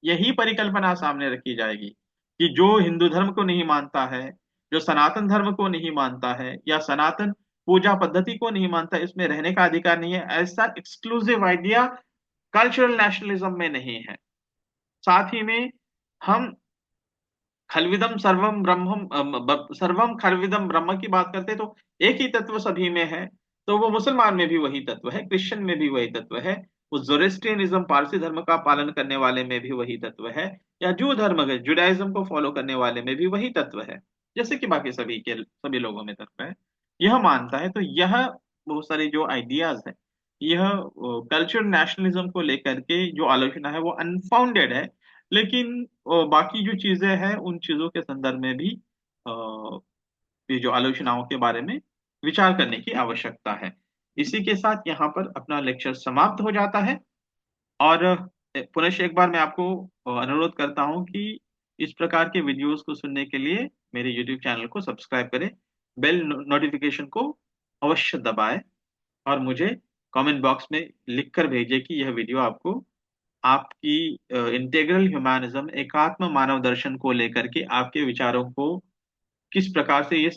यही परिकल्पना सामने रखी जाएगी कि जो हिंदू धर्म को नहीं मानता है, जो सनातन धर्म को नहीं मानता है, या सनातन पूजा पद्धति को नहीं मानता, इसमें रहने का अधिकार नहीं है, ऐसा एक्सक्लूसिव आइडिया कल्चरल नेशनलिज्म में नहीं है। साथ ही में हम खलविदम सर्वम ब्रह्मम सर्वम खलविदम ब्रह्म की बात करते, तो एक ही तत्व सभी में है। तो वो मुसलमान में भी वही तत्व है, क्रिश्चियन में भी वही तत्व है, वो जोरेस्ट्रियनिज्म पारसी धर्म का पालन करने वाले में भी वही तत्व है, या जू धर्म के जुडाइज्म को फॉलो करने वाले में भी वही तत्व है, जैसे कि बाकी सभी लोगों में तत्व है। यह मानता है। तो यह बहुत सारी जो आइडियाज है, यह कल्चरल नेशनलिज्म को लेकर के जो आलोचना है वो अनफाउंडेड है। लेकिन बाकी जो चीजें हैं, उन चीजों के संदर्भ में भी ये जो आलोचनाओं के बारे में विचार करने की आवश्यकता है। इसी के साथ यहाँ पर अपना लेक्चर समाप्त हो जाता है। और पुनः एक बार मैं आपको अनुरोध करता हूँ कि इस प्रकार के वीडियोस को सुनने के लिए मेरे यूट्यूब चैनल को सब्सक्राइब करें, बेल नोटिफिकेशन को अवश्य दबाएं, और मुझे कमेंट बॉक्स में लिखकर भेजिए कि यह वीडियो आपको आपकी इंटीग्रल ह्यूमनिज्म, एकात्म मानव दर्शन को लेकर के आपके विचारों को किस प्रकार से ये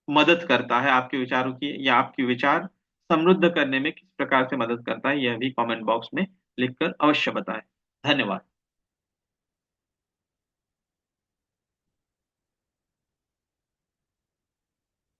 मदद करता है, आपके विचारों की या आपके विचार समृद्ध करने में किस प्रकार से मदद करता है, यह भी कमेंट बॉक्स में लिखकर अवश्य बताएं। धन्यवाद।